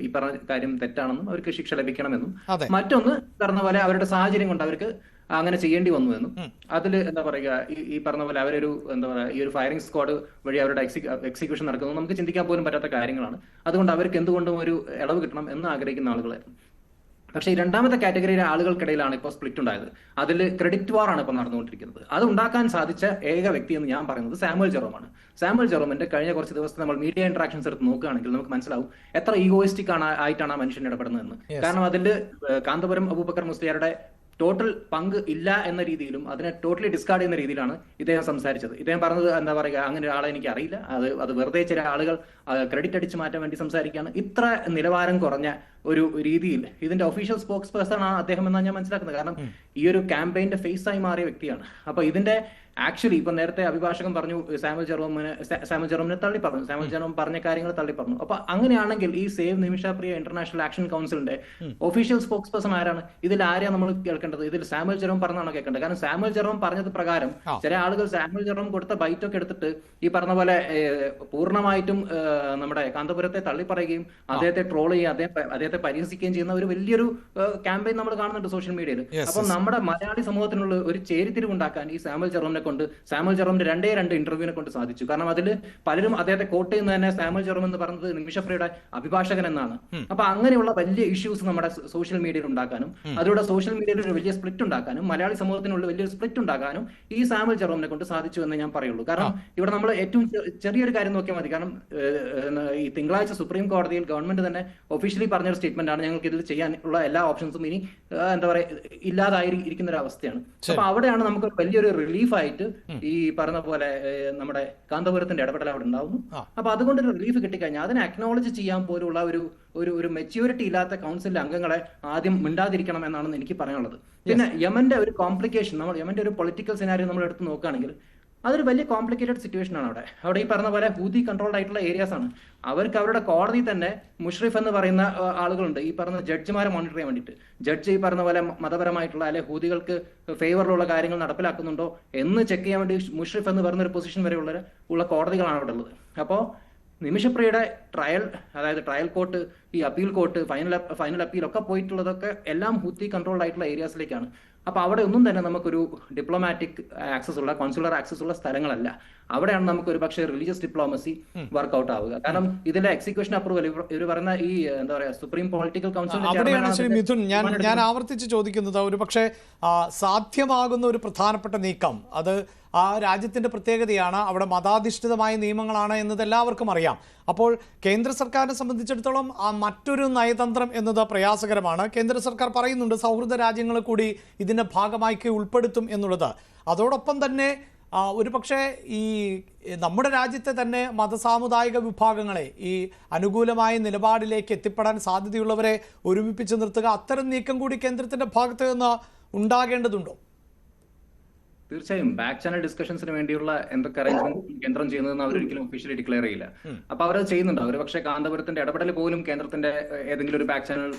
ഈ പറഞ്ഞ കാര്യം തെറ്റാണെന്നും അവർക്ക് ശിക്ഷ ലഭിക്കണമെന്നും, മറ്റൊന്ന് പറഞ്ഞ പോലെ അവരുടെ സാഹചര്യം കൊണ്ട് അവർക്ക് അങ്ങനെ ചെയ്യേണ്ടി വന്നു എന്നും. അതിൽ എന്താ പറയുക ഈ പറഞ്ഞ പോലെ അവരൊരു എന്താ പറയുക ഈ ഒരു ഫയറിംഗ് സ്ക്വാഡ് വഴി അവരുടെ എക്സിക്യൂഷൻ നടക്കുന്നത് നമുക്ക് ചിന്തിക്കാൻ പോലും പറ്റാത്ത കാര്യങ്ങളാണ്. അതുകൊണ്ട് അവർക്ക് എന്തുകൊണ്ടും ഒരു ഇളവ് കിട്ടണം എന്ന് ആഗ്രഹിക്കുന്ന ആളുകളായിരുന്നു. പക്ഷേ ഈ രണ്ടാമത്തെ കാറ്റഗറിയിലെ ആളുകൾക്കിടയിലാണ് ഇപ്പോൾ സ്പ്ലിറ്റ് ഉണ്ടായത്. അതിൽ ക്രെഡിറ്റ് വാർ ആണ് ഇപ്പോൾ നടന്നുകൊണ്ടിരിക്കുന്നത്. അത് ഉണ്ടാക്കാൻ സാധിച്ച ഏക വ്യക്തി എന്ന് ഞാൻ പറയുന്നത് സാമുവൽ ജെറോമാണ്. സാമുവൽ ജെറോമിന്റെ കഴിഞ്ഞ കുറച്ച് ദിവസത്തെ നമ്മൾ മീഡിയ ഇന്ററാക്ഷൻസ് എടുത്ത് നോക്കുകയാണെങ്കിൽ നമുക്ക് മനസ്സിലാവും എത്ര ഈഗോയിസ്റ്റിക് ആയിട്ടാണ് ആ മനുഷ്യൻ ഇടപെടുന്നതെന്ന്. കാരണം അതിൽ കാന്തപുരം അബൂബക്കർ മുസ്ലിയാരുടെ ടോട്ടൽ പങ്ക് ഇല്ല എന്ന രീതിയിലും അതിനെ ടോട്ടലി ഡിസ്കാർഡ് ചെയ്യുന്ന രീതിയിലാണ് ഇദ്ദേഹം സംസാരിച്ചത്. ഇദ്ദേഹം പറഞ്ഞത് എന്താ പറയുക, അങ്ങനെ ഒരാളെ എനിക്ക് അറിയില്ല, അത് വെറുതെ ചില ആളുകൾ ക്രെഡിറ്റ് അടിച്ചു മാറ്റാൻ വേണ്ടി സംസാരിക്കുകയാണ്. ഇത്ര നിലവാരം കുറഞ്ഞ ഒരു രീതിയിൽ ഇതിന്റെ ഒഫീഷ്യൽ സ്പോക്സ് പേഴ്സൺ ആണ് അദ്ദേഹം എന്നാണ് ഞാൻ മനസ്സിലാക്കുന്നത്. കാരണം ഈ ഒരു ക്യാമ്പയിന്റെ ഫേസ് ആയി മാറിയ വ്യക്തിയാണ്. അപ്പൊ ഇതിന്റെ ആക്ച്വലി ഇപ്പൊ നേരത്തെ അഭിഭാഷകൻ പറഞ്ഞു സാമുവൽ ജെറോമിനെ തള്ളി പറഞ്ഞു, സാമുവൽ ജെറോം പറഞ്ഞ കാര്യങ്ങൾ തള്ളി പറഞ്ഞു. അപ്പൊ അങ്ങനെയാണെങ്കിൽ ഈ സേവ് നിമിഷപ്രിയ ഇന്റർനാഷണൽ ആക്ഷൻ കൗൺസിലിന്റെ ഒഫീഷ്യൽ സ്പോക്സ് പേഴ്സൺ ആരാണ്? ഇതിൽ ആരെയാണ് നമ്മൾ കേൾക്കേണ്ടത്? ഇതിൽ സാമുവൽ ജെറോം പറഞ്ഞാണോ കേൾക്കേണ്ടത്? കാരണം സാമുവൽ ജെറോം പറഞ്ഞത് പ്രകാരം ചില ആളുകൾ സാമുവൽ ജെറോം കൊടുത്ത ബൈറ്റൊക്കെ എടുത്തിട്ട് ഈ പറഞ്ഞ പോലെ പൂർണ്ണമായിട്ടും നമ്മുടെ കാന്തപുരത്തെ തള്ളിപ്പറയുകയും അദ്ദേഹത്തെ ട്രോൾ ചെയ്യുകയും അദ്ദേഹത്തെ പരിഹസിക്കുകയും ചെയ്യുന്ന ഒരു വലിയൊരു ക്യാമ്പയിൻ നമ്മൾ കാണുന്നുണ്ട് സോഷ്യൽ മീഡിയയിൽ. അപ്പൊ നമ്മുടെ മലയാളി സമൂഹത്തിനുള്ള ഒരു ചേരിതിരിവുണ്ടാക്കാൻ ഈ സാമുവൽ ജെറോമിനെ കൊണ്ട്, സാമുവൽ ജെറോമിന്റെ രണ്ട് ഇന്റർവ്യൂവിനെ കൊണ്ട് സാധിച്ചു. കാരണം അതിൽ പലരും അദ്ദേഹത്തെ കോട്ട് ചെയ്യുന്നത് തന്നെ സാമുവൽ ജെറോം എന്ന് പറയുന്നത് നിമിഷപ്രിയയുടെ അഭിഭാഷകൻ എന്നാണ്. അപ്പൊ അങ്ങനെയുള്ള വലിയ ഇഷ്യൂസ് നമ്മുടെ സോഷ്യൽ മീഡിയയിൽ ഉണ്ടാക്കാനും അതിലൂടെ സോഷ്യൽ മീഡിയയിൽ ഒരു വലിയ സ്പ്ലിറ്റ് ഉണ്ടാക്കാനും മലയാളി സമൂഹത്തിനുള്ള വലിയൊരു സ്പ്ലിറ്റ് ഉണ്ടാക്കാനും ഈ സാമുവൽ ജെറോമിനെ കൊണ്ട് സാധിച്ചു എന്ന് ഞാൻ പറയുള്ളൂ. കാരണം ഇവിടെ നമ്മൾ ഏറ്റവും ചെറിയൊരു കാര്യം നോക്കിയാൽ മതി. കാരണം ഈ തിങ്കളാഴ്ച സുപ്രീം കോടതിയിൽ ഗവൺമെന്റ് തന്നെ ഒഫീഷ്യലി പറഞ്ഞൊരു സ്റ്റേറ്റ്മെന്റ് ആണ്, ഞങ്ങൾക്ക് ഇതിൽ ചെയ്യാനുള്ള എല്ലാ ഓപ്ഷൻസും ഇനി എന്താ പറയുക ഇല്ലാതായിരിക്കുന്ന ഒരു അവസ്ഥയാണ്. അപ്പൊ അവിടെയാണ് നമുക്ക് വലിയൊരു റിലീഫായിട്ട് ആയിട്ട് ഈ പറഞ്ഞ പോലെ നമ്മുടെ കാന്തപുരത്തിന്റെ ഇടപെടൽ അവിടെ ഉണ്ടാവുന്നു. അപ്പൊ അതുകൊണ്ട് ഒരു റിലീഫ് കിട്ടിക്കഴിഞ്ഞാൽ അതിനെ അക്നോളജ് ചെയ്യാൻ പോലുള്ള ഒരു മെച്യൂരിറ്റി ഇല്ലാത്ത കൗൺസിലിലെ അംഗങ്ങളെ ആദ്യം മിണ്ടാതിരിക്കണം എന്നാണ് എനിക്ക് പറയാനുള്ളത്. പിന്നെ യമന്റെ ഒരു കോംപ്ലിക്കേഷൻ, യമന്റെ ഒരു പൊളിറ്റിക്കൽ സിനാരിയോ നമ്മൾ എടുത്ത് നോക്കുകയാണെങ്കിൽ അതൊരു വലിയ കോംപ്ലിക്കേറ്റഡ് സിറ്റുവേഷൻ ആണ്. അവിടെ ഈ പറഞ്ഞ പോലെ ഹൂതി കൺട്രോൾഡ് ആയിട്ടുള്ള ഏരിയാസ് ആണ്. അവർക്ക് അവരുടെ കോടതി തന്നെ മുഷ്രിഫ് എന്ന് പറയുന്ന ആളുകളുണ്ട് ഈ പറഞ്ഞ ജഡ്ജിമാരെ മോണിറ്റർ ചെയ്യാൻ വേണ്ടിയിട്ട്. ജഡ്ജ് ഈ പറഞ്ഞ പോലെ മതപരമായിട്ടുള്ള അല്ലെ ഹൂതികൾക്ക് ഫേവറിലുള്ള കാര്യങ്ങൾ നടപ്പിലാക്കുന്നുണ്ടോ എന്ന് ചെക്ക് ചെയ്യാൻ വേണ്ടി മുഷ്രിഫ് എന്ന് പറയുന്ന ഒരു പൊസിഷൻ വരെ ഉള്ള കോടതികളാണ് അവിടെ ഉള്ളത്. അപ്പോൾ നിമിഷപ്രിയയുടെ ട്രയൽ, അതായത് ട്രയൽ കോർട്ട്, ഈ അപ്പീൽ കോർട്ട്, ഫൈനൽ അപ്പീൽ ഒക്കെ പോയിട്ടുള്ളതൊക്കെ എല്ലാം ഹൂത്തി കൺട്രോൾഡ് ആയിട്ടുള്ള ഏരിയാസിലേക്കാണ്. അപ്പൊ അവിടെ ഒന്നും തന്നെ നമുക്കൊരു ഡിപ്ലോമാറ്റിക് ആക്സസ് ഉള്ള, കോൺസുലർ ആക്സസ് ഉള്ള സ്ഥലങ്ങളല്ല. അവിടെയാണ് നമുക്ക് ഒരു പക്ഷേ റിലീജിയസ് ഡിപ്ലോമസി വർക്ക്ഔട്ട് ആവുക. കാരണം ഇതിലെ എക്സിക്യൂഷൻ അപ്രൂവൽ ഇവർ പറയുന്ന ഈ എന്താ പറയാ സുപ്രീം പൊളിറ്റിക്കൽ അവിടെയാണ് ശ്രീ മിഥുൻ ഞാൻ ആവർത്തിച്ച് ചോദിക്കുന്നത്, ഒരു പക്ഷേ സാധ്യമാകുന്ന ഒരു പ്രധാനപ്പെട്ട നീക്കം, അത് ആ രാജ്യത്തിന്റെ പ്രത്യേകതയാണ്, അവിടെ മതാധിഷ്ഠിതമായ നിയമങ്ങളാണ് എന്നത് എല്ലാവർക്കും അറിയാം. അപ്പോൾ കേന്ദ്ര സർക്കാരിനെ സംബന്ധിച്ചിടത്തോളം മറ്റൊരു നയതന്ത്രം എന്നത് പ്രയാസകരമാണ്. കേന്ദ്ര സർക്കാർ പറയുന്നുണ്ട് സൗഹൃദ രാജ്യങ്ങളെ കൂടി ഇതിന്റെ ഭാഗമായി ഉൾപ്പെടുത്തും എന്നുള്ളത്. അതോടൊപ്പം തന്നെ ഒരു പക്ഷേ ഈ നമ്മുടെ രാജ്യത്തെ തന്നെ മതസാമുദായിക വിഭാഗങ്ങളെ ഈ അനുകൂലമായ നിലപാടിലേക്ക് എത്തിപ്പെടാൻ സാധ്യതയുള്ളവരെ ഒരുമിപ്പിച്ച് നിർത്തുക, അത്തരം നീക്കം കൂടി കേന്ദ്രത്തിന്റെ ഭാഗത്ത് നിന്ന് ഉണ്ടാകേണ്ടതുണ്ടോ? തീർച്ചയായും ബാക്ക് ചാനൽ ഡിസ്കഷൻസിന് വേണ്ടിയുള്ള എന്തൊക്കെ അറേഞ്ച്മെന്റ് കേന്ദ്രം ചെയ്യുന്നതെന്ന് അവരൊരിക്കലും ഒഫീഷ്യലി ഡിക്ലെയർ ചെയ്യില്ല. അപ്പൊ അവരത് ചെയ്യുന്നുണ്ട്. അവർ പക്ഷേ കാന്തപുരത്തിന്റെ ഇടപെടൽ പോലും കേന്ദ്രത്തിന്റെ ഏതെങ്കിലും ഒരു ബാക്ക് ചാനൽ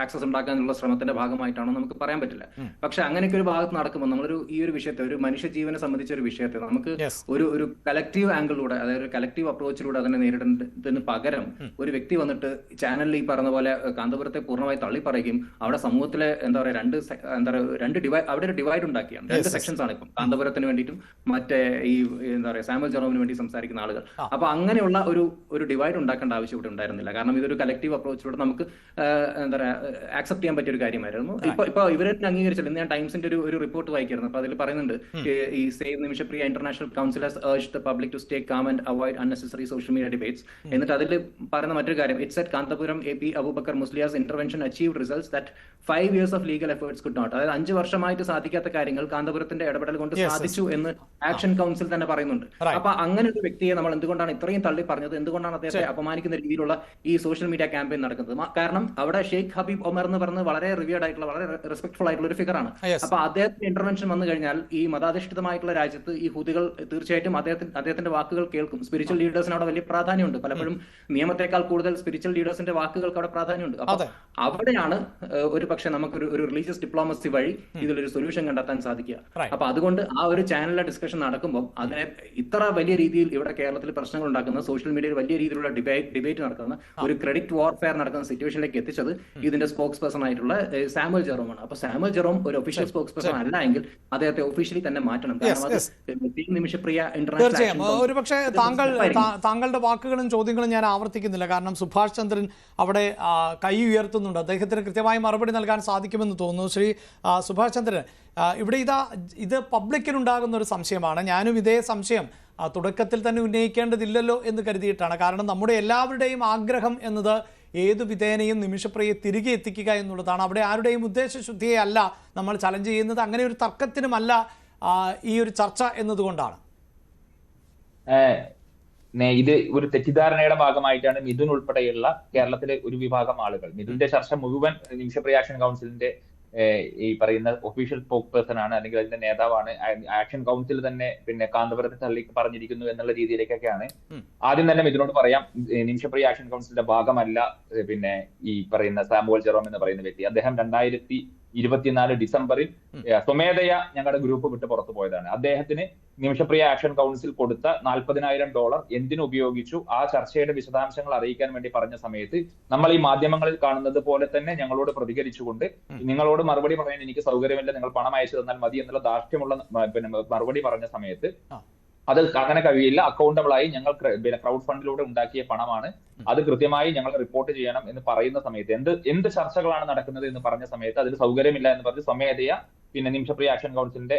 ആക്സസ് ഉണ്ടാക്കാനുള്ള ശ്രമത്തിന്റെ ഭാഗമായിട്ടാണോ നമുക്ക് പറയാൻ പറ്റില്ല. പക്ഷെ അങ്ങനെയൊക്കെ ഒരു ഭാഗത്ത് നടക്കുമ്പോൾ നമ്മളൊരു ഈ ഒരു വിഷയത്തെ, ഒരു മനുഷ്യജീവനെ സംബന്ധിച്ച ഒരു വിഷയത്തെ നമുക്ക് ഒരു കലക്റ്റീവ് ആംഗിളിലൂടെ, അതായത് ഒരു കലക്റ്റീവ് അപ്രോച്ചിലൂടെ അതിനെ നേരിടുന്നതിന് പകരം ഒരു വ്യക്തി വന്നിട്ട് ചാനലിൽ ഈ പറഞ്ഞ പോലെ കാന്തപുരത്തെ പൂർണ്ണമായി തള്ളി പറയുകയും അവിടെ സമൂഹത്തിലെ എന്താ പറയുക അവിടെ ഒരു ഡിവൈഡ് ഉണ്ടാക്കിയാണ്. രണ്ട് സെക്ഷൻസ് ആണ് ഇപ്പം, കാന്തപുരത്തിന് വേണ്ടിയിട്ടും മറ്റേ ഈ എന്താ പറയുക സാമുവൽ ജെറോമിന് വേണ്ടി സംസാരിക്കുന്ന ആളുകൾ. അപ്പൊ അങ്ങനെയുള്ള ഒരു ഡിവൈഡ് ഉണ്ടാക്കേണ്ട ആവശ്യം ഇവിടെ ഉണ്ടായിരുന്നില്ല. കാരണം ഇതൊരു കലക്റ്റീവ് അപ്രോച്ചിലൂടെ നമുക്ക് എന്താ പറയുക ആക്സെപ്റ്റ് ചെയ്യാൻ പറ്റിയ ഒരു കാര്യമായിരുന്നു. ഇപ്പൊ ഇവരെ അംഗീകരിച്ചില്ല. ഇന്ന് ഞാൻ ടൈംസിന്റെ ഒരു റിപ്പോർട്ട് വായിക്കായിരുന്നു. അപ്പൊ അതിൽ പറയുന്നുണ്ട് ഈ save Nimisha Priya international council has urged the public to stay calm and avoid unnecessary social media debates. എന്നിട്ട് അതിൽ പറയുന്ന മറ്റൊരു കാര്യം, it's at Kanthapuram AP Aboobacker Musliyar's intervention achieved results that 5 years of legal efforts could not. അതായത് 5 വർഷമായിട്ട് സാധിക്കാത്ത കാര്യങ്ങൾ കാന്തപുരത്തിന്റെ ഇടപെടൽ കൊണ്ട് സാധിച്ചു എന്ന് ആക്ഷൻ കൗൺസിൽ തന്നെ പറയുന്നുണ്ട്. അപ്പൊ അങ്ങനെ ഒരു വ്യക്തിയെ നമ്മൾ എന്തുകൊണ്ടാണ് ഇത്രയും തള്ളി പറഞ്ഞത്, എന്തുകൊണ്ടാണ് അദ്ദേഹത്തെ അപമാനിക്കുന്ന രീതിയിലുള്ള ഈ സോഷ്യൽ മീഡിയ ക്യാമ്പയിൻ നടക്കുന്നത്? കാരണം അവിടെ ഷെയ്ഖ് ഹബീബ് ഒമർ എന്ന് പറയുന്നത് വളരെ റിവേർഡ് ആയിട്ടുള്ള, വളരെ റെസ്പെക്ട്ഫുൾ ആയിട്ടുള്ള ഒരു ഫിഗറാണ്. അപ്പൊ അദ്ദേഹത്തിന്റെ ഇന്റർവെൻഷൻ വന്നു കഴിഞ്ഞാൽ ഈ മതാധിഷ്ഠിതമായിട്ടുള്ള രാജ്യത്ത് ഈ ഹൂതികൾ തീർച്ചയായിട്ടും അദ്ദേഹത്തിന്റെ വാക്കുകൾ കേൾക്കും. സ്പിരിച്വൽ ലീഡേഴ്സിന് അവിടെ വലിയ പ്രാധാന്യമുണ്ട്. പലപ്പോഴും നിയമത്തെക്കാൾ കൂടുതൽ സ്പിരിച്വൽ ലീഡേഴ്സിന്റെ വാക്കുകൾക്ക് അവിടെ പ്രാധാന്യമുണ്ട്. അപ്പൊ അവിടെയാണ് ഒരു പക്ഷെ നമുക്ക് ഒരു റിലീജിയസ് ഡിപ്ലോമസി വഴി ഇതിലൊരു സൊല്യൂഷൻ കണ്ടെത്താൻ സാധിക്കുക. അപ്പൊ അതുകൊണ്ട് ആ ഒരു ചാനലിലെ ഡിസ്കഷൻ നടക്കുമ്പോൾ അതിനെ ഇത്ര വലിയ രീതിയിൽ ഇവിടെ കേരളത്തിൽ പ്രശ്നങ്ങൾ ഉണ്ടാക്കുന്ന, സോഷ്യൽ മീഡിയയിൽ വലിയ രീതിയിലുള്ള ഡിബേറ്റ് നടക്കുന്ന, ഒരു ക്രെഡിറ്റ് വാർഫെയർ നടക്കുന്ന സിറ്റുവേഷനിലേക്ക് എത്തിച്ചത് ഇതിന്റെ സ്പോക്സ് പേഴ്സൺ ആയിട്ടുള്ള സാമുവൽ ജെറോമാണ്. അപ്പൊ സാമുവൽ ജെറോം ഒരു ഒഫീഷ്യൽ സ്പോക്സ് പേഴ്സൺ അല്ല എങ്കിൽ അദ്ദേഹത്തെ ഒഫീഷ്യലി തന്നെ മാറ്റണം. കാരണം അത് നിമിഷപ്രിയ തീർച്ചയായും ഒരു പക്ഷേ താങ്കളുടെ വാക്കുകളും ചോദ്യങ്ങളും ഞാൻ ആവർത്തിക്കുന്നില്ല. കാരണം സുഭാഷ് ചന്ദ്രൻ അവിടെ കൈ ഉയർത്തുന്നുണ്ട്. അദ്ദേഹത്തിന് കൃത്യമായി മറുപടി നൽകാൻ സാധിക്കുമെന്ന് തോന്നുന്നു. ശ്രീ സുഭാഷ് ചന്ദ്രൻ, ഇവിടെ ഇത് പബ്ലിക്കിനുണ്ടാകുന്ന ഒരു സംശയമാണ്. ഞാനും ഇതേ സംശയം തുടക്കത്തിൽ തന്നെ ഉന്നയിക്കേണ്ടതില്ലല്ലോ എന്ന് കരുതിയിട്ടാണ്. കാരണം നമ്മുടെ എല്ലാവരുടെയും ആഗ്രഹം എന്നത് ഏതു വിധേനയും നിമിഷപ്രിയയെ തിരികെ എത്തിക്കുക എന്നുള്ളതാണ്. അവിടെ ആരുടെയും ഉദ്ദേശശുദ്ധിയെ അല്ല നമ്മൾ ചലഞ്ച് ചെയ്യുന്നത്. അങ്ങനെ ഒരു തർക്കത്തിനുമല്ല ഈ ഒരു ചർച്ച എന്നതുകൊണ്ടാണ്. ഇത് ഒരു തെറ്റിദ്ധാരണയുടെ ഭാഗമായിട്ടാണ് മിഥുൻ ഉൾപ്പെടെയുള്ള കേരളത്തിലെ ഒരു വിഭാഗം ആളുകൾ, മിഥുന്റെ ചർച്ച മുഴുവൻ നിമിഷപ്രിയ ആക്ഷൻ കൗൺസിലിന്റെ ഈ പറയുന്ന ഒഫീഷ്യൽ സ്പോക്ക് പേഴ്സൺ ആണ്, അല്ലെങ്കിൽ അതിന്റെ നേതാവാണ്, ആക്ഷൻ കൗൺസിൽ തന്നെ പിന്നെ കാന്തപുരത്തെ തള്ളി പറഞ്ഞിരിക്കുന്നു എന്നുള്ള രീതിയിലേക്കൊക്കെയാണ്. ആദ്യം തന്നെ മിഥുനോട് പറയാം, നിമിഷപ്രിയ ആക്ഷൻ കൗൺസിലിന്റെ ഭാഗമല്ല പിന്നെ ഈ പറയുന്ന സാമുവൽ ജെറോം എന്ന് പറയുന്ന വ്യക്തി. അദ്ദേഹം 2024 ഡിസംബറിൽ സ്വമേധയാ ഞങ്ങളുടെ ഗ്രൂപ്പ് വിട്ട് പുറത്തു പോയതാണ്. അദ്ദേഹത്തിന് നിമിഷപ്രിയ ആക്ഷൻ കൗൺസിൽ കൊടുത്ത $40,000 എന്തിനു ഉപയോഗിച്ചു, ആ ചർച്ചയുടെ വിശദാംശങ്ങൾ അറിയിക്കാൻ വേണ്ടി പറഞ്ഞ സമയത്ത് നമ്മൾ ഈ മാധ്യമങ്ങളിൽ കാണുന്നത് പോലെ തന്നെ ഞങ്ങളോട് പ്രതികരിച്ചുകൊണ്ട് നിങ്ങളോട് മറുപടി പറയാൻ എനിക്ക് സൗകര്യമില്ല, നിങ്ങൾ പണം അയച്ചു തന്നാൽ മതി എന്നുള്ള ധാർഷ്ട്യമുള്ള പിന്നെ മറുപടി പറഞ്ഞ സമയത്ത് അത് അങ്ങനെ കഴിയില്ല. അക്കൗണ്ടബിൾ ആയി ഞങ്ങൾ ക്രൗഡ് ഫണ്ടിലൂടെ ഉണ്ടാക്കിയ പണമാണ്, അത് കൃത്യമായി ഞങ്ങൾ റിപ്പോർട്ട് ചെയ്യണം എന്ന് പറയുന്ന സമയത്ത്, എന്ത് ചർച്ചകളാണ് നടക്കുന്നത് എന്ന് പറഞ്ഞ സമയത്ത് അതിൽ സൗകര്യമില്ല എന്ന് പറഞ്ഞ് സ്വമേധയാ നിമിഷപ്രിയ ആക്ഷൻ കൗൺസിലിന്റെ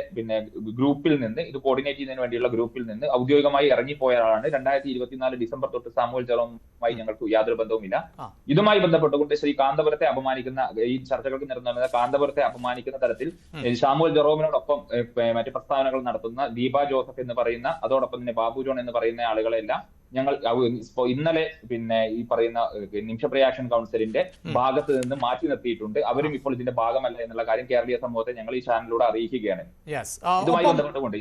ഗ്രൂപ്പിൽ നിന്ന്, ഇത് കോർഡിനേറ്റ് ചെയ്യുന്നതിന് വേണ്ടിയുള്ള ഗ്രൂപ്പിൽ നിന്ന് ഔദ്യോഗികമായി ഇറങ്ങിപ്പോയ ആളാണ്. 2024 ഡിസംബർ തൊട്ട് സാമുവൽ ജെറോമുമായി ഞങ്ങൾക്ക് യാതൊരു ബന്ധവുമില്ല. ഇതുമായി ബന്ധപ്പെട്ടുകൊണ്ട് ശ്രീ കാന്തപുരത്തെ അപമാനിക്കുന്ന, ഈ ചർച്ചകൾക്ക് നിരന്ന കാന്തപുരത്തെ അപമാനിക്കുന്ന തരത്തിൽ സാമുവൽ ജെറോമിനോടൊപ്പം മറ്റു പ്രസ്താവനകൾ നടത്തുന്ന ദീപ ജോസഫ് എന്ന് പറയുന്ന, അതോടൊപ്പം തന്നെ ബാബു ജോൺ എന്ന് പറയുന്ന ആളുകളെല്ലാം ഞങ്ങൾ ഇന്നലെ ഈ പറയുന്ന നിമിഷപ്രിയ ആക്ഷൻ കൗൺസിലിന്റെ ഭാഗത്ത് നിന്ന് മാറ്റി നിർത്തിയിട്ടുണ്ട്. അവരും ഇപ്പോൾ ഇതിന്റെ ഭാഗമല്ല എന്നുള്ള കാര്യം കേരളീയ സമൂഹത്തെ ഞങ്ങൾ ഈ ചാനലിലൂടെ അറിയിക്കുകയാണ്. ഇതുമായി ബന്ധപ്പെട്ടുകൊണ്ട്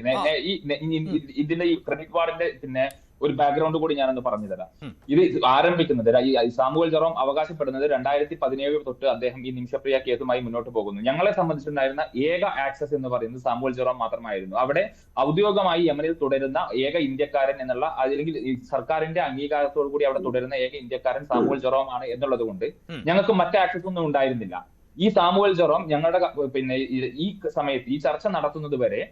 ഇതിന്റെ ഈ ക്രെഡിറ്റ് കാർഡിന്റെ ഒരു ബാക്ക്ഗ്രൗണ്ട് കൂടി ഞാനൊന്ന് പറഞ്ഞു തരാം. ഇത് ആരംഭിക്കുന്നത്, ഈ സാമുവൽ ജെറോം അവകാശപ്പെടുന്നത് 2017 തൊട്ട് അദ്ദേഹം ഈ നിമിഷപ്രിയ കേസുമായി മുന്നോട്ട് പോകുന്നു. ഞങ്ങളെ സംബന്ധിച്ചിട്ടുണ്ടായിരുന്ന ഏക ആക്സസ് എന്ന് പറയുന്നത് സാമുവൽ ജെറോം മാത്രമായിരുന്നു. അവിടെ ഔദ്യോഗികമായി യമനിൽ തുടരുന്ന ഏക ഇന്ത്യക്കാരൻ എന്നുള്ള, അല്ലെങ്കിൽ സർക്കാരിന്റെ അംഗീകാരത്തോടു കൂടി അവിടെ തുടരുന്ന ഏക ഇന്ത്യക്കാരൻ സാമുവൽ ജെറോം ആണ് എന്നുള്ളത് കൊണ്ട് ഞങ്ങൾക്ക് മറ്റ് ആക്സസ് ഒന്നും ഉണ്ടായിരുന്നില്ല. ഈ സാമുവൽ ജെറോം ഞങ്ങളുടെ ഈ സമയത്ത് ഈ ചർച്ച നടത്തുന്നത് വരെ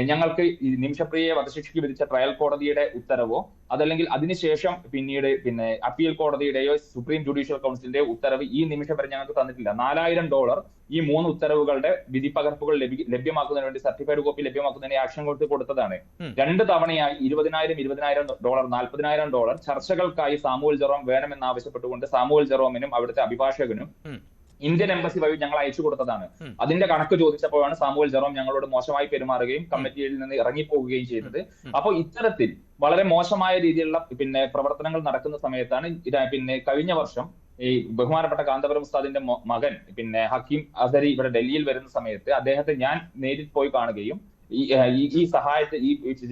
ഞങ്ങൾക്ക് ഈ നിമിഷപ്രിയയെ വധശിക്ഷയ്ക്ക് വിധിച്ച ട്രയൽ കോടതിയുടെ ഉത്തരവോ അതല്ലെങ്കിൽ അതിനുശേഷം പിന്നീട് അപ്പീൽ കോടതിയുടെയോ സുപ്രീം ജുഡീഷ്യൽ കൗൺസിലിന്റെയോ ഉത്തരവ് ഈ നിമിഷം വരെ ഞങ്ങൾക്ക് തന്നിട്ടില്ല. $4000 ഈ 3 ഉത്തരവുകളുടെ വിധിപ്പകർപ്പുകൾ ലഭ്യമാക്കുന്നതിന് വേണ്ടി, സർട്ടിഫൈഡ് കോപ്പി ലഭ്യമാക്കുന്നതിന് ആക്ഷൻ കോടതി കൊടുത്തതാണ്. 2 തവണയായി $20,000 $40,000 ചർച്ചകൾക്കായി സാമുവൽ ജെറോം വേണമെന്നാവശ്യപ്പെട്ടുകൊണ്ട് സാമുവൽ ജെറോമിനും അവിടുത്തെ അഭിഭാഷകനും ഇന്ത്യൻ എംബസി വഴി ഞങ്ങൾ അയച്ചു കൊടുത്തതാണ്. അതിന്റെ കണക്ക് ചോദിച്ചപ്പോഴാണ് സാമുവൽ ജെറോം ഞങ്ങളോട് മോശമായി പെരുമാറുകയും കമ്മിറ്റിയിൽ നിന്ന് ഇറങ്ങിപ്പോവുകയും ചെയ്തത്. അപ്പോൾ ഇത്തരത്തിൽ വളരെ മോശമായ രീതിയിലുള്ള പ്രവർത്തനങ്ങൾ നടക്കുന്ന സമയത്താണ് കഴിഞ്ഞ വർഷം ഈ ബഹുമാനപ്പെട്ട കാന്തപുരം ഉസ്താദിന്റെ മകൻ ഹക്കീം അസരി ഇവിടെ ഡൽഹിയിൽ വരുന്ന സമയത്ത് അദ്ദേഹത്തെ ഞാൻ നേരിൽ പോയി കാണുകയും ഈ സഹായത്തെ, ഈ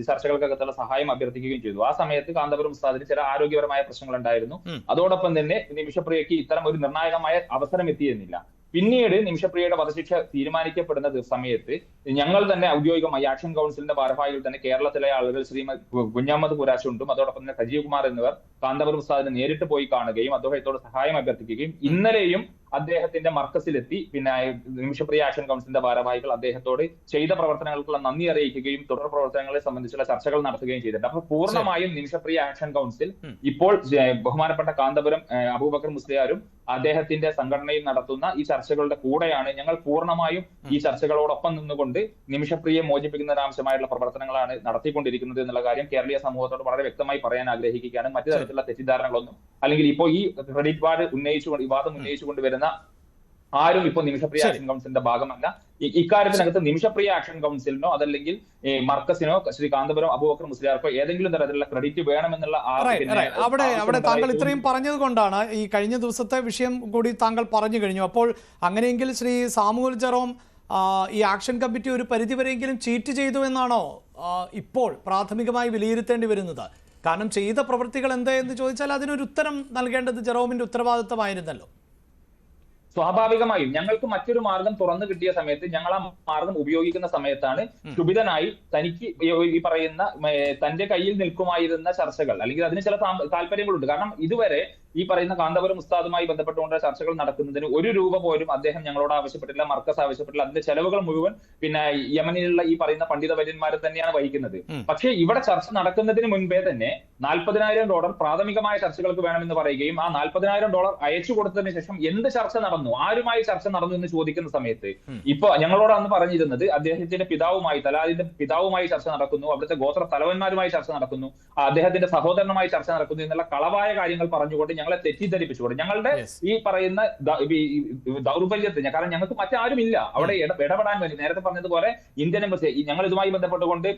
ചർച്ചകൾക്കകത്തുള്ള സഹായം അഭ്യർത്ഥിക്കുകയും ചെയ്തു. ആ സമയത്ത് കാന്തപുരം ഉസ്താദിന് ചില ആരോഗ്യപരമായ പ്രശ്നങ്ങൾ ഉണ്ടായിരുന്നു. അതോടൊപ്പം തന്നെ നിമിഷപ്രിയയ്ക്ക് ഇത്തരം ഒരു നിർണായകമായ അവസരം എത്തിയിരുന്നില്ല. പിന്നീട് നിമിഷപ്രിയയുടെ വധശിക്ഷ തീരുമാനിക്കപ്പെടുന്ന സമയത്ത് ഞങ്ങൾ തന്നെ ഔദ്യോഗികമായി ആക്ഷൻ കൗൺസിലിന്റെ ഭാരവാഹികൾ തന്നെ കേരളത്തിലെ ആളുകൾ ശ്രീമതി കുഞ്ഞമ്മദ് പുരാശുണ്ടും അതോടൊപ്പം തന്നെ സജീവ് കുമാർ എന്നിവർ കാന്തപുരം ഉസ്താദിനെ നേരിട്ട് പോയി കാണുകയും അദ്ദേഹത്തോട് സഹായം അഭ്യർത്ഥിക്കുകയും ഇന്നലെയും അദ്ദേഹത്തിന്റെ മർക്കസിലെത്തി നിമിഷപ്രിയ ആക്ഷൻ കൗൺസിലിന്റെ ഭാരവാഹികൾ അദ്ദേഹത്തോട് ചെയ്ത പ്രവർത്തനങ്ങൾക്കുള്ള നന്ദി അറിയിക്കുകയും തുടർ പ്രവർത്തനങ്ങളെ സംബന്ധിച്ചുള്ള ചർച്ചകൾ നടത്തുകയും ചെയ്തിട്ടുണ്ട്. അപ്പൊ പൂർണ്ണമായും നിമിഷപ്രിയ ആക്ഷൻ കൗൺസിൽ ഇപ്പോൾ ബഹുമാനപ്പെട്ട കാന്തപുരം അബൂബക്കർ മുസ്ലിയാരും അദ്ദേഹത്തിന്റെ സംഘടനയും നടത്തുന്ന ഈ ചർച്ചകളുടെ കൂടെയാണ്. ഞങ്ങൾ പൂർണ്ണമായും ഈ ചർച്ചകളോടൊപ്പം നിന്നുകൊണ്ട് നിമിഷപ്രിയയെ മോചിപ്പിക്കുന്നതിനാവശ്യമായിട്ടുള്ള പ്രവർത്തനങ്ങളാണ് നടത്തിക്കൊണ്ടിരിക്കുന്നത് എന്നുള്ള കാര്യം കേരളീയ സമൂഹത്തോട് വളരെ വ്യക്തമായി പറയാൻ ആഗ്രഹിക്കുകയാണ്. മറ്റു തരത്തിലുള്ള തെറ്റിദ്ധാരണകളൊന്നും, അല്ലെങ്കിൽ ഇപ്പോൾ ഈ ക്രെഡിറ്റ് കാർഡ് വിവാദം ഉന്നയിച്ചുകൊണ്ട് വരുന്ന ആരും ഇപ്പോൾ നിമിഷപ്രിയ ആക്ഷൻ കൗൺസിലിന്റെ ഭാഗമല്ല. ഇക്കാര്യത്തിനകത്ത് നിമിഷപ്രിയ ആക്ഷൻ കൗൺസിലിനോ അതല്ലെങ്കിൽ മർക്കസിനോ ശ്രീ കാന്തപുരം അബൂബക്കർ മുസ്ലിയാർക്കോ ഏതെങ്കിലും തരത്തിലുള്ള ക്രെഡിറ്റ് വേണമെന്നുള്ള അവിടെ താങ്കൾ ഇത്രയും പറഞ്ഞത് കൊണ്ടാണ് ഈ കഴിഞ്ഞ ദിവസത്തെ വിഷയം കൂടി താങ്കൾ പറഞ്ഞു കഴിഞ്ഞു. അപ്പോൾ അങ്ങനെയെങ്കിൽ ശ്രീ സാമുവൽ ജെറോം ഈ ആക്ഷൻ കമ്മിറ്റി ഒരു പരിധിവരെയെങ്കിലും ചീറ്റ് ചെയ്തു എന്നാണോ ഇപ്പോൾ പ്രാഥമികമായി വിലയിരുത്തേണ്ടി വരുന്നത്? കാരണം ചെയ്ത പ്രവൃത്തികൾ എന്താ എന്ന് ചോദിച്ചാൽ അതിനൊരു ഉത്തരം നൽകേണ്ടത് ജെറോമിന്റെ ഉത്തരവാദിത്തമായിരുന്നല്ലോ. സ്വാഭാവികമായും ഞങ്ങൾക്ക് മറ്റൊരു മാർഗം തുറന്നു കിട്ടിയ സമയത്ത് ഞങ്ങൾ ആ മാർഗം ഉപയോഗിക്കുന്ന സമയത്താണ് ക്ഷുഭിതനായി തനിക്ക് ഈ പറയുന്ന തന്റെ കയ്യിൽ നിൽക്കുമായിരുന്ന ചർച്ചകൾ, അല്ലെങ്കിൽ അതിന് ചില താല്പര്യങ്ങളുണ്ട്. കാരണം ഇതുവരെ ഈ പറയുന്ന കാന്തപുരം ഉസ്താദുമായി ബന്ധപ്പെട്ടുകൊണ്ട് ചർച്ചകൾ നടക്കുന്നതിന് $1 പോലും അദ്ദേഹം ഞങ്ങളോട് ആവശ്യപ്പെട്ടില്ല, മർക്കസ് ആവശ്യപ്പെട്ടില്ല. അതിന്റെ ചെലവുകൾ മുഴുവൻ യമനിലുള്ള ഈ പറയുന്ന പണ്ഡിത വര്യന്മാരെ തന്നെയാണ് വഹിക്കുന്നത്. പക്ഷേ ഇവിടെ ചർച്ച നടക്കുന്നതിന് മുൻപേ തന്നെ $40,000 പ്രാഥമികമായ ചർച്ചകൾക്ക് വേണമെന്ന് പറയുകയും ആ $40,000 അയച്ചു കൊടുത്തതിന് ശേഷം എന്ത് ചർച്ച നടന്നു, ആരുമായി ചർച്ച നടന്നു എന്ന് ചോദിക്കുന്ന സമയത്ത് ഇപ്പൊ ഞങ്ങളോട് അന്ന് പറഞ്ഞിരുന്നത് അദ്ദേഹത്തിന്റെ പിതാവുമായി, തലാലിന്റെ പിതാവുമായി ചർച്ച നടക്കുന്നു, അവിടുത്തെ ഗോത്ര തലവന്മാരുമായി ചർച്ച നടക്കുന്നു, അദ്ദേഹത്തിന്റെ സഹോദരനുമായി ചർച്ച നടക്കുന്നു എന്നുള്ള കളവായ കാര്യങ്ങൾ പറഞ്ഞുകൊണ്ട് ഞങ്ങളെ തെറ്റിദ്ധരിപ്പിച്ചുകൊണ്ട് ഞങ്ങളുടെ ഈ പറയുന്ന ദൗർബല്യത്തെ, കാരണം ഞങ്ങൾക്ക് മറ്റാരുമില്ല അവിടെ ഇടപെടാൻ വേണ്ടി. നേരത്തെ പറഞ്ഞതുപോലെ ഇന്ത്യൻ എംബസി, ഞങ്ങൾ ഇതുമായി ബന്ധപ്പെട്ടുകൊണ്ട്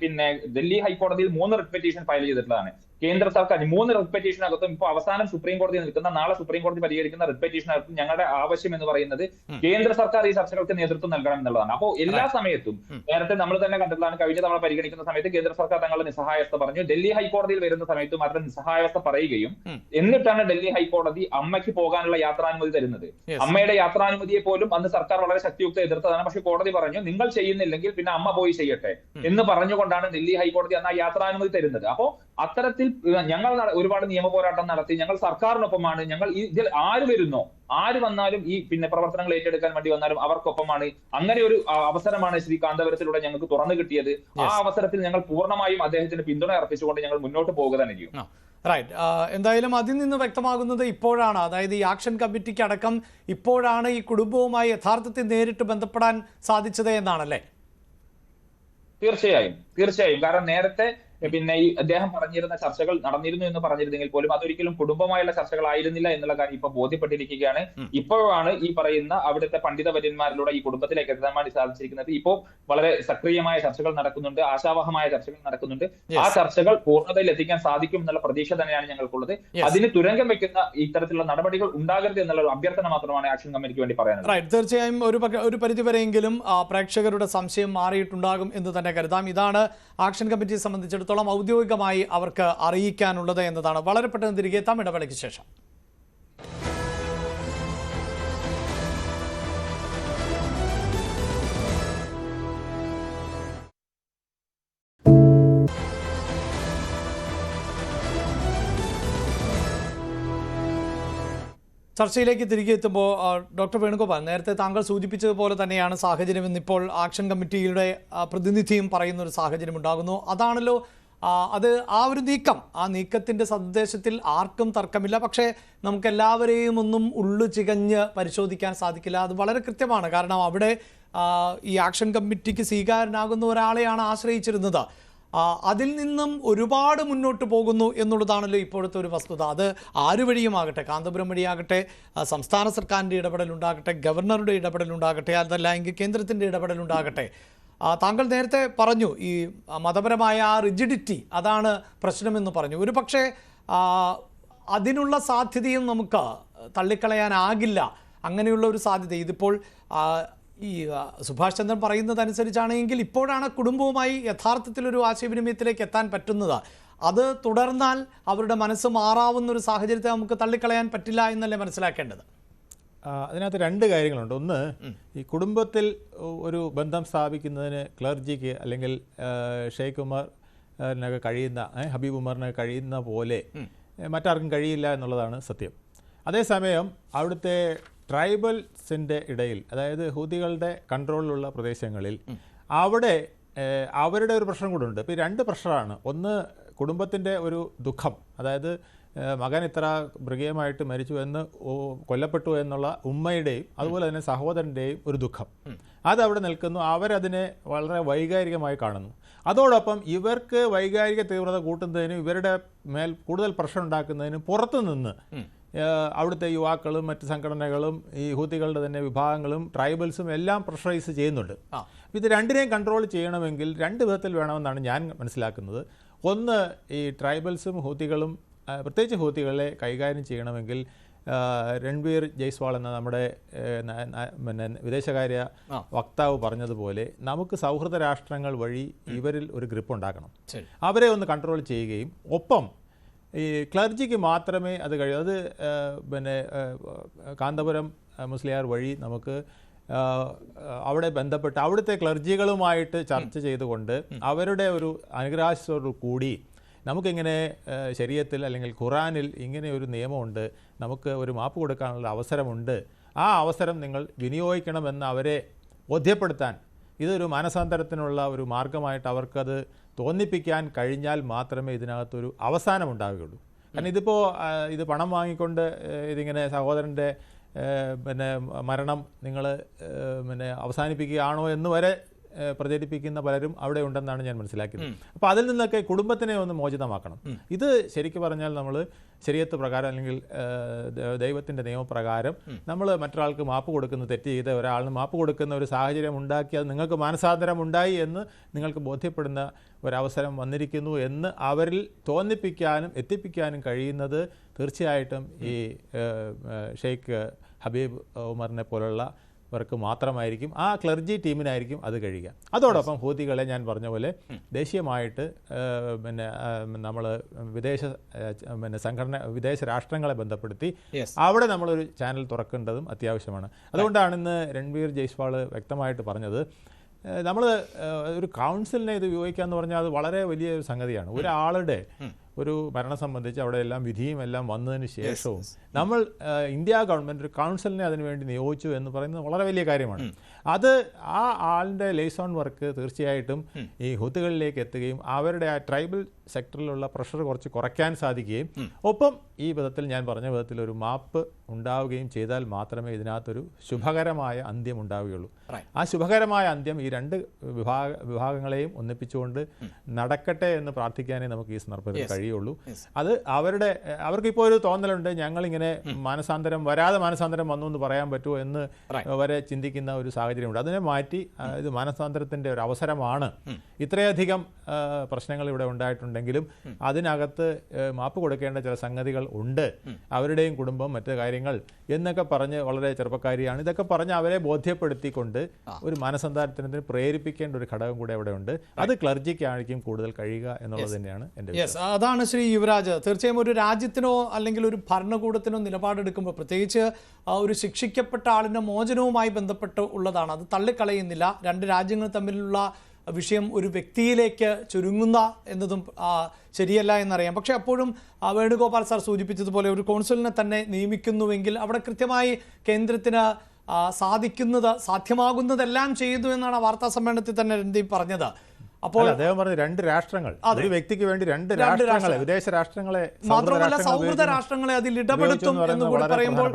ഡൽഹി ഹൈക്കോടതിയിൽ 3 റിട്ട് പെറ്റീഷൻ ഫയൽ ചെയ്തിട്ടുള്ളതാണ്. കേന്ദ്ര സർക്കാർ 3 റിട്ട് പെറ്റീഷനകത്തും ഇപ്പോൾ അവസാനം സുപ്രീം കോടതി നിൽക്കുന്ന, നാളെ സുപ്രീം കോടതി പരിഹരിക്കുന്ന റിട്ട് പെറ്റീഷനകത്തും ഞങ്ങളുടെ ആവശ്യം എന്ന് പറയുന്നത് കേന്ദ്ര സർക്കാർ ഈ ചർച്ചകൾക്ക് നേതൃത്വം നൽകണം എന്നുള്ളതാണ്. അപ്പോൾ എല്ലാ സമയത്തും നേരത്തെ നമ്മൾ തന്നെ കണ്ടിട്ടുള്ളതാണ്, കഴിഞ്ഞ തവണ പരിഗണിക്കുന്ന സമയത്ത് കേന്ദ്ര സർക്കാർ തങ്ങളുടെ നിസ്സഹായാവസ്ഥ പറഞ്ഞു. ഡൽഹി ഹൈക്കോടതിയിൽ വരുന്ന സമയത്തും അവരുടെ നിസ്സഹായാവസ്ഥ പറയുകയും എന്നിട്ടാണ് ഡൽഹി ഹൈക്കോടതി അമ്മയ്ക്ക് പോകാനുള്ള യാത്രാനുമതി തരുന്നത്. അമ്മയുടെ യാത്രാനുമതിയെ പോലും അന്ന് സർക്കാർ വളരെ ശക്തിയുക്ത എതിർത്തതാണ്. പക്ഷെ കോടതി പറഞ്ഞു നിങ്ങൾ ചെയ്യുന്നില്ലെങ്കിൽ പിന്നെ അമ്മ പോയി ചെയ്യട്ടെ എന്ന് പറഞ്ഞുകൊണ്ടാണ് ഡൽഹി ഹൈക്കോടതി അന്ന് ആ യാത്രാനുമതി തരുന്നത്. അപ്പോൾ അത്തരത്തിൽ ഞങ്ങൾ ഒരുപാട് നിയമ പോരാട്ടം നടത്തി, ഞങ്ങൾ സർക്കാരിനൊപ്പമാണ്, ഞങ്ങൾ ഇതിൽ ആര് വരുന്നോ ആര് വന്നാലും ഈ പ്രവർത്തനങ്ങൾ ഏറ്റെടുക്കാൻ വേണ്ടി വന്നാലും അവർക്കൊപ്പമാണ്. അങ്ങനെ ഒരു അവസരമാണ് ശ്രീ കാന്തപുരത്തിലൂടെ ഞങ്ങൾക്ക് തുറന്നു കിട്ടിയത്. ആ അവസരത്തിൽ ഞങ്ങൾ പൂർണ്ണമായും അദ്ദേഹത്തിന് പിന്തുണ അർപ്പിച്ചുകൊണ്ട് ഞങ്ങൾ മുന്നോട്ട് പോകുക തന്നെ ചെയ്യും. റൈറ്റ്. എന്തായാലും അതിൽ നിന്ന് വ്യക്തമാകുന്നത് ഇപ്പോഴാണ്, അതായത് ഈ ആക്ഷൻ കമ്മിറ്റിക്ക് അടക്കം ഇപ്പോഴാണ് ഈ കുടുംബവുമായി യഥാർത്ഥത്തിൽ നേരിട്ട് ബന്ധപ്പെടാൻ സാധിച്ചത് എന്നാണല്ലേ? തീർച്ചയായും. കാരണം നേരത്തെ ഈ അദ്ദേഹം പറഞ്ഞിരുന്ന ചർച്ചകൾ നടന്നിരുന്നു എന്ന് പറഞ്ഞിരുന്നെങ്കിൽ പോലും അതൊരിക്കലും കുടുംബമായുള്ള ചർച്ചകളായിരുന്നില്ല എന്നുള്ള കാര്യം ഇപ്പൊ ബോധ്യപ്പെട്ടിരിക്കുകയാണ്. ഇപ്പോഴാണ് ഈ പറയുന്ന അവിടുത്തെ പണ്ഡിതവര്യന്മാരിലൂടെ ഈ കുടുംബത്തിലേക്ക് എത്താൻ വേണ്ടി സാധിച്ചിരിക്കുന്നത്. ഇപ്പോൾ വളരെ സക്രിയമായ ചർച്ചകൾ നടക്കുന്നുണ്ട്, ആശാവഹമായ ചർച്ചകൾ നടക്കുന്നുണ്ട്. ആ ചർച്ചകൾ പൂർണ്ണതയിൽ എത്തിക്കാൻ സാധിക്കും എന്നുള്ള പ്രതീക്ഷ തന്നെയാണ് ഞങ്ങൾക്കുള്ളത്. അതിന് തുരങ്കം വെക്കുന്ന ഇത്തരത്തിലുള്ള നടപടികൾ ഉണ്ടാകരുത് എന്നുള്ള ഒരു അഭ്യർത്ഥന മാത്രമാണ് ആക്ഷൻ കമ്മിറ്റിക്ക് വേണ്ടി പറയാനുള്ളത്. തീർച്ചയായും ഒരു പരിധിവരെയെങ്കിലും പ്രേക്ഷകരുടെ സംശയം മാറിയിട്ടുണ്ടാകും എന്ന് തന്നെ കരുതാം. ഇതാണ് ആക്ഷൻ കമ്മിറ്റിയെ സംബന്ധിച്ചിടത്തോളം ഔദ്യോഗികമായി അവർക്ക് അറിയിക്കാനുള്ളത് എന്നതാണ്. വളരെ പെട്ടെന്ന് തിരികെ എത്താം ഇടവേളയ്ക്ക് ശേഷം. ചർച്ചയിലേക്ക് തിരികെ എത്തുമ്പോൾ ഡോക്ടർ വേണുഗോപാൽ, നേരത്തെ താങ്കൾ സൂചിപ്പിച്ചതുപോലെ തന്നെയാണ് സാഹചര്യം എന്നിപ്പോൾ ആക്ഷൻ കമ്മിറ്റിയുടെ പ്രതിനിധിയും പറയുന്ന ഒരു സാഹചര്യം ഉണ്ടാകുന്നു. അതാണല്ലോ അത് ആ ഒരു നീക്കം, ആ നീക്കത്തിൻ്റെ സന്ദേശത്തിൽ ആർക്കും തർക്കമില്ല. പക്ഷേ നമുക്കെല്ലാവരെയും ഒന്നും ഉള്ളു ചികഞ്ഞ് പരിശോധിക്കാൻ സാധിക്കില്ല. അത് വളരെ കൃത്യമാണ്. കാരണം അവിടെ ഈ ആക്ഷൻ കമ്മിറ്റിക്ക് സ്വീകാര്യനാകുന്ന ഒരാളെയാണ് ആശ്രയിച്ചിരുന്നത്. അതിൽ നിന്നും ഒരുപാട് മുന്നോട്ട് പോകുന്നു എന്നുള്ളതാണല്ലോ ഇപ്പോഴത്തെ ഒരു വസ്തുത. അത് ആരു വഴിയുമാകട്ടെ, കാന്തപുരം വഴിയാകട്ടെ, സംസ്ഥാന സർക്കാരിൻ്റെ ഇടപെടലുണ്ടാകട്ടെ, ഗവർണറുടെ ഇടപെടലുണ്ടാകട്ടെ, അതല്ലെങ്കിൽ കേന്ദ്രത്തിൻ്റെ ഇടപെടലുണ്ടാകട്ടെ. താങ്കൾ നേരത്തെ പറഞ്ഞു ഈ മതപരമായ ആ റിജിഡിറ്റി അതാണ് പ്രശ്നമെന്ന് പറഞ്ഞു. ഒരു പക്ഷേ അതിനുള്ള സാധ്യതയും നമുക്ക് തള്ളിക്കളയാനാകില്ല. അങ്ങനെയുള്ള ഒരു സാധ്യത ഇതിപ്പോൾ ഈ സുഭാഷ് ചന്ദ്രൻ പറയുന്നതനുസരിച്ചാണെങ്കിൽ ഇപ്പോഴാണ് കുടുംബവുമായി യഥാർത്ഥത്തിലൊരു ആശയവിനിമയത്തിലേക്ക് എത്താൻ പറ്റുന്നത്. അത് തുടർന്നാൽ അവരുടെ മനസ്സ് മാറാവുന്ന ഒരു സാഹചര്യത്തെ നമുക്ക് തള്ളിക്കളയാൻ പറ്റില്ല എന്നല്ലേ മനസ്സിലാക്കേണ്ടത്? അതിനകത്ത് രണ്ട് കാര്യങ്ങളുണ്ട്. ഒന്ന്, ഈ കുടുംബത്തിൽ ഒരു ബന്ധം സ്ഥാപിക്കുന്നതിന് ക്ലർജിക്ക് അല്ലെങ്കിൽ ഷെയ്ഖ് ഉമറിനൊക്കെ കഴിയുന്ന, ഹബീബ് ഉമറിനൊക്കെ കഴിയുന്ന പോലെ മറ്റാർക്കും കഴിയില്ല എന്നുള്ളതാണ് സത്യം. അതേസമയം അവിടുത്തെ ട്രൈബൽസിൻ്റെ ഇടയിൽ, അതായത് ഹൂതികളുടെ കൺട്രോളിലുള്ള പ്രദേശങ്ങളിൽ അവിടെ അവരുടെ ഒരു പ്രശ്നം കൂടെ ഉണ്ട്. ഇപ്പോൾ ഈ രണ്ട് പ്രഷറാണ്. ഒന്ന്, കുടുംബത്തിൻ്റെ ഒരു ദുഃഖം, അതായത് മകൻ ഇത്ര മൃഗീയമായിട്ട് മരിച്ചു എന്ന് കൊല്ലപ്പെട്ടു എന്നുള്ള ഉമ്മയുടെയും അതുപോലെ തന്നെ സഹോദരൻ്റെയും ഒരു ദുഃഖം അതവിടെ നിൽക്കുന്നു. അവരതിനെ വളരെ വൈകാരികമായി കാണുന്നു. അതോടൊപ്പം ഇവർക്ക് വൈകാരിക തീവ്രത കൂട്ടുന്നതിനും ഇവരുടെ മേൽ കൂടുതൽ പ്രശ്നം ഉണ്ടാക്കുന്നതിനും പുറത്തുനിന്ന് അവിടുത്തെ യുവാക്കളും മറ്റ് സംഘടനകളും ഈ ഹൂതികളുടെ തന്നെ വിഭാഗങ്ങളും ട്രൈബൽസും എല്ലാം പ്രഷറൈസ് ചെയ്യുന്നുണ്ട്. ഇത് രണ്ടിനെയും കൺട്രോൾ ചെയ്യണമെങ്കിൽ രണ്ട് വിധത്തിൽ വേണമെന്നാണ് ഞാൻ മനസ്സിലാക്കുന്നത്. ഒന്ന്, ഈ ട്രൈബൽസും ഹൂതികളും പ്രത്യേകിച്ച് ഹൂതികളെ കൈകാര്യം ചെയ്യണമെങ്കിൽ രൺവീർ ജയ്സ്വാൾ എന്ന നമ്മുടെ വിദേശകാര്യ വക്താവ് പറഞ്ഞതുപോലെ നമുക്ക് സൗഹൃദ രാഷ്ട്രങ്ങൾ വഴി ഇവരിൽ ഒരു ഗ്രിപ്പ് ഉണ്ടാക്കണം. അവരെ ഒന്ന് കൺട്രോൾ ചെയ്യുകയും ഒപ്പം ഈ ക്ലർജിക്ക് മാത്രമേ അത് കഴിയൂ. അത് കാന്തപുരം മുസ്ലിയാർ വഴി നമുക്ക് അവിടെ ബന്ധപ്പെട്ട് അവിടുത്തെ ക്ലർജികളുമായിട്ട് ചർച്ച ചെയ്തുകൊണ്ട് അവരുടെ ഒരു അനുഗ്രാഹത്തോടു കൂടി നമുക്കിങ്ങനെ ശരീഅത്തിൽ അല്ലെങ്കിൽ ഖുറാനിൽ ഇങ്ങനെ ഒരു നിയമമുണ്ട്, നമുക്ക് ഒരു മാപ്പ് കൊടുക്കാനുള്ള അവസരമുണ്ട്, ആ അവസരം നിങ്ങൾ വിനിയോഗിക്കണമെന്ന് അവരെ ബോധ്യപ്പെടുത്താൻ ഇതൊരു മാനസാന്തരത്തിനുള്ള ഒരു മാർഗമായിട്ട് അവർക്കത് തോന്നിപ്പിക്കാൻ കഴിഞ്ഞാൽ മാത്രമേ ഇതിനകത്തൊരു അവസാനം ഉണ്ടാവുകയുള്ളൂ. കാരണം ഇത് പണം വാങ്ങിക്കൊണ്ട് ഇതിങ്ങനെ സഹോദരൻ്റെ മരണം നിങ്ങൾ അവസാനിപ്പിക്കുകയാണോ എന്ന് വരെ പ്രചരിപ്പിക്കുന്ന പലരും അവിടെ ഉണ്ടെന്നാണ് ഞാൻ മനസ്സിലാക്കുന്നത്. അപ്പോൾ അതിൽ നിന്നൊക്കെ കുടുംബത്തിനെ ഒന്ന് മോചിതമാക്കണം. ഇത് ശരിക്കും പറഞ്ഞാൽ നമ്മൾ ശരീഅത്ത് പ്രകാരം അല്ലെങ്കിൽ ദൈവത്തിൻ്റെ നിയമപ്രകാരം നമ്മൾ മറ്റൊരാൾക്ക് മാപ്പ് കൊടുക്കുന്ന, തെറ്റ് ചെയ്ത ഒരാളിന് മാപ്പ് കൊടുക്കുന്ന ഒരു സാഹചര്യം ഉണ്ടാക്കി അത് നിങ്ങൾക്ക് മാനസാന്തരം ഉണ്ടായി എന്ന് നിങ്ങൾക്ക് ബോധ്യപ്പെടുന്ന ഒരവസരം വന്നിരിക്കുന്നു എന്ന് അവരിൽ തോന്നിപ്പിക്കാനും എത്തിപ്പിക്കാനും കഴിയുന്നത് തീർച്ചയായിട്ടും ഈ ഷെയ്ഖ് ഹബീബ് ഉമറിനെ പോലുള്ള വർക്ക് മാത്രമായിരിക്കും, ആ ക്ലർജി ടീമിനായിരിക്കും അത് കഴിയുക. അതോടൊപ്പം ഹൂതികളെ ഞാൻ പറഞ്ഞ പോലെ ദേശീയമായിട്ട് നമ്മൾ വിദേശ രാഷ്ട്രങ്ങളെ ബന്ധപ്പെടുത്തി അവിടെ നമ്മളൊരു ചാനൽ തുറക്കേണ്ടതും അത്യാവശ്യമാണ്. അതുകൊണ്ടാണ് ഇന്ന് രൺവീർ ജയ്സ്വാൾ വ്യക്തമായിട്ട് പറഞ്ഞത്, നമ്മൾ ഒരു കൗൺസിലിനെ ഇത് ഉപയോഗിക്കുക എന്ന് പറഞ്ഞാൽ അത് വളരെ വലിയൊരു സംഗതിയാണ്. ഒരാളുടെ ഒരു മരണം സംബന്ധിച്ച് അവിടെ എല്ലാം വിധിയും എല്ലാം വന്നതിന് ശേഷവും നമ്മൾ ഇന്ത്യ ഗവൺമെൻറ് ഒരു കൗൺസിലിനെ അതിനുവേണ്ടി നിയോഗിച്ചു എന്ന് പറയുന്നത് വളരെ വലിയ കാര്യമാണ്. അത് ആ ആളിൻ്റെ ലേസോൺ വർക്ക് തീർച്ചയായിട്ടും ഈ ഹുത്തുകളിലേക്ക് എത്തുകയും അവരുടെ ആ ട്രൈബൽ സെക്ടറിലുള്ള പ്രഷർ കുറച്ച് കുറയ്ക്കാൻ സാധിക്കുകയും ഒപ്പം ഈ വിധത്തിൽ ഞാൻ പറഞ്ഞ വിധത്തിൽ ഒരു മാപ്പ് ഉണ്ടാവുകയും ചെയ്താൽ മാത്രമേ ഇതിനകത്തൊരു ശുഭകരമായ അന്ത്യം ഉണ്ടാവുകയുള്ളൂ. ആ ശുഭകരമായ അന്ത്യം ഈ രണ്ട് വിഭാഗങ്ങളെയും ഒന്നിപ്പിച്ചുകൊണ്ട് നടക്കട്ടെ എന്ന് പ്രാർത്ഥിക്കാനേ നമുക്ക് ഈ സന്ദർഭത്തിൽ കഴിയുള്ളൂ. അത് അവർക്കിപ്പോൾ ഒരു തോന്നലുണ്ട്, ഞങ്ങളിങ്ങനെ വരാതെ മാനസാന്തരം വന്നു എന്ന് പറയാൻ പറ്റുമോ എന്ന് വരെ ചിന്തിക്കുന്ന ഒരു സാഹചര്യമുണ്ട്. അതിനെ മാറ്റി ഇത് മാനസാന്തരത്തിൻ്റെ ഒരു അവസരമാണ്. ഇത്രയധികം പ്രശ്നങ്ങൾ ഇവിടെ ഉണ്ടായിട്ടുണ്ടെങ്കിലും അതിനകത്ത് മാപ്പ് കൊടുക്കേണ്ട ചില സംഗതികൾ ഉണ്ട്. അവരുടെയും കുടുംബം, മറ്റു കാര്യങ്ങൾ എന്നൊക്കെ പറഞ്ഞ് വളരെ ചെറുപ്പക്കാരിയാണ്. ഇതൊക്കെ പറഞ്ഞ് അവരെ ബോധ്യപ്പെടുത്തിക്കൊണ്ട് ഒരു മാനസാന്തരത്തിന് പ്രേരിപ്പിക്കേണ്ട ഒരു ഘടകം കൂടെ അവിടെ ഉണ്ട്. അത് ക്ലർജിക്കായിരിക്കും കൂടുതൽ കഴിയുക എന്നുള്ളത് തന്നെയാണ് എൻ്റെ. അതാണ് ശ്രീ യുവരാജ്. തീർച്ചയായും ഒരു രാജ്യത്തിനോ അല്ലെങ്കിൽ ഒരു ഭരണകൂടത്തിനോ നിലപാടെടുക്കുമ്പോൾ, പ്രത്യേകിച്ച് ഒരു ശിക്ഷിക്കപ്പെട്ട ആളിൻ്റെ മോചനവുമായി ബന്ധപ്പെട്ട് ഉള്ളതാണ്, അത് തള്ളിക്കളയുന്നില്ല. രണ്ട് രാജ്യങ്ങൾ തമ്മിലുള്ള വിഷയം ഒരു വ്യക്തിയിലേക്ക് ചുരുങ്ങുന്ന എന്നതും ശരിയല്ല എന്നറിയാം. പക്ഷേ അപ്പോഴും വേണുഗോപാൽ സാർ സൂചിപ്പിച്ചതുപോലെ ഒരു കോൺസുലിനെ തന്നെ നിയമിക്കുന്നുവെങ്കിൽ അവിടെ കൃത്യമായി കേന്ദ്രത്തിന് സാധ്യമാകുന്നതെല്ലാം ചെയ്യുന്നു എന്നാണ് വാർത്താ സമ്മേളനത്തിൽ തന്നെ രൺദീപ് പറഞ്ഞത്. അപ്പോൾ അദ്ദേഹം പറഞ്ഞു രണ്ട് രാഷ്ട്രങ്ങൾ, ഒരു വ്യക്തിക്ക് വേണ്ടി രണ്ട് രാഷ്ട്രങ്ങളെ, വിദേശ രാഷ്ട്രങ്ങളെ മാത്രമല്ല സൗഹൃദ രാഷ്ട്രങ്ങളെ അതിൽ ഇടപെടുത്തും എന്ന് കൂടി പറയുമ്പോൾ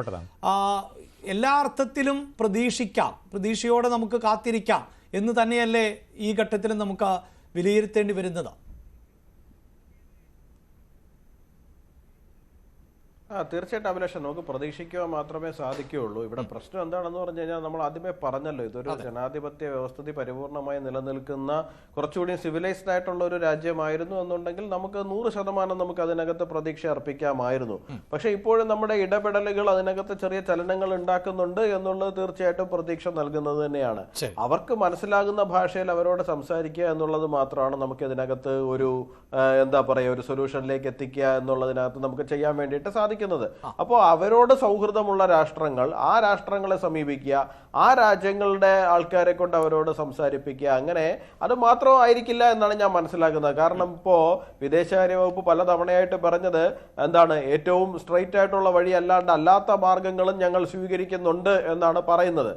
എല്ലാ അർത്ഥത്തിലും പ്രതീക്ഷയോടെ നമുക്ക് കാത്തിരിക്കാം എന്ന് തന്നെയല്ലേ ഈ ഘട്ടത്തിൽ നമുക്ക് വിലയിരുത്തേണ്ടി വരുന്നത്? തീർച്ചയായിട്ടും അഭിലാഷം, നമുക്ക് പ്രതീക്ഷിക്കുക മാത്രമേ സാധിക്കുകയുള്ളൂ. ഇവിടെ പ്രശ്നം എന്താണെന്ന് പറഞ്ഞു കഴിഞ്ഞാൽ നമ്മൾ ആദ്യമേ പറഞ്ഞല്ലോ, ഇതൊരു ജനാധിപത്യ വ്യവസ്ഥിതി പരിപൂർണമായി നിലനിൽക്കുന്ന കുറച്ചുകൂടി സിവിലൈസ്ഡ് ആയിട്ടുള്ള ഒരു രാജ്യമായിരുന്നു എന്നുണ്ടെങ്കിൽ നമുക്ക് 100% നമുക്ക് അതിനകത്ത് പ്രതീക്ഷ അർപ്പിക്കാമായിരുന്നു. പക്ഷെ ഇപ്പോഴും നമ്മുടെ ഇടപെടലുകൾ അതിനകത്ത് ചെറിയ ചലനങ്ങൾ ഉണ്ടാക്കുന്നുണ്ട് എന്നുള്ളത് തീർച്ചയായിട്ടും പ്രതീക്ഷ നൽകുന്നത് തന്നെയാണ്. അവർക്ക് മനസ്സിലാകുന്ന ഭാഷയിൽ അവരോട് സംസാരിക്കുക എന്നുള്ളത് മാത്രമാണ് നമുക്ക് ഇതിനകത്ത് ഒരു ഒരു സൊല്യൂഷനിലേക്ക് എത്തിക്കുക എന്നുള്ളതിനകത്ത് നമുക്ക് ചെയ്യാൻ വേണ്ടിയിട്ട് സാധിക്കുന്നത്. അപ്പോൾ അവരോട് സൗഹൃദമുള്ള രാഷ്ട്രങ്ങൾ, ആ രാഷ്ട്രങ്ങളെ സമീപിക്കുക, ആ രാജ്യങ്ങളുടെ ആൾക്കാരെ കൊണ്ട് അവരോട് സംസാരിപ്പിക്കുക. അങ്ങനെ അത് മാത്രമായിരിക്കില്ല എന്നാണ് ഞാൻ മനസ്സിലാക്കുന്നത്. കാരണം ഇപ്പോൾ വിദേശകാര്യ വകുപ്പ് പലതവണയായിട്ട് പറഞ്ഞത് ഏറ്റവും സ്ട്രെയിറ്റ് ആയിട്ടുള്ള വഴി അല്ലാത്ത മാർഗങ്ങളും ഞങ്ങൾ സ്വീകരിക്കുന്നുണ്ട് എന്നാണ് പറയുന്നത്.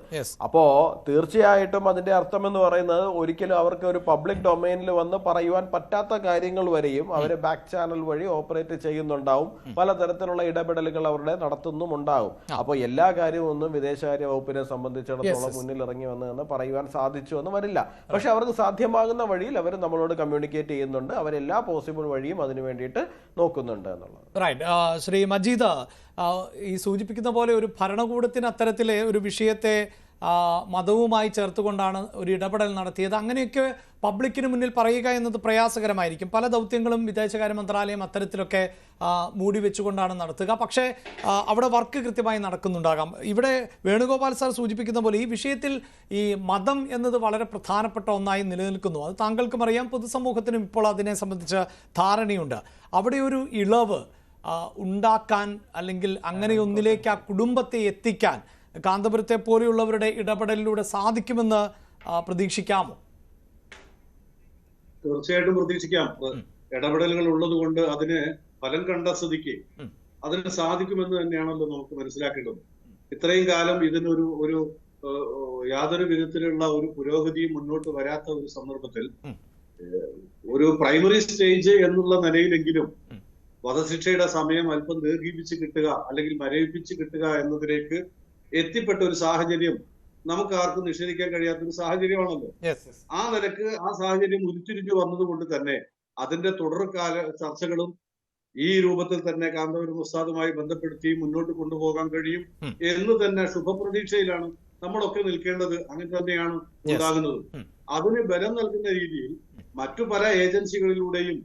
അപ്പോ തീർച്ചയായിട്ടും അതിന്റെ അർത്ഥം എന്ന് പറയുന്നത് ഒരിക്കലും അവർക്ക് ഒരു പബ്ലിക് ഡൊമൈനിൽ വന്ന് പറയുവാൻ പറ്റാത്ത കാര്യങ്ങൾ വരെയും അവരെ ബാക്ക് ചാനൽ വഴി ഓപ്പറേറ്റ് ചെയ്യുന്നുണ്ടാവും. പലതരത്തിലുള്ള ഇടപെടലുകൾ അവരുടെ നടത്തുന്നുമുണ്ടാകും. അപ്പോൾ എല്ലാ കാര്യവും ഒന്നും വിദേശകാര്യ വകുപ്പിനെ സംബന്ധിച്ചിടത്തോളം മുന്നിൽ ഇറങ്ങി വന്നതെന്ന് പറയുവാൻ സാധിച്ചു എന്ന് വരില്ല. പക്ഷെ അവർക്ക് സാധ്യമാകുന്ന വഴിയിൽ അവർ നമ്മളോട് കമ്മ്യൂണിക്കേറ്റ് ചെയ്യുന്നുണ്ട്. അവരെല്ലാ പോസിബിൾ വഴിയും അതിനു വേണ്ടിയിട്ട് നോക്കുന്നുണ്ട് എന്നുള്ളത്. ശ്രീ മജീദ്, ഈ സൂചിപ്പിക്കുന്ന പോലെ ഒരു ഭരണകൂടത്തിന് അത്തരത്തിലെ ഒരു വിഷയത്തെ മതവുമായി ചേർത്തുകൊണ്ടാണ് ഒരു ഇടപെടൽ നടത്തിയത്. അങ്ങനെയൊക്കെ പബ്ലിക്കിന് മുന്നിൽ പറയുക എന്നത് പ്രയാസകരമായിരിക്കും. പല ദൗത്യങ്ങളും വിദേശകാര്യ മന്ത്രാലയം അത്തരത്തിലൊക്കെ മൂടി വെച്ചുകൊണ്ടാണ് നടത്തുക. പക്ഷേ അവിടെ വർക്ക് കൃത്യമായി നടക്കുന്നുണ്ടാകാം. ഇവിടെ വേണുഗോപാൽ സാർ സൂചിപ്പിക്കുന്ന പോലെ ഈ വിഷയത്തിൽ ഈ മതം എന്നത് വളരെ പ്രധാനപ്പെട്ട ഒന്നായി നിലനിൽക്കുന്നു. അത് താങ്കൾക്കും അറിയാം, പൊതുസമൂഹത്തിനും ഇപ്പോൾ അതിനെ സംബന്ധിച്ച് ധാരണയുണ്ട്. അവിടെ ഒരു ഇളവ് ഉണ്ടാക്കാൻ അല്ലെങ്കിൽ അങ്ങനെയൊന്നിലേക്ക് ആ കുടുംബത്തെ എത്തിക്കാൻ കാന്തപുരത്തെ പോലെയുള്ളവരുടെ ഇടപെടലിലൂടെ സാധിക്കുമെന്ന് പ്രതീക്ഷിക്കാമോ? തീർച്ചയായിട്ടും പ്രതീക്ഷിക്കാം. ഇടപെടലുകൾ ഉള്ളത് കൊണ്ട് അതിന് ഫലം കണ്ട സ്ഥിതിക്ക് അതിന് സാധിക്കുമെന്ന് തന്നെയാണല്ലോ നമുക്ക് മനസ്സിലാക്കേണ്ടത്. ഇത്രയും കാലം ഇതിനൊരു യാതൊരു വിധത്തിലുള്ള ഒരു പുരോഗതിയും മുന്നോട്ട് വരാത്ത ഒരു സന്ദർഭത്തിൽ ഒരു പ്രൈമറി സ്റ്റേജ് എന്നുള്ള നിലയിലെങ്കിലും വധശിക്ഷയുടെ സമയം അല്പം ദീർഘിപ്പിച്ച് കിട്ടുക അല്ലെങ്കിൽ മരവിപ്പിച്ച് കിട്ടുക എന്നതിലേക്ക് എത്തിപ്പെട്ട ഒരു സാഹചര്യം നമുക്ക് ആർക്കും നിഷേധിക്കാൻ കഴിയാത്തൊരു സാഹചര്യമാണല്ലോ. ആ നിലക്ക് ആ സാഹചര്യം ഉരുത്തിരിഞ്ഞു വന്നതുകൊണ്ട് തന്നെ അതിന്റെ തുടർകാല ചർച്ചകളും ഈ രൂപത്തിൽ തന്നെ കാന്തപുരം ഉസ്താദുമായി ബന്ധപ്പെടുത്തി മുന്നോട്ട് കൊണ്ടുപോകാൻ കഴിയും എന്ന് തന്നെ ശുഭപ്രതീക്ഷയിലാണ് നമ്മളൊക്കെ നിൽക്കേണ്ടത്. അങ്ങനെ തന്നെയാണ് ഉണ്ടാകുന്നത്. അതിന് ബലം നൽകുന്ന രീതിയിൽ മറ്റു പല ഏജൻസികളിലൂടെയും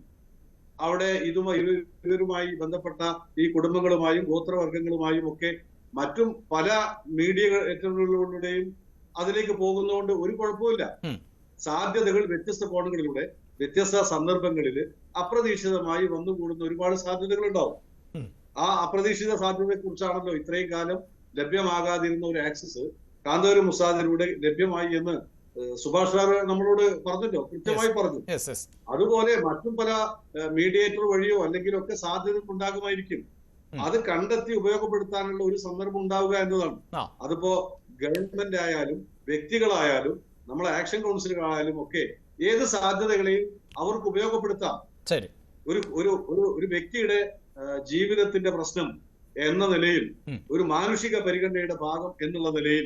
അവിടെ ഇവരുമായി ബന്ധപ്പെട്ട ഈ കുടുംബങ്ങളുമായും ഗോത്രവർഗങ്ങളുമായും ഒക്കെ മറ്റും പല മീഡിയകളിലൂടെയും അതിലേക്ക് പോകുന്നതുകൊണ്ട് ഒരു കുഴപ്പമില്ല. സാധ്യതകൾ വ്യത്യസ്ത കോണുകളിലൂടെ വ്യത്യസ്ത സന്ദർഭങ്ങളിൽ അപ്രതീക്ഷിതമായി വന്നുകൂടുന്ന ഒരുപാട് സാധ്യതകൾ ഉണ്ടാവും. ആ അപ്രതീക്ഷിത സാധ്യതയെ കുറിച്ചാണല്ലോ ഇത്രയും കാലം ലഭ്യമാകാതിരുന്ന ഒരു ആക്സസ് കാന്തപുരം ഉസ്താദിലൂടെ ലഭ്യമായി എന്ന് സുഭാഷ് സാർ നമ്മളോട് പറഞ്ഞല്ലോ, കൃത്യമായി പറഞ്ഞു. അതുപോലെ മറ്റും പല മീഡിയേറ്റർ വഴിയോ അല്ലെങ്കിൽ ഒക്കെ സാധ്യത ഉണ്ടാകുമായിരിക്കും. അത് കണ്ടെത്തി ഉപയോഗപ്പെടുത്താനുള്ള ഒരു സന്ദർഭം ഉണ്ടാവുക എന്നതാണ്. അതിപ്പോ ഗവൺമെന്റ് ആയാലും വ്യക്തികളായാലും നമ്മളെ ആക്ഷൻ കൗൺസിലുകളായാലും ഒക്കെ ഏത് സാധ്യതകളെയും അവർക്ക് ഉപയോഗപ്പെടുത്താം. ഒരു വ്യക്തിയുടെ ജീവിതത്തിന്റെ പ്രശ്നം എന്ന നിലയിൽ, ഒരു മാനുഷിക പരിഗണനയുടെ ഭാഗം എന്നുള്ള നിലയിൽ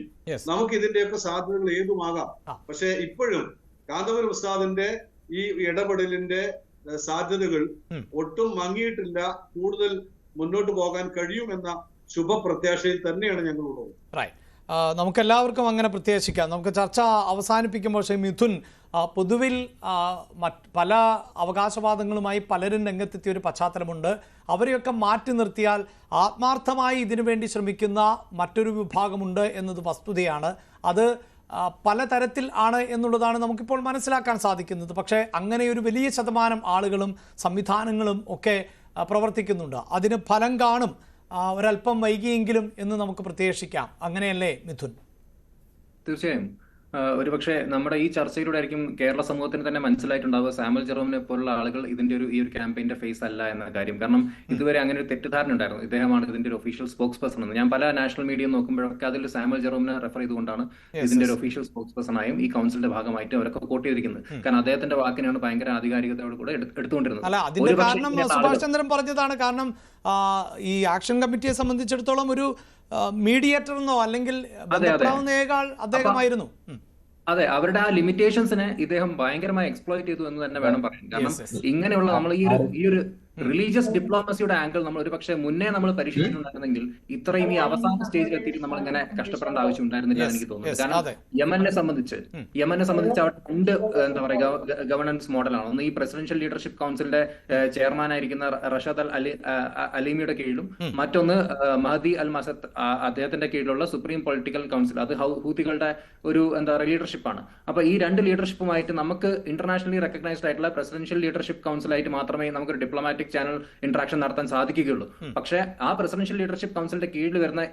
നമുക്ക് ഇതിന്റെയൊക്കെ സാധ്യതകൾ ഏതുമാകാം. പക്ഷെ ഇപ്പോഴും കാന്തപുരം ഉസ്താദിന്റെ ഈ ഇടപെടലിന്റെ സാധ്യതകൾ ഒട്ടും മങ്ങിയിട്ടില്ല. കൂടുതൽ മുന്നോട്ട് പോകാൻ കഴിയുമെന്ന ശുഭപ്രത്യാശയിൽ തന്നെയാണ് ഞങ്ങളുള്ളത്. നമുക്കെല്ലാവർക്കും അങ്ങനെ പ്രത്യാശിക്കാം. നമുക്ക് ചർച്ച അവസാനിപ്പിക്കുമ്പോൾ ശ്രീ മിഥുൻ, പൊതുവിൽ പല അവകാശവാദങ്ങളുമായി പലരും രംഗത്തെത്തിയ ഒരു പശ്ചാത്തലമുണ്ട്. അവരെയൊക്കെ മാറ്റി നിർത്തിയാൽ ആത്മാർത്ഥമായി ഇതിനു വേണ്ടി ശ്രമിക്കുന്ന മറ്റൊരു വിഭാഗമുണ്ട് എന്നത് വസ്തുതയാണ്. അത് പലതരത്തിൽ ആണ് എന്നുള്ളതാണ് നമുക്കിപ്പോൾ മനസ്സിലാക്കാൻ സാധിക്കുന്നത്. പക്ഷേ അങ്ങനെ ഒരു വലിയ ശതമാനം ആളുകളും സംവിധാനങ്ങളും ഒക്കെ പ്രവർത്തിക്കുന്നുണ്ട്. അതിന് ഫലം കാണും, ഒരല്പം വൈകിയെങ്കിലും എന്ന് നമുക്ക് പ്രത്യാശിക്കാം. അങ്ങനെയല്ലേ മിഥുൻ? തീർച്ചയായും. ഒരുപക്ഷെ നമ്മുടെ ഈ ചർച്ചയിലൂടെ ആയിരിക്കും കേരള സമൂഹത്തിന് തന്നെ മനസ്സിലായിട്ടുണ്ടാവുക സാമുവൽ ജെറോമിനെ പോലുള്ള ആളുകൾ ഇതിന്റെ ഈ ഒരു ക്യാമ്പയിന്റെ ഫേസ് അല്ല എന്ന കാര്യം. കാരണം ഇതുവരെ അങ്ങനെ ഒരു തെറ്റിദ്ധാരണ ഉണ്ടായിരുന്നു, ഇദ്ദേഹമാണ് ഇതിന്റെ ഒരു ഒഫീഷ്യൽ സ്പോക്സ് പേഴ്സൺ എന്ന്. ഞാൻ പല നാഷണൽ മീഡിയ നോക്കുമ്പോഴൊക്കെ അതിൽ സാമുവൽ ജെറോമിനെ റെഫർ ചെയ്തുകൊണ്ടാണ് ഇതിന്റെ ഒരു ഒഫീഷ്യൽ സ്പോക്സ് പേഴ്സണായും ഈ കൗൺസിലിന്റെ ഭാഗമായിട്ട് അവരൊക്കെ കോട്ട് ചെയ്തിരിക്കുന്നത്. കാരണം അദ്ദേഹത്തിന്റെ വാക്കിനാണ് ഭയങ്കര ആധികാരികതയോട് കൂടെ എടുത്തുകൊണ്ടിരുന്നത്. സുഭാഷ് ചന്ദ്രൻ പറഞ്ഞതാണ്. കാരണം ഈ ആക്ഷൻ കമ്മിറ്റിയെ സംബന്ധിച്ചിടത്തോളം ഒരു മീഡിയേറ്റർ എന്നോ അല്ലെങ്കിൽ അദ്ദേഹമായിരുന്നു. അതെ, അവരുടെ ആ ലിമിറ്റേഷൻസിനെ ഇദ്ദേഹം ഭയങ്കരമായി എക്സ്പ്ലോയിറ്റ് ചെയ്തു എന്ന് തന്നെ വേണം പറയാൻ. കാരണം ഇങ്ങനെയുള്ള നമ്മൾ ഈ ഒരു റിലീജിയസ് ഡിപ്ലോമസിയുടെ ആംഗിൾ നമ്മൾ ഒരു പക്ഷേ മുന്നേ നമ്മൾ പരീക്ഷിച്ചിട്ടുണ്ടായിരുന്നെങ്കിൽ ഇത്രയും ഈ അവസാന സ്റ്റേജിൽ എത്തിയിട്ട് നമ്മൾ ഇങ്ങനെ കഷ്ടപ്പെടേണ്ട ആവശ്യം ഉണ്ടായിരുന്നില്ല എനിക്ക് തോന്നുന്നത്. കാരണം യമനെ സംബന്ധിച്ച് അവിടെ രണ്ട് എന്താ പറയുക ഗവർണൻസ് മോഡലാണ്. ഒന്ന് ഈ പ്രസിഡൻഷ്യൽ ലീഡർഷിപ്പ് കൗൺസിലിന്റെ ചെയർമാനായിരിക്കുന്ന റഷദ് അലീമിയുടെ കീഴിലും, മറ്റൊന്ന് മഹദി അൽ മസദ് അദ്ദേഹത്തിന്റെ കീഴിലുള്ള സുപ്രീം പൊളിറ്റിക്കൽ കൗൺസിൽ, അത് ഹൂത്തികളുടെ ഒരു എന്താ പറയുക ലീഡർഷിപ്പാണ്. അപ്പൊ ഈ രണ്ട് ലീഡർഷിപ്പുമായിട്ട് നമുക്ക് ഇന്റർനാഷണലി റെക്കഗ്നൈസ്ഡ് ആയിട്ടുള്ള പ്രസിഡൻഷ്യൽ ലീഡർഷിപ്പ് കൗൺസിലായിട്ട് മാത്രമേ നമുക്കൊരു ഡിപ്ലോമാറ്റിക് ചാനൽ ഇന്ററാക്ഷൻ നടത്താൻ സാധിക്കുകയുള്ളൂ. പക്ഷേ ആ പ്രസിഡൻഷ്യൽ ലീഡർഷിപ്പ് കൗൺസിലിന്റെ കീഴിൽ വരുന്ന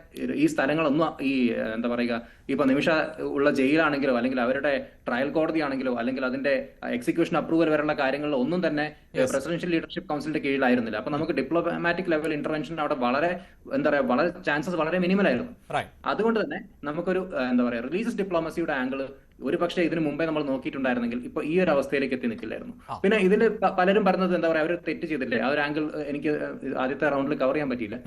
ഈ സ്ഥലങ്ങളൊന്നും ഈ എന്താ പറയുക ഇപ്പൊ നിമിഷ ഉള്ള ജയിലാണെങ്കിലോ അല്ലെങ്കിൽ അവരുടെ ട്രയൽ കോടതി ആണെങ്കിലോ അല്ലെങ്കിൽ അതിന്റെ എക്സിക്യൂഷൻ അപ്രൂവൽ വരെയുള്ള കാര്യങ്ങളിൽ ഒന്നും തന്നെ പ്രസിഡൻഷ്യൽ ലീഡർഷിപ്പ് കൗൺസിലിന്റെ കീഴിലായിരുന്നില്ല. അപ്പൊ നമുക്ക് ഡിപ്ലോമാറ്റിക് ലെവൽ ഇന്റർവെൻഷൻ അവിടെ വളരെ എന്താ പറയുക വളരെ ചാൻസസ് വളരെ മിനിമൽ ആയിരുന്നു. അതുകൊണ്ട് തന്നെ നമുക്കൊരു എന്താ പറയുക റിലീജിയസ് ഡിപ്ലോമസിയുടെ ആംഗിൾ ഒരു പക്ഷേ ഇതിനു മുമ്പേ നമ്മൾ നോക്കിയിട്ടുണ്ടായിരുന്നെങ്കിൽ ഇപ്പൊ ഈ ഒരു അവസ്ഥയിലേക്ക് എത്തി നിൽക്കില്ലായിരുന്നു. പിന്നെ ഇതിൽ പലരും പറഞ്ഞത് എന്താ പറയുക, അവർ തെറ്റ് ചെയ്തില്ലേ, ആ ഒരു ആംഗിൾ എനിക്ക് ആദ്യത്തെ റൗണ്ടിൽ കവർ ചെയ്യാൻ പറ്റിയില്ല.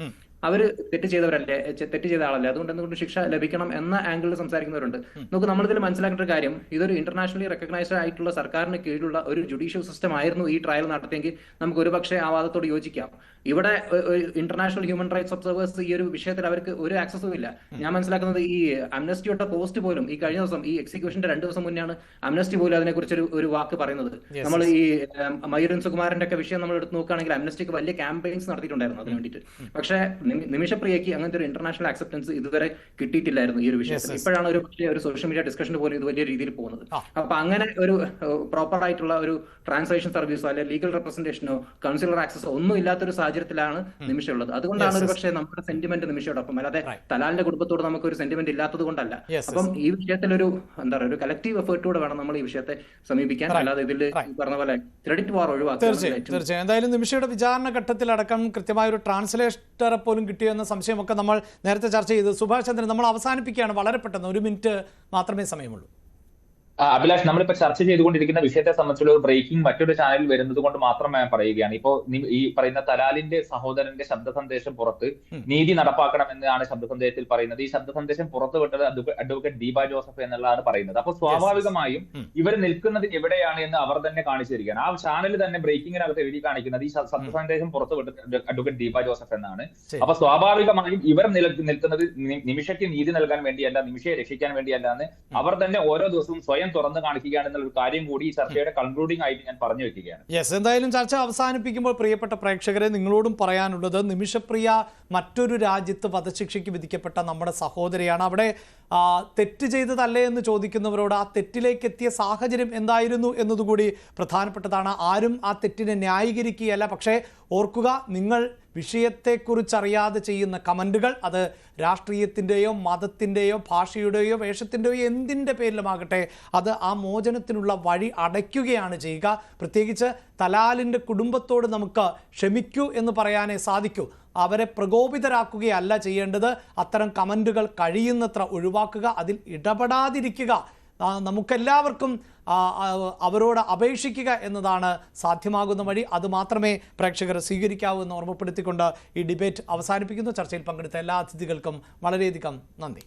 അവര് തെറ്റ് ചെയ്തവരല്ലേ, തെറ്റ് ചെയ്ത ആളല്ലേ, അതുകൊണ്ട് എന്തുകൊണ്ട് ശിക്ഷ ലഭിക്കണം എന്ന ആംഗിളിൽ സംസാരിക്കുന്നവരുണ്ട്. നമുക്ക് നമ്മളിതിൽ മനസ്സിലാക്കേണ്ട ഒരു കാര്യം, ഇതൊരു ഇന്റർനാഷണലി റെക്കഗ്നൈസ്ഡ് ആയിട്ടുള്ള സർക്കാരിന് കീഴിലുള്ള ഒരു ജുഡീഷ്യൽ സിസ്റ്റം ആയിരുന്നു ഈ ട്രയൽ നടത്തിയെങ്കിൽ നമുക്ക് ഒരുപക്ഷെ ആ വാദത്തോട് യോജിക്കാം. ഇവിടെ ഇന്റർനാഷണൽ ഹ്യൂമൻ റൈറ്റ്സ് ഒബ്സർവേഴ്സ് ഈ ഒരു വിഷയത്തിൽ അവർക്ക് ഒരു ആക്സസും ഇല്ല. ഞാൻ മനസ്സിലാക്കുന്നത് ഈ അംനസ്റ്റിയുടെ പോസ്റ്റ് പോലും ഈ കഴിഞ്ഞ ദിവസം ഈ എക്സിക്യൂഷന്റെ 2 ദിവസം മുന്നെയാണ് അംനസ്റ്റി പോലും അതിനെക്കുറിച്ച് ഒരു വാക്ക് പറയുന്നത്. നമ്മൾ ഈ മയൂരൻ സുകുമാരന്റെ ഒക്കെ വിഷയം നമ്മൾ എടുത്ത് നോക്കുകയാണെങ്കിൽ അംനസ്റ്റിക്ക് വലിയ ക്യാമ്പയിൻസ് നടത്തിയിട്ടുണ്ടായിരുന്നു അതിന് വേണ്ടിയിട്ട്. പക്ഷേ നിമിഷപ്രിയയ്ക്ക് അങ്ങനത്തെ ഒരു ഇന്റർനാഷണൽ ആക്സെപ്റ്റൻസ് ഇതുവരെ കിട്ടിയിട്ടില്ലായിരുന്നു ഈ ഒരു വിഷയത്തിൽ. ഇപ്പോഴാണ് ഒരു സോഷ്യൽ മീഡിയ ഡിസ്കഷന് പോലും ഇത് വലിയ രീതിയിൽ പോകുന്നത്. അപ്പൊ അങ്ങനെ ഒരു പ്രോപ്പർ ആയിട്ടുള്ള ഒരു ട്രാൻസ്ലേഷൻ സർവീസോ അല്ലെങ്കിൽ ലീഗൽ റെപ്രസെന്റേഷനോ കൗൺസിലർ ആക്സസോ ഒന്നും ഇല്ലാത്തൊരു സാഹചര്യത്തിലാണ് നിമിഷം ഉള്ളത്. അതുകൊണ്ടാണ് ഒരു പക്ഷേ നമ്മുടെ സെന്റിമെന്റ് നിമിഷയോടൊപ്പം, അല്ലാതെ തലാലിന്റെ കുടുംബത്തോട് നമുക്ക് ഒരു സെന്റിമെന്റ് ഇല്ലാത്തത് കൊണ്ടല്ല. അപ്പം ഈ വിഷയത്തിൽ ഒരു എന്താ പറയുക ഒരു കളക്റ്റീവ് എഫേർട്ടോടെ വേണം നമ്മൾ ഈ വിഷയത്തെ സമീപിക്കാൻ. അല്ലാതെ ഇതിൽ പറഞ്ഞ പോലെ ക്രെഡിറ്റ് വാർ ഒഴിവാക്കുക. തീർച്ചയായും. എന്തായാലും നിമിഷയുടെ വിചാരണ ഘട്ടത്തിലടക്കം കൃത്യമായ ഒരു ട്രാൻസ്ലേറ്ററെ പോലും കിട്ടിയോ എന്ന സംശയമൊക്കെ നമ്മൾ നേരത്തെ ചർച്ച ചെയ്തു. സുഭാഷ് ചന്ദ്രൻ, നമ്മൾ അവസാനിപ്പിക്കുകയാണ്. വളരെ പെട്ടെന്ന് 1 മിനിറ്റ് മാത്രമേ സമയമുള്ളൂ. അഭിലാഷ്, നമ്മളിപ്പോ ചർച്ച ചെയ്തുകൊണ്ടിരിക്കുന്ന വിഷയത്തെ സംബന്ധിച്ചുള്ള ഒരു ബ്രേക്കിംഗ് മറ്റൊരു ചാനലിൽ വരുന്നത് കൊണ്ട് മാത്രം ഞാൻ പറയുകയാണ്. ഇപ്പോ ഈ പറയുന്ന തലാലിന്റെ സഹോദരന്റെ ശബ്ദ സന്ദേശം പുറത്ത് നീതി നടപ്പാക്കണമെന്നാണ് ശബ്ദ സന്ദേശത്തിൽ പറയുന്നത്. ഈ ശബ്ദ സന്ദേശം പുറത്തു വിട്ടത് അഡ്വക്കേറ്റ് ദീപ ജോസഫ് എന്നുള്ളതാണ് പറയുന്നത്. അപ്പൊ സ്വാഭാവികമായും ഇവർ നിൽക്കുന്നത് എവിടെയാണ് എന്ന് അവർ തന്നെ കാണിച്ചു തരികയാണ്. ആ ചാനൽ തന്നെ ബ്രേക്കിങ്ങിനകത്ത് എഴുതി കാണിക്കുന്നത് ഈ ശബ്ദ സന്ദേശം പുറത്തു വിട്ടത് അഡ്വക്കേറ്റ് ദീപ ജോസഫ് എന്നാണ്. അപ്പൊ സ്വാഭാവികമായും ഇവർ നിൽക്കുന്നത് നിമിഷയ്ക്ക് നീതി നൽകാൻ വേണ്ടിയല്ല, നിമിഷയെ രക്ഷിക്കാൻ വേണ്ടിയല്ല എന്ന് അവർ തന്നെ ഓരോ ദിവസവും സ്വയം തുറന്നു കാണിക്കുകയാണെന്നുള്ള ഒരു കാര്യം കൂടി ഈ ചർച്ചയുടെ കൺക്ലൂഡിംഗ് ആയിട്ട് ഞാൻ പറഞ്ഞു വെക്കുകയാണ്. എന്തായാലും ചർച്ച അവസാനിപ്പിക്കുമ്പോൾ പ്രിയപ്പെട്ട പ്രേക്ഷകരെ നിങ്ങളോടും പറയാനുള്ളത്, നിമിഷപ്രിയ മറ്റൊരു രാജ്യത്ത് വധശിക്ഷയ്ക്ക് വിധിക്കപ്പെട്ട നമ്മുടെ സഹോദരിയാണ്. അവിടെ തെറ്റ് ചെയ്തതല്ലേ എന്ന് ചോദിക്കുന്നവരോട് ആ തെറ്റിലേക്ക് എത്തിയ സാഹചര്യം എന്തായിരുന്നു എന്നതുകൂടി പ്രധാനപ്പെട്ടതാണ്. ആരും ആ തെറ്റിനെ ന്യായീകരിക്കുകയല്ല. പക്ഷേ ഓർക്കുക, നിങ്ങൾ വിഷയത്തെക്കുറിച്ചറിയാതെ ചെയ്യുന്ന കമൻറ്റുകൾ, അത് രാഷ്ട്രീയത്തിൻ്റെയോ മതത്തിൻ്റെയോ ഭാഷയുടെയോ വേഷത്തിൻ്റെയോ എന്തിൻ്റെ പേരിലുമാകട്ടെ, അത് ആ മോചനത്തിനുള്ള വഴി അടയ്ക്കുകയാണ് ചെയ്യുക. പ്രത്യേകിച്ച് തലാലിൻ്റെ കുടുംബത്തോട് നമുക്ക് ക്ഷമിക്കൂ എന്ന് പറയാനേ സാധിക്കൂ. അവരെ പ്രകോപിതരാക്കുകയല്ല ചെയ്യേണ്ടത്. അത്തരം കമൻറ്റുകൾ കഴിയുന്നത്ര ഒഴിവാക്കുക, അതിൽ ഇടപെടാതിരിക്കുക. നമുക്കെല്ലാവർക്കും അവരോട് അപേക്ഷിക്കുക എന്നതാണ് സാധ്യമാകുന്ന വഴി. അതുമാത്രമേ പ്രേക്ഷകർ സ്വീകരിക്കാവൂ എന്ന് ഓർമ്മപ്പെടുത്തിക്കൊണ്ട് ഈ ഡിബേറ്റ് അവസാനിപ്പിക്കുന്നു. ചർച്ചയിൽ പങ്കെടുത്ത എല്ലാ അതിഥികൾക്കും വളരെയധികം നന്ദി.